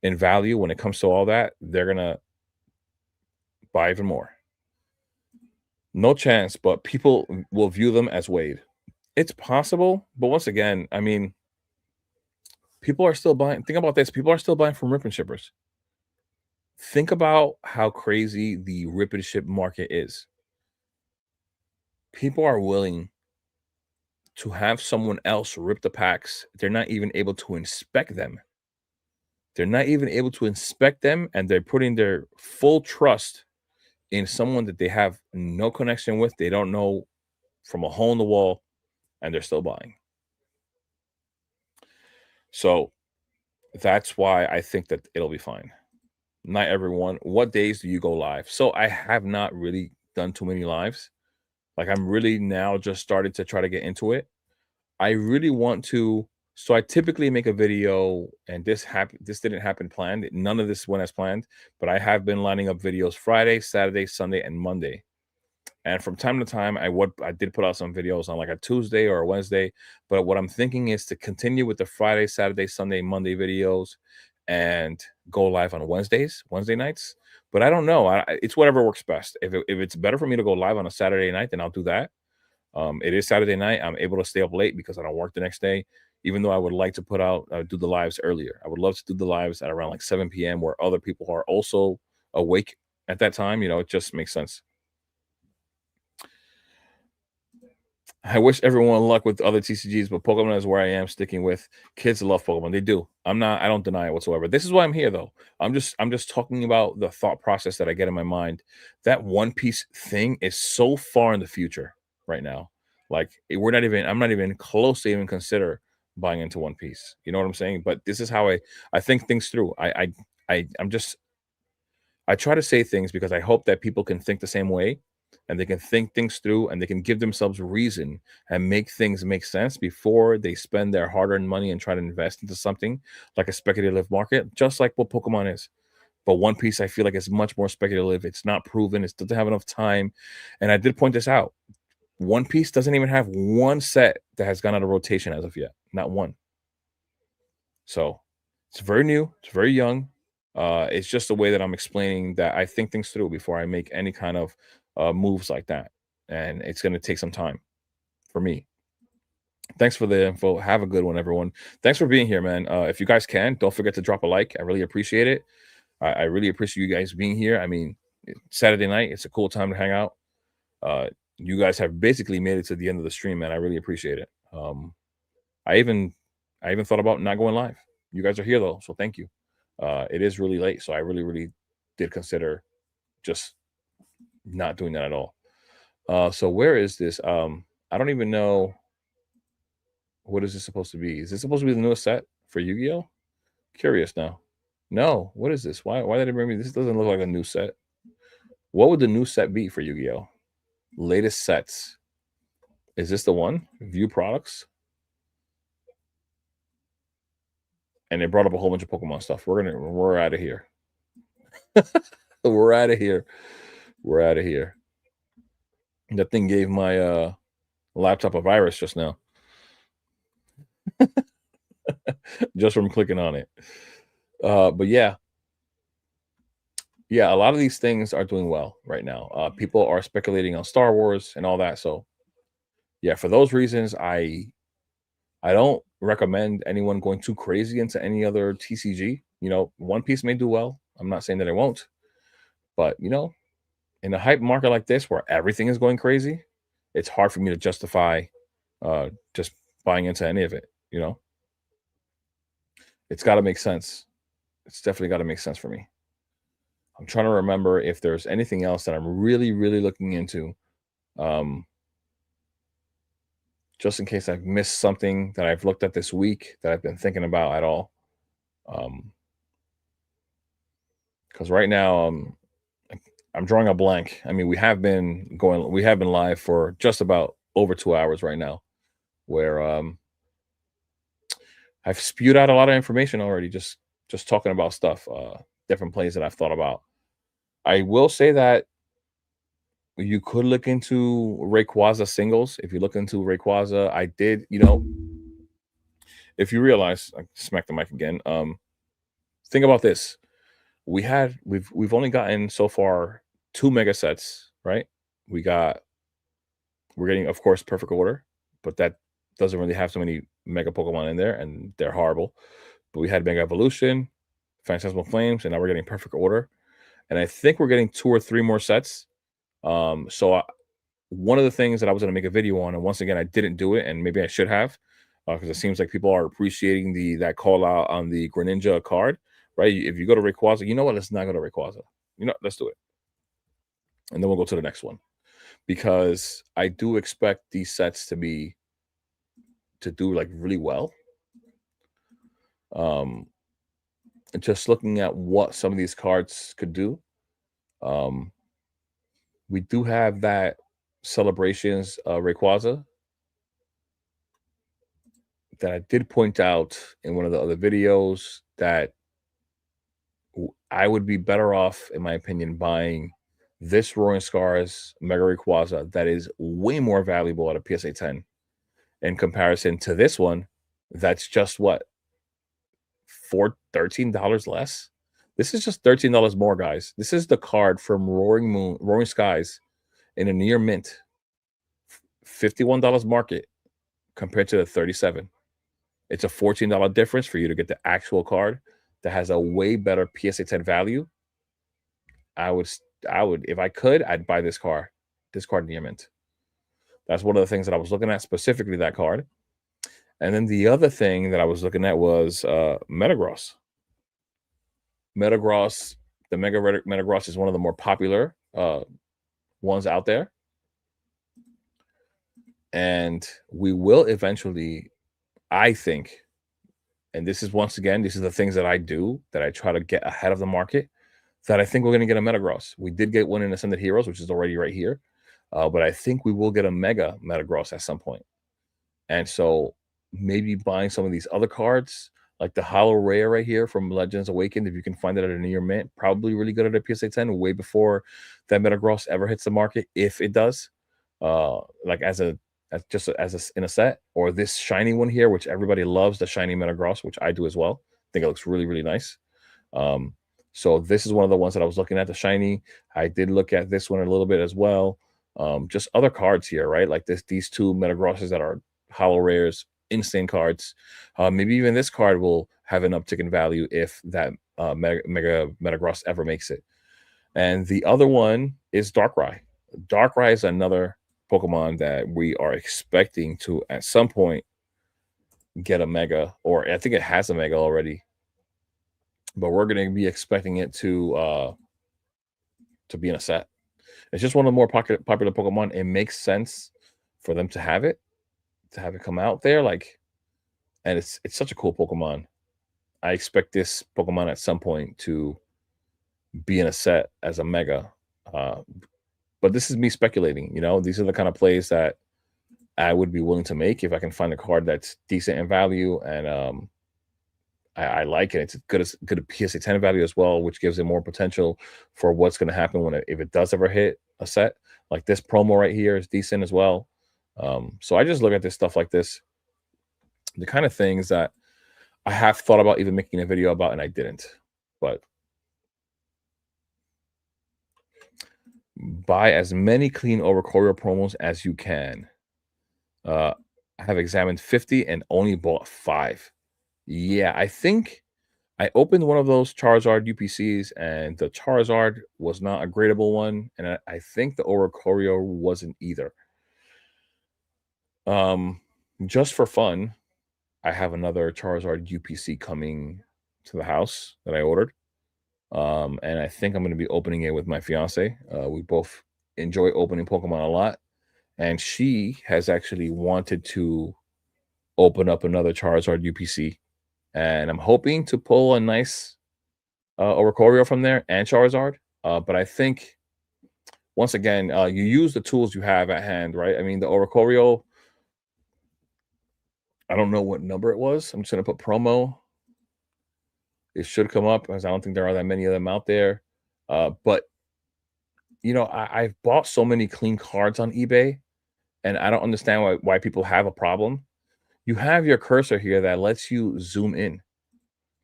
in value when it comes to all that, they're gonna buy even more. No chance, but people will view them as Wade. It's possible, but once again, I mean, people are still buying. Think about this: people are still buying from rip and shippers. Think about how crazy the rip and ship market is. People are willing to have someone else rip the packs. They're not even able to inspect them. They're not even able to inspect them, and they're putting their full trust in someone that they have no connection with. They don't know from a hole in the wall, and they're still buying. So that's why I think that it'll be fine. Not everyone. What days do you go live? So I have not really done too many lives. Like I'm really now just started to try to get into it. I really want to. So I typically make a video, and this happened. This didn't happen planned. None of this went as planned. But I have been lining up videos Friday, Saturday, Sunday, and Monday. And from time to time, I did put out some videos on like a Tuesday or a Wednesday. But what I'm thinking is to continue with the Friday, Saturday, Sunday, Monday videos, and go live on Wednesday nights. But I don't know. It's whatever works best. If it's better for me to go live on a Saturday night, then I'll do that. It is Saturday night. I'm able to stay up late because I don't work the next day. Even though I would like to put out do the lives earlier. I would love to do the lives at around like 7 p.m. where other people are also awake at that time. You know, it just makes sense. I wish everyone luck with other TCGs, but Pokemon is where I am sticking with. Kids love Pokemon. They do. I don't deny it whatsoever. This is why I'm here though. I'm just talking about the thought process that I get in my mind. That One Piece thing is so far in the future right now. Like I'm not even close to even consider buying into One Piece. You know what I'm saying? But this is how I think things through. I'm just I try to say things because I hope that people can think the same way and they can think things through and they can give themselves reason and make things make sense before they spend their hard-earned money and try to invest into something like a speculative market, just like what Pokemon is. But One Piece, I feel like it's much more speculative. It's not proven. It doesn't have enough time. And I did point this out. One Piece doesn't even have one set that has gone out of rotation as of yet. Not one. So it's very new. It's very young. It's just the way that I'm explaining that I think things through before I make any kind of moves like that. And it's going to take some time for me. Thanks for the info. Have a good one, everyone. Thanks for being here, man. If you guys can, don't forget to drop a like. I really appreciate it. I really appreciate you guys being here. I mean, Saturday night, it's a cool time to hang out. You guys have basically made it to the end of the stream, man. I really appreciate it. I even thought about not going live. You guys are here though, so thank you. It is really late, so I really did consider just not doing that at all. So where is this? I don't even know, what is this supposed to be? Is this supposed to be the newest set for Yu-Gi-Oh? Curious now. No, what is this? Why did it bring me? This doesn't look like a new set. What would the new set be for Yu-Gi-Oh? Latest sets. Is this the one? View products. And they brought up a whole bunch of Pokemon stuff. We're out of here. We're out of here. We're out of here. That thing gave my laptop a virus just now. Just from clicking on it. But yeah. Yeah, a lot of these things are doing well right now. People are speculating on Star Wars and all that. So yeah, for those reasons, I don't recommend anyone going too crazy into any other TCG. You know, One Piece may do well. I'm not saying that it won't, but you know, in a hype market like this where everything is going crazy, it's hard for me to justify just buying into any of it. You know, it's got to make sense. It's definitely got to make sense for me. I'm trying to remember if there's anything else that I'm really looking into. Um, just in case I've missed something that I've looked at this week that I've been thinking about at all. Because right now, I'm drawing a blank. I mean, we have been live for just about over 2 hours right now, where I've spewed out a lot of information already, just talking about stuff, different plays that I've thought about. I will say that you could look into Rayquaza singles. If you look into Rayquaza, I did, you know, if you realize, I smacked the mic again. Think about this. We've only gotten so far 2 mega sets, right? We got we're getting, of course, Perfect Order, but that doesn't really have so many mega Pokemon in there, and they're horrible. But we had Mega Evolution, Phantasmal Flames, and now we're getting Perfect Order. And I think we're getting 2 or 3 more sets. So one of the things that I was going to make a video on, and once again I didn't do it, and maybe I should have, because it seems like people are appreciating that call out on the Greninja card, right? If you go to Rayquaza, you know what? Let's not go to Rayquaza. Let's do it, and then we'll go to the next one, because I do expect these sets to do like really well. Um, and just looking at what some of these cards could do, um, we do have that Celebrations Rayquaza that I did point out in one of the other videos that I would be better off, in my opinion, buying this Roaring Scars Mega Rayquaza that is way more valuable at a PSA 10 in comparison to this one that's just what, $13 less. This is just $13 more, guys. This is the card from Roaring Skies in a near mint, $51 market compared to the 37. It's a $14 difference for you to get the actual card that has a way better PSA 10 value. I would, if I could, I'd buy this card near mint. That's one of the things that I was looking at, specifically that card. And then the other thing that I was looking at was Metagross. Metagross, the Metagross is one of the more popular ones out there. And we will eventually, I think, and this is once again, these are the things that I do, that I try to get ahead of the market, that I think we're going to get a Metagross. We did get one in Ascended Heroes, which is already right here. But I think we will get a Mega Metagross at some point. And so maybe buying some of these other cards, like the Hollow Rare right here from Legends Awakened, if you can find it at a near mint, probably really good at a PSA 10 way before that Metagross ever hits the market, if it does. Like as in a set, or this shiny one here, which everybody loves, the shiny Metagross, which I do as well. I think it looks really, really nice. So this is one of the ones that I was looking at, the shiny. I did look at this one a little bit as well. Just other cards here, right? Like these 2 Metagrosses that are hollow rares, insane cards. Maybe even this card will have an uptick in value if that Mega Metagross ever makes it. And the other one is Darkrai. Darkrai is another Pokemon that we are expecting to, at some point, get a Mega, or I think it has a Mega already. But we're going to be expecting it to be in a set. It's just one of the more popular Pokemon. It makes sense for them to have it come out there, like, and it's such a cool Pokemon. I expect this Pokemon at some point to be in a set as a Mega. But this is me speculating. These are the kind of plays that I would be willing to make if I can find a card that's decent in value, and I like it. It's good at PSA 10 value as well, which gives it more potential for what's going to happen if it does ever hit a set. Like this promo right here is decent as well. So I just look at this stuff like this, the kind of things that I have thought about even making a video about, and I didn't. But buy as many clean Oricorio promos as you can. I have examined 50 and only bought 5. Yeah, I think I opened one of those Charizard UPCs, and the Charizard was not a gradable one, and I think the Oricorio wasn't either. Just for fun, I have another Charizard UPC coming to the house that I ordered. And I think I'm going to be opening it with my fiance. We both enjoy opening Pokemon a lot, and she has actually wanted to open up another Charizard UPC, and I'm hoping to pull a nice Oricorio from there and Charizard. But I think, once again, you use the tools you have at hand, right? I mean, the Oricorio, I don't know what number it was. I'm just going to put promo. It should come up, because I don't think there are that many of them out there. But I've bought so many clean cards on eBay, and I don't understand why people have a problem. You have your cursor here that lets you zoom in.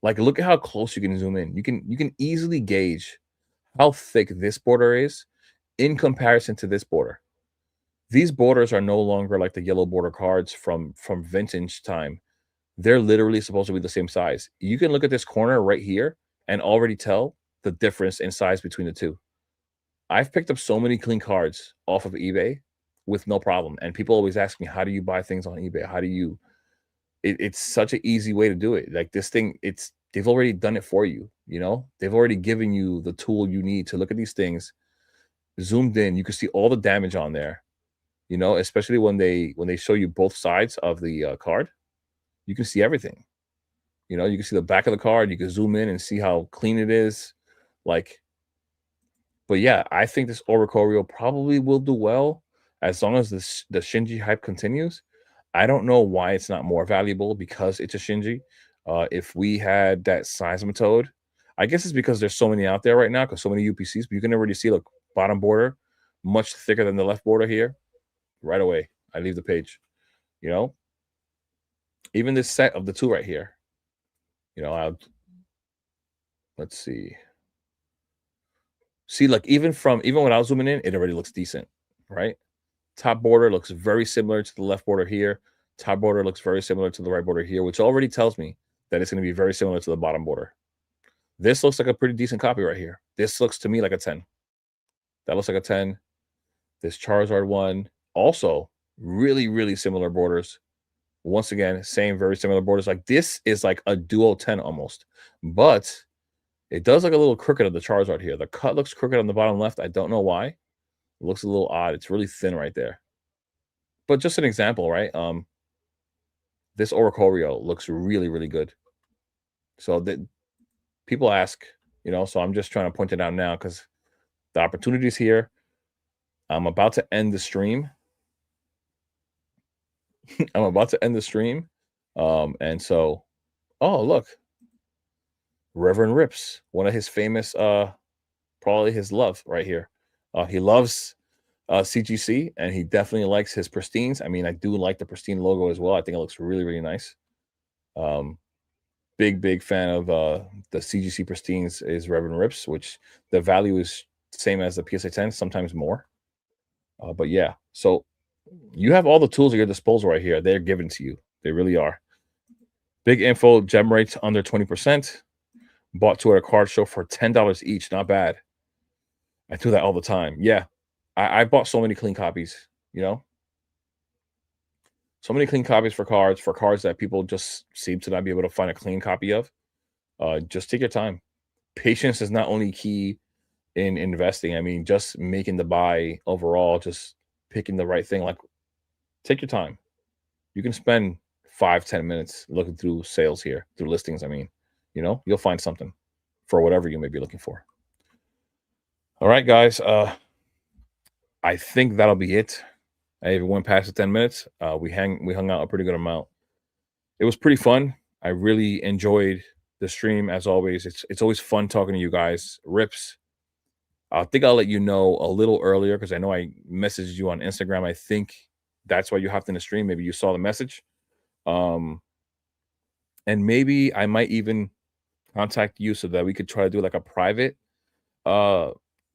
Like, look at how close you can zoom in. You can easily gauge how thick this border is in comparison to this border. These borders are no longer like the yellow border cards from vintage time. They're literally supposed to be the same size. You can look at this corner right here and already tell the difference in size between the two. I've picked up so many clean cards off of eBay with no problem. And people always ask me, how do you buy things on eBay? How do you it's such an easy way to do it. Like this thing, they've already done it for you, you know? They've already given you the tool you need to look at these things zoomed in. You can see all the damage on there, you know, especially when they show you both sides of the card. You can see everything. You know, you can see the back of the card. You can zoom in and see how clean it is. Like, but yeah, I think this Oricorio probably will do well as long as the Shinji hype continues. I don't know why it's not more valuable because it's a Shinji. If we had that Seismitoad, I guess it's because there's so many out there right now because so many UPCs, but you can already see the bottom border much thicker than the left border here. Right away, I leave the page. You know, even this set of the two right here. You know, let's see. See, like even when I was zooming in, it already looks decent, right? Top border looks very similar to the left border here. Top border looks very similar to the right border here, which already tells me that it's going to be very similar to the bottom border. This looks like a pretty decent copy right here. This looks to me like a 10. That looks like a 10. This Charizard one, also really, really similar borders. Once again, same, very similar borders. Like this is like a duo 10 almost, but it does look a little crooked on the Charizard here. The cut looks crooked on the bottom left. I don't know why. It looks a little odd. It's really thin right there. But just an example, right? This Oricorio looks really, really good. So that people ask, you know, so I'm just trying to point it out now because the opportunity is here. I'm about to end the stream. I'm about to end the stream. And so, oh, look, Reverend Rips, one of his famous, probably his love right here. He loves CGC, and he definitely likes his pristines. I mean, I do like the pristine logo as well. I think it looks really, really nice. Big fan of the CGC pristines is Reverend Rips, which the value is same as the PSA 10, sometimes more. But yeah, so you have all the tools at your disposal right here. They're given to you. They really are. Big info, gem rates under 20%. Bought two at a card show for $10 each. Not bad. I do that all the time. Yeah. I bought so many clean copies, you know? So many clean copies for cards that people just seem to not be able to find a clean copy of. Just take your time. Patience is not only key in investing. I mean, just making the buy overall, just picking the right thing. Like, take your time. You can spend 5-10 minutes looking through sales here, through listings. I mean, you know, you'll find something for whatever you may be looking for. All right, guys. I think that'll be it. I went past the 10 minutes. We hung out a pretty good amount. It was pretty fun. I really enjoyed the stream as always. It's always fun talking to you guys. Rips. I think I'll let you know a little earlier because I know I messaged you on Instagram. I think that's why you hopped in the stream. Maybe you saw the message. And maybe I might even contact you so that we could try to do like a private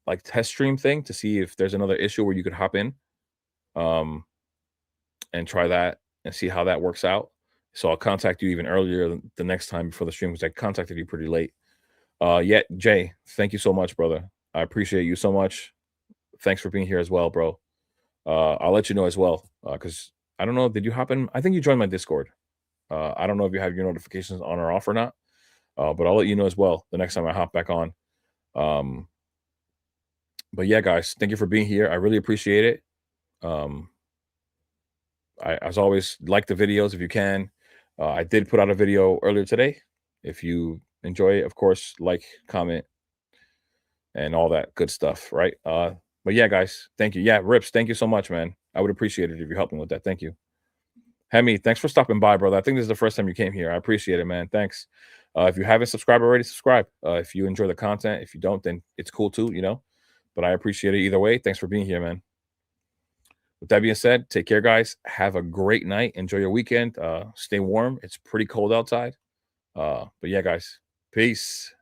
like test stream thing to see if there's another issue where you could hop in and try that and see how that works out. So I'll contact you even earlier the next time before the stream because I contacted you pretty late. Yeah, Jay, thank you so much, brother. I appreciate you so much. Thanks for being here as well, bro. I'll let you know as well because I don't know. Did you hop in? I think you joined my Discord. I don't know if you have your notifications on or off or not, but I'll let you know as well the next time I hop back on. But yeah, guys, thank you for being here. I really appreciate it. I, as always, like the videos if you can. I did put out a video earlier today. If you enjoy it, of course, like, comment, and all that good stuff, right? But yeah, guys, thank you. Yeah, Rips, thank you so much, man. I would appreciate it if you help me with that. Thank you. Hemi, thanks for stopping by, brother. I think this is the first time you came here. I appreciate it, man. Thanks. If you haven't subscribed already, subscribe. If you enjoy the content, if you don't, then it's cool too, you know. But I appreciate it either way. Thanks for being here, man. With that being said, take care, guys. Have a great night. Enjoy your weekend. Stay warm. It's pretty cold outside. But yeah, guys, peace.